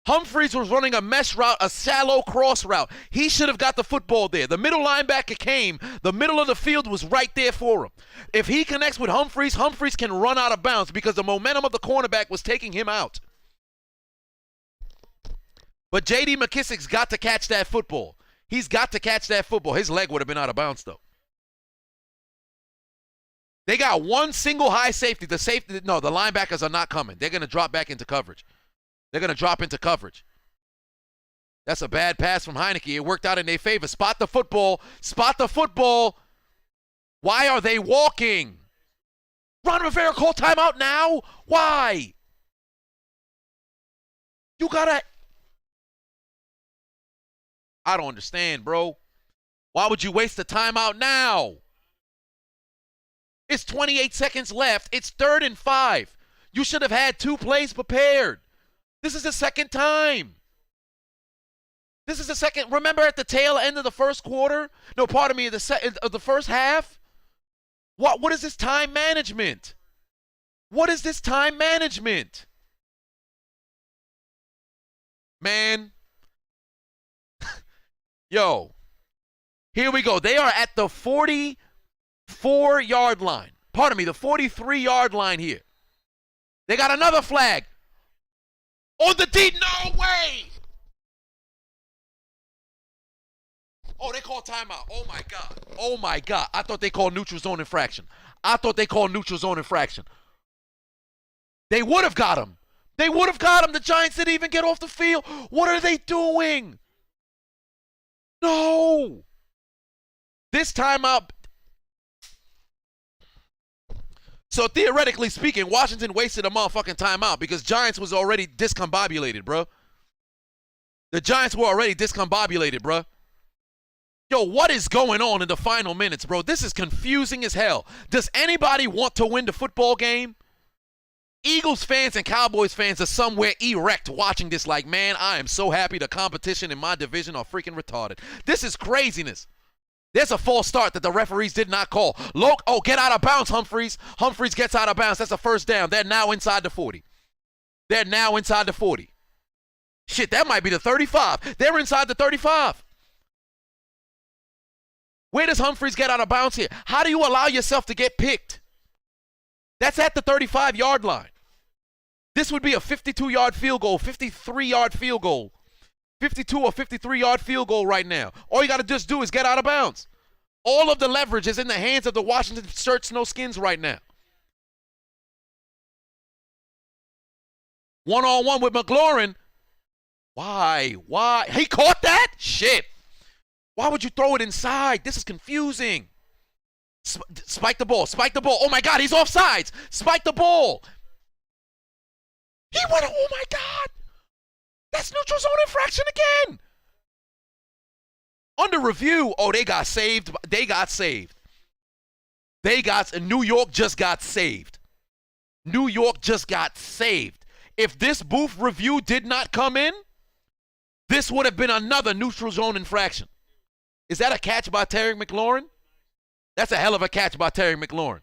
Humphreys was running a mesh route, a shallow cross route. He should have got the football there. The middle linebacker came. The middle of the field was right there for him. If he connects with Humphreys, Humphreys can run out of bounds because the momentum of the cornerback was taking him out. But J.D. McKissick's got to catch that football. He's got to catch that football. His leg would have been out of bounds, though. They got one single high safety. The linebackers are not coming. They're going to drop back into coverage. That's a bad pass from Heineke. It worked out in their favor. Spot the football. Why are they walking? Ron Rivera called timeout now? Why? You gotta... I don't understand, bro. Why would you waste the timeout now? It's 28 seconds left. It's 3rd and 5. You should have had 2 plays prepared. This is the second time. This is the second. Remember at the tail end of the first quarter? No, pardon me, the first half? What is this time management? What is this time management? Man. Yo. Here we go. They are at the 44-yard line. Pardon me, the 43-yard line here. They got another flag. On the D. No way. Oh, they called timeout. Oh, my God. Oh, my God. I thought they called neutral zone infraction. They would have got him. The Giants didn't even get off the field. What are they doing? No. This timeout. So theoretically speaking, Washington wasted a motherfucking timeout because Giants was already discombobulated, bro. The Giants were already discombobulated, bro. Yo, what is going on in the final minutes, bro? This is confusing as hell. Does anybody want to win the football game? Eagles fans and Cowboys fans are somewhere erect watching this like, man, I am so happy the competition in my division are freaking retarded. This is craziness. There's a false start that the referees did not call. Oh, get out of bounds, Humphreys. Humphreys gets out of bounds. That's a first down. They're now inside the 40. Shit, that might be the 35. They're inside the 35. Where does Humphreys get out of bounds here? How do you allow yourself to get picked? That's at the 35-yard line. This would be a 52-yard field goal, 53-yard field goal, 52 or 53-yard field goal right now. All you got to just do is get out of bounds. All of the leverage is in the hands of the Washington Shirts No Skins right now. One-on-one with McLaurin. Why? He caught that? Shit. Why would you throw it inside? This is confusing. Spike the ball. Oh, my God, he's offsides. Spike the ball. He went, oh, my God. That's neutral zone infraction again. Under review, oh, they got saved. New York just got saved. If this booth review did not come in, this would have been another neutral zone infraction. Is that a catch by Terry McLaurin? That's a hell of a catch by Terry McLaurin.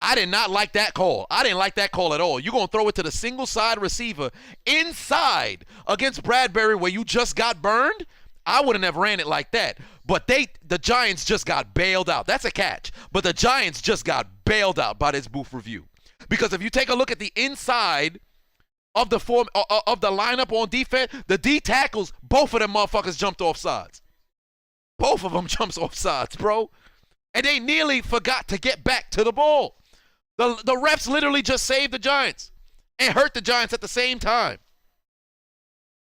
I did not like that call. I didn't like that call at all. You're going to throw it to the single side receiver inside against Bradbury where you just got burned? I wouldn't have ran it like that. But the Giants just got bailed out. That's a catch. But the Giants just got bailed out by this booth review. Because if you take a look at the inside of the lineup on defense, the D tackles, both of them motherfuckers jumped off sides. Both of them jumps off sides, bro. And they nearly forgot to get back to the ball. The refs literally just saved the Giants and hurt the Giants at the same time.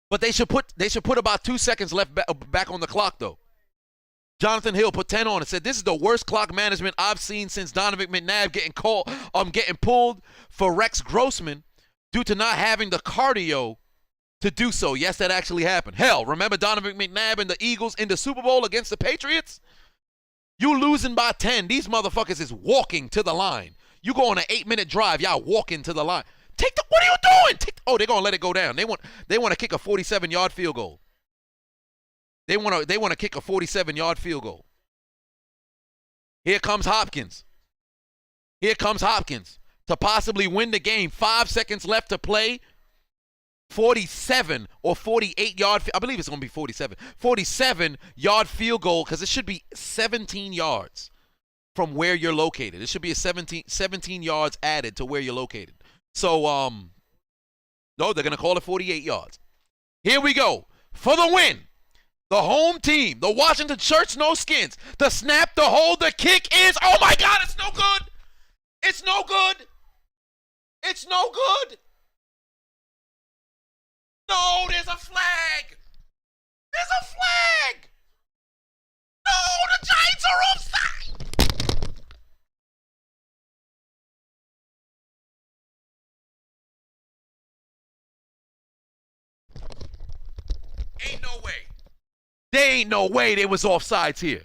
But they should put about 2 seconds left back on the clock, though. Jonathan Hill put 10 on and said, this is the worst clock management I've seen since Donovan McNabb getting pulled for Rex Grossman due to not having the cardio to do so. Yes, that actually happened. Hell, remember Donovan McNabb and the Eagles in the Super Bowl against the Patriots? You losing by 10. These motherfuckers is walking to the line. You go on an 8-minute drive, y'all walking to the line. What are you doing? Oh, they're gonna let it go down. They want to kick a 47-yard field goal. They want to kick a 47-yard field goal. Here comes Hopkins to possibly win the game. 5 seconds left to play. 47 or 48-yard, I believe it's going to be 47. 47-yard field goal because it should be 17 yards from where you're located. It should be a 17 yards added to where you're located. So, no, they're going to call it 48 yards. Here we go. For the win. The home team, the Washington Shirts No Skins. The snap, the hold, the kick is, oh my God, it's no good. It's no good. It's no good. No, there's a flag. There's a flag. No, the Giants are offside. ain't no way. There ain't no way they was offsides here.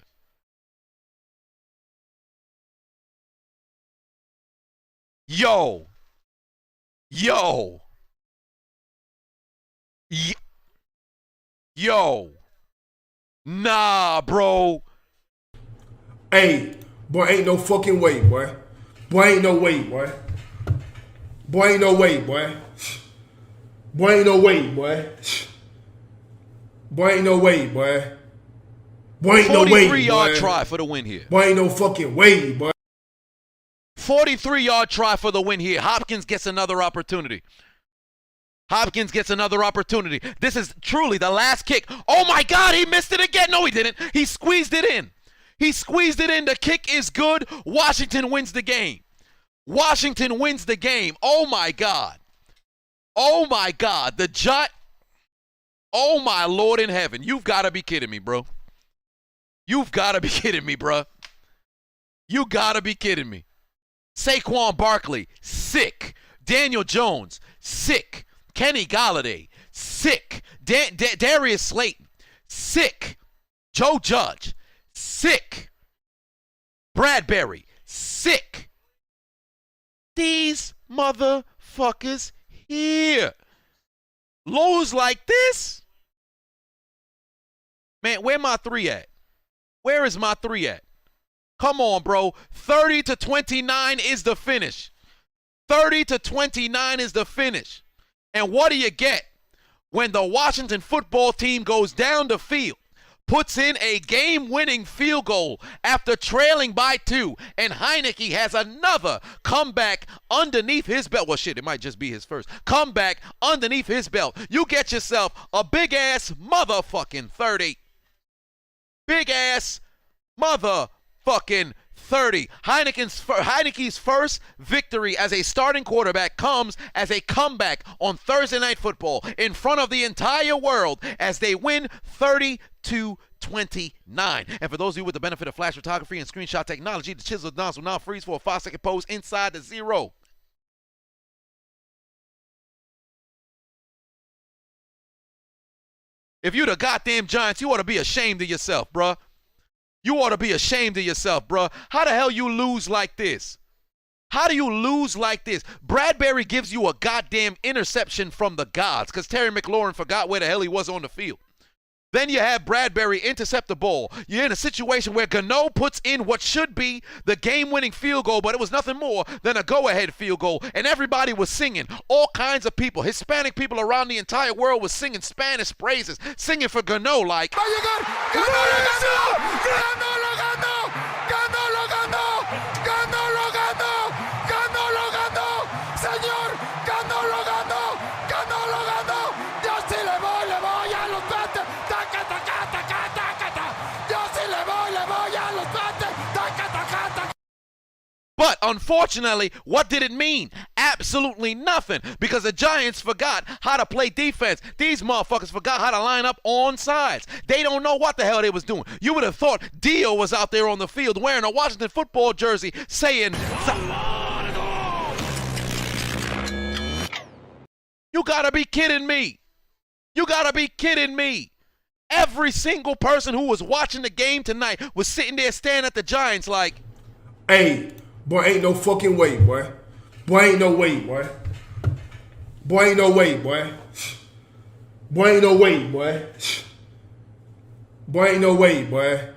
Yo. Yo. Yo. Nah, bro. Hey, boy, ain't no fucking way, boy. Boy, ain't no way, boy. Boy, ain't no way, boy. Boy, ain't no way, boy. Boy, ain't no way, boy. Boy, ain't no way, 43-yard boy. try for the win here. Boy, ain't no fucking way, boy. 43-yard try for the win here. Hopkins gets another opportunity. Hopkins gets another opportunity. This is truly the last kick. Oh my God, he missed it again. No, he didn't. He squeezed it in. He squeezed it in. The kick is good. Washington wins the game. Washington wins the game. Oh my God. Oh my God. Oh my Lord in heaven. You've got to be kidding me, bro. You've got to be kidding me, bro. You got to be kidding me. Saquon Barkley, sick. Daniel Jones, sick. Kenny Galladay, sick. Darius Slayton, sick. Joe Judge, sick. Bradbury, sick. These motherfuckers here. Lows like this? Man, where my 3 at? Where is my 3 at? Come on, bro. 30-29 is the finish. 30-29 is the finish. And what do you get when the Washington football team goes down the field, puts in a game-winning field goal after trailing by 2, and Heineke has another comeback underneath his belt. Well, shit, it might just be his first. Comeback underneath his belt. You get yourself a big-ass motherfucking 30. Big-ass motherfucking 30. Heineke's first victory as a starting quarterback comes as a comeback on Thursday Night Football in front of the entire world as they win 30-29. And for those of you with the benefit of flash photography and screenshot technology, the Chiseled Adonis will now freeze for a 5-second pose inside the 0. If you're the goddamn Giants, you ought to be ashamed of yourself, bruh. You ought to be ashamed of yourself, bruh. How the hell you lose like this? How do you lose like this? Bradbury gives you a goddamn interception from the gods because Terry McLaurin forgot where the hell he was on the field. Then you have Bradbury intercept the ball. You're in a situation where Gano puts in what should be the game-winning field goal, but it was nothing more than a go-ahead field goal, and everybody was singing. All kinds of people, Hispanic people around the entire world was singing Spanish praises, singing for Gano like, But unfortunately, what did it mean? Absolutely nothing, because the Giants forgot how to play defense. These motherfuckers forgot how to line up on sides. They don't know what the hell they was doing. You would have thought Dio was out there on the field wearing a Washington football jersey saying, you gotta be kidding me. You gotta be kidding me. Every single person who was watching the game tonight was sitting there staring at the Giants like, hey, boy, ain't no fucking way, boy. Boy, ain't no way, boy. Boy, ain't no way, boy. Boy, ain't no way, boy. Boy, ain't no way, boy.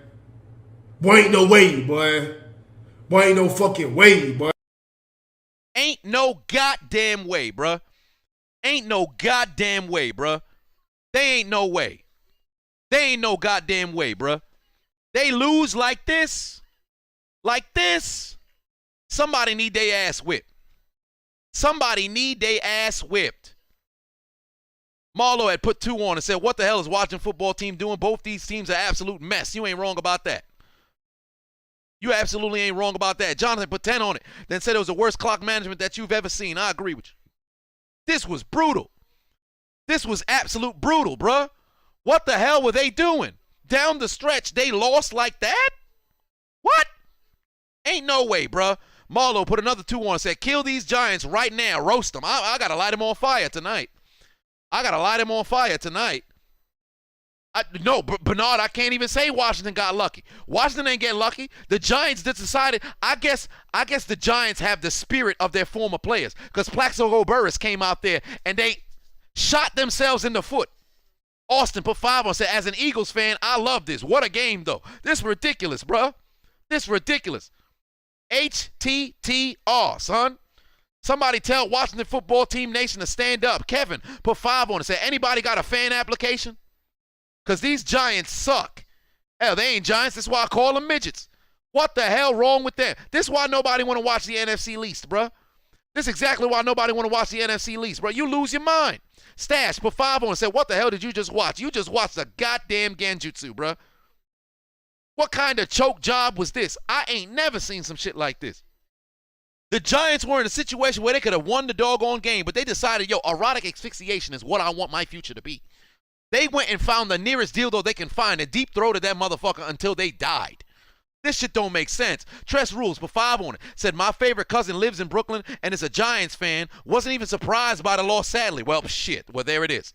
Boy, ain't no way, boy. Boy, ain't no fucking way, boy. ain't no goddamn way, bruh. Ain't no goddamn way, bruh. They ain't no way. They ain't no goddamn way, bruh. They lose like this. Like this. Somebody need their ass whipped. Somebody need their ass whipped. Marlo had put 2 on and said, what the hell is Washington football team doing? Both these teams are absolute mess. You ain't wrong about that. You absolutely ain't wrong about that. Jonathan put 10 on it, then said it was the worst clock management that you've ever seen. I agree with you. This was brutal. This was absolute brutal, bruh. What the hell were they doing? Down the stretch, they lost like that? What? Ain't no way, bruh. Marlo put another 2 on and said, kill these Giants right now. Roast them. I got to light them on fire tonight. I got to light them on fire tonight. No, Bernard, I can't even say Washington got lucky. Washington ain't get lucky. The Giants just decided. I guess the Giants have the spirit of their former players, because Plaxico Burress came out there and they shot themselves in the foot. Austin put 5 on. Said, as an Eagles fan, I love this. What a game, though. This ridiculous, bruh. This ridiculous. HTTR, son. Somebody tell Washington Football Team Nation to stand up. Kevin put 5 on it. Said, anybody got a fan application? Because these Giants suck. Hell, they ain't Giants. That's why I call them midgets. What the hell wrong with them? This is why nobody want to watch the NFC least, bruh. This is exactly why nobody want to watch the NFC least, bro. You lose your mind. Stash put 5 on and said, what the hell did you just watch? You just watched a goddamn Genjutsu, bruh. What kind of choke job was this? I ain't never seen some shit like this. The Giants were in a situation where they could have won the doggone game, but they decided, yo, erotic asphyxiation is what I want my future to be. They went and found the nearest dildo they can find and deep throated that motherfucker until they died. This shit don't make sense. Tress Rules put 5 on it. Said, my favorite cousin lives in Brooklyn and is a Giants fan. Wasn't even surprised by the loss, sadly. Well, shit. Well, there it is.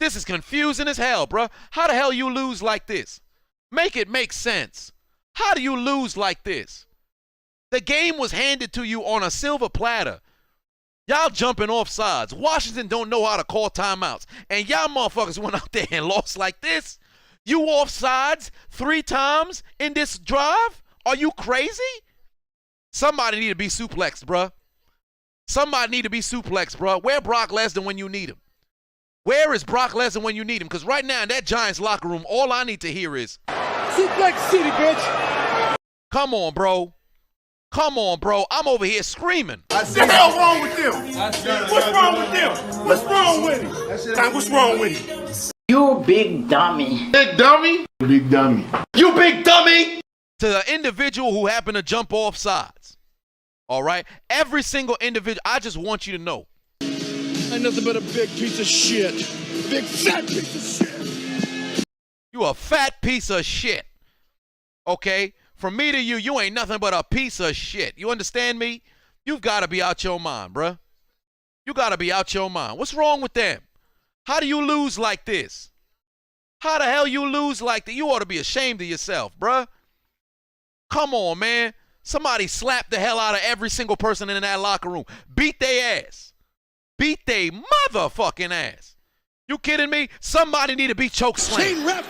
This is confusing as hell, bruh. How the hell you lose like this? Make it make sense. How do you lose like this? The game was handed to you on a silver platter. Y'all jumping off sides. Washington don't know how to call timeouts. And y'all motherfuckers went out there and lost like this? You off sides 3 times in this drive? Are you crazy? Somebody need to be suplexed, bruh. Somebody need to be suplexed, bruh. Where Brock Lesnar when you need him? Where is Brock Lesnar when you need him? Because right now in that Giants locker room, all I need to hear is Suplex City, bitch. come on, bro. Come on, bro. I'm over here screaming. What the hell wrong with them? What's wrong with them? What's wrong with him? Time, what's wrong with him? You big dummy. Big dummy? Big dummy. You big dummy! To the individual who happened to jump off sides. All right? Every single individual, I just want you to know. Ain't nothing but a big piece of shit. Big fat piece of shit. You a fat piece of shit. Okay? From me to you, you ain't nothing but a piece of shit. You understand me? You've got to be out your mind, bruh. You got to be out your mind. What's wrong with them? How do you lose like this? How the hell you lose like that? You ought to be ashamed of yourself, bruh. Come on, man. Somebody slap the hell out of every single person in that locker room. Beat their ass. Beat they motherfucking ass. You kidding me? Somebody need to be choke slammed. Chain ref.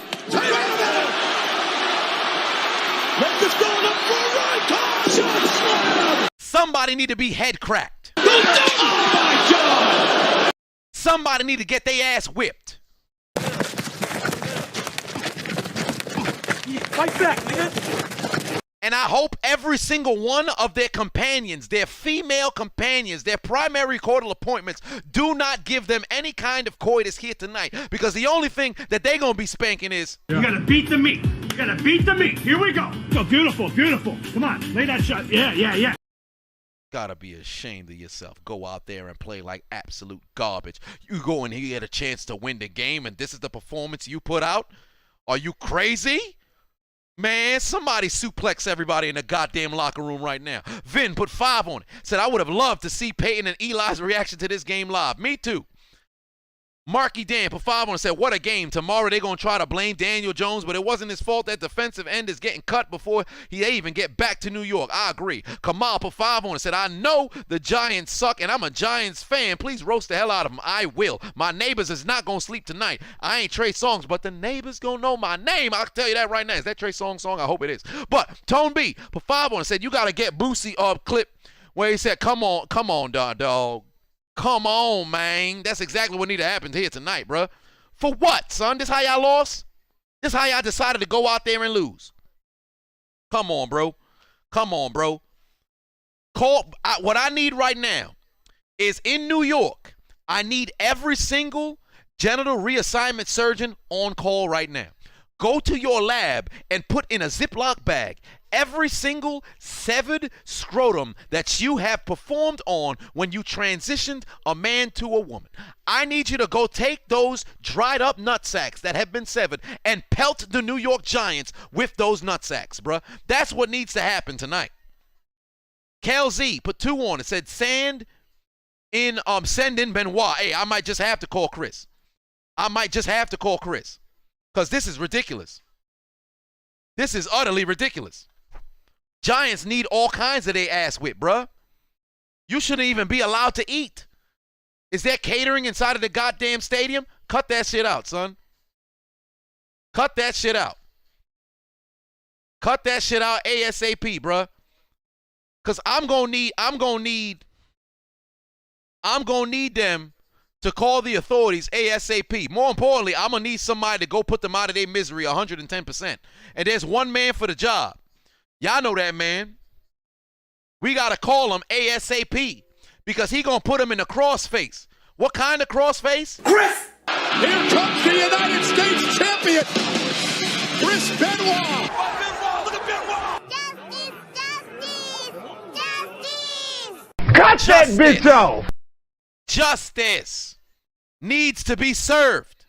Memphis going up for a ride. Choke slam. Somebody need to be head cracked. Oh my God. Somebody need to get their ass whipped. Fight back, nigga. And I hope every single one of their companions, their female companions, their primary coital appointments, do not give them any kind of coitus here tonight. Because the only thing that they're going to be spanking is... You gotta beat the meat. You gotta beat the meat. Here we go. Go, beautiful, beautiful. Come on, lay that shot. Yeah. Gotta be ashamed of yourself. Go out there and play like absolute garbage. You go in here, you get a chance to win the game, and this is the performance you put out? Are you crazy? Man, somebody suplex everybody in the goddamn locker room right now. Vin put 5 on it. Said, I would have loved to see Peyton and Eli's reaction to this game live. Me too. Marky Dan put 5 on it. Said, what a game. Tomorrow they're going to try to blame Daniel Jones, but it wasn't his fault that defensive end is getting cut before they even get back to New York. I agree. Kamal put 5 on it. Said, I know the Giants suck, and I'm a Giants fan. Please roast the hell out of them. I will. My neighbors is not going to sleep tonight. I ain't Trey Songz, but the neighbors going to know my name. I'll tell you that right now. Is that Trey Songz song? I hope it is. But Tone B put 5 on it. Said, you got to get Boosie clip where he said, come on, dog. Come on, man. That's exactly what need to happen here tonight, bruh. For what, son? This how y'all lost? This how y'all decided to go out there and lose? Come on, bro. Come on, bro. What I need right now is in New York, I need every single genital reassignment surgeon on call right now. Go to your lab and put in a Ziploc bag every single severed scrotum that you have performed on when you transitioned a man to a woman. I need you to go take those dried up nutsacks that have been severed and pelt the New York Giants with those nutsacks, bruh. That's what needs to happen tonight. Kel Z put 2 on it. Said send in Benoit. Hey, I might just have to call Chris. Because this is ridiculous. This is utterly ridiculous. Giants need all kinds of their ass whipped, bruh. You shouldn't even be allowed to eat. Is there catering inside of the goddamn stadium? Cut that shit out, son. Cut that shit out. Cut that shit out ASAP, bruh. Cause I'm gonna need them to call the authorities ASAP. More importantly, I'm gonna need somebody to go put them out of their misery 110%. And there's one man for the job. Y'all know that man. We gotta call him ASAP because he gonna put him in the crossface. What kind of crossface? Chris! Here comes the United States champion, Chris Benoit! Cut that bitch off! Justice needs to be served.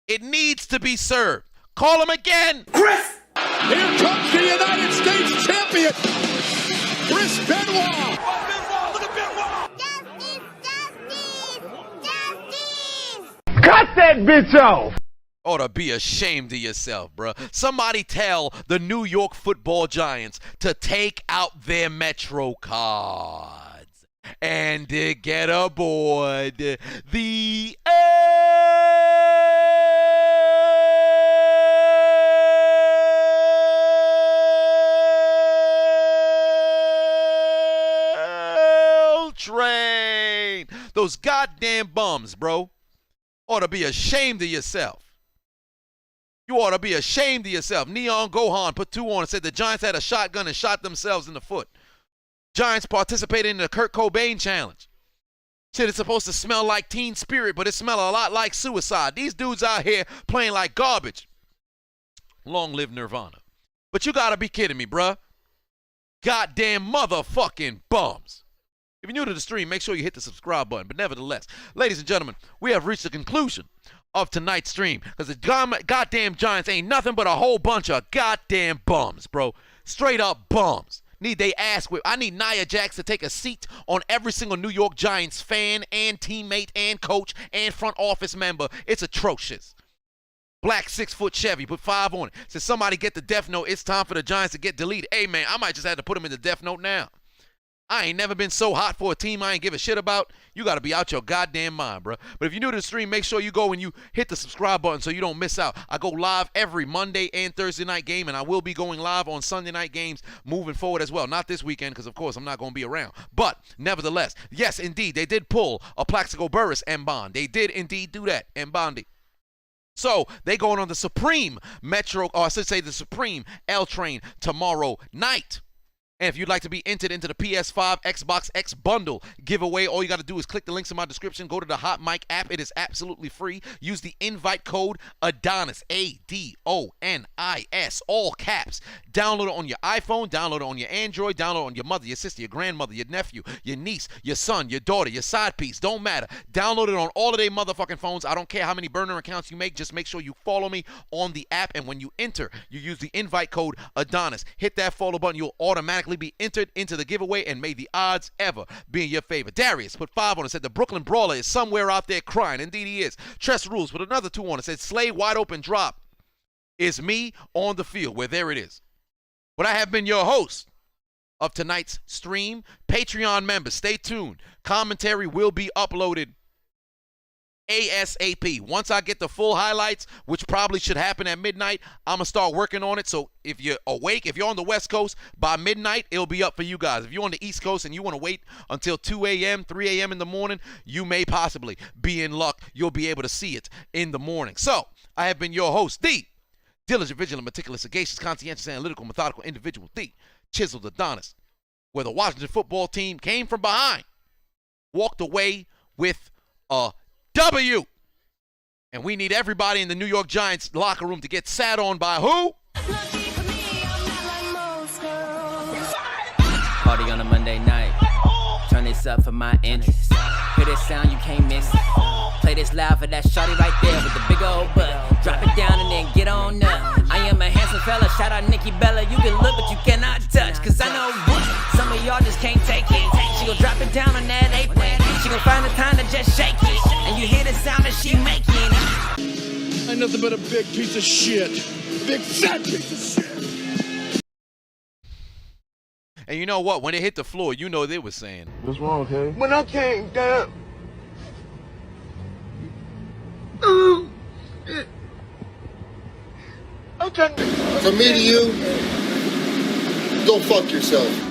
It needs to be served. Call him again. Chris! Here comes the United States champion, Chris Benoit! Cut that bitch off! Ought to be ashamed of yourself, bruh. Somebody tell the New York Football Giants to take out their Metro cards and to get aboard the L train. Those goddamn bums, bro. Ought to be ashamed of yourself. You ought to be ashamed of yourself. Neon Gohan put 2 on and said the Giants had a shotgun and shot themselves in the foot. Giants participated in the Kurt Cobain challenge. Said it's supposed to smell like Teen Spirit, but it smells a lot like suicide. These dudes out here playing like garbage. Long live Nirvana. But you gotta be kidding me, bruh. Goddamn motherfucking bums. If you're new to the stream, make sure you hit the subscribe button. But nevertheless, ladies and gentlemen, we have reached the conclusion of tonight's stream. Because the goddamn Giants ain't nothing but a whole bunch of goddamn bums, bro. Straight up bums. Need they ass whip. I need Nia Jax to take a seat on every single New York Giants fan and teammate and coach and front office member. It's atrocious. Black 6-foot Chevy, put 5 on it. Said somebody get the death note. It's time for the Giants to get deleted. Hey, man, I might just have to put them in the death note now. I ain't never been so hot for a team I ain't give a shit about. You got to be out your goddamn mind, bro. But if you're new to the stream, make sure you go and you hit the subscribe button so you don't miss out. I go live every Monday and Thursday night game, and I will be going live on Sunday night games moving forward as well. Not this weekend because, of course, I'm not going to be around. But nevertheless, yes, indeed, they did pull a Plaxico Burress Mbond. They did indeed do that, Mbondi. So they going on the Supreme Metro, or I should say the Supreme L Train tomorrow night. And if you'd like to be entered into the PS5 Xbox X bundle giveaway, all you got to do is click the links in my description. Go to the Hot Mic app. It is absolutely free. Use the invite code Adonis, ADONIS, all caps. Download it on your iPhone. Download it on your Android. Download it on your mother, your sister, your grandmother, your nephew, your niece, your son, your daughter, your side piece. Don't matter. Download it on all of their motherfucking phones. I don't care how many burner accounts you make. Just make sure you follow me on the app. And when you enter, you use the invite code Adonis. Hit that follow button. You'll automatically be entered into the giveaway, and may the odds ever be in your favor. Darius put 5 on it, said the Brooklyn Brawler is somewhere out there crying. Indeed he is. Tress Rules put another 2 on it, said Slay wide open drop is me on the field. Well, there it is. But I have been your host of tonight's stream. Patreon members, stay tuned. Commentary will be uploaded ASAP. Once I get the full highlights, which probably should happen at midnight, I'm going to start working on it. So if you're awake, if you're on the West Coast, by midnight, it'll be up for you guys. If you're on the East Coast and you want to wait until 2 a.m., 3 a.m. in the morning, you may possibly be in luck. You'll be able to see it in the morning. So I have been your host, the diligent, vigilant, meticulous, sagacious, conscientious, analytical, methodical individual, the Chiseled Adonis, where the Washington football team came from behind, walked away with a W. And we need everybody in the New York Giants locker room to get sat on by who? Party on a Monday night. Turn this up for my interest. Hear this sound, you can't miss it. Play this loud for that shawty right there with the big old butt. Drop it down and then get on up. I am a handsome fella, shout out Nikki Bella. You can look but you cannot touch, cause I know some of y'all just can't take it. She gon' drop it down on that apron. She gon' find the time to just shake it. And you hear the sound that she making. ain't nothing but a big piece of shit. Big fat piece of shit. And you know what? When it hit the floor, you know they were saying. What's wrong, okay? When I came down, From me to you, go fuck yourself.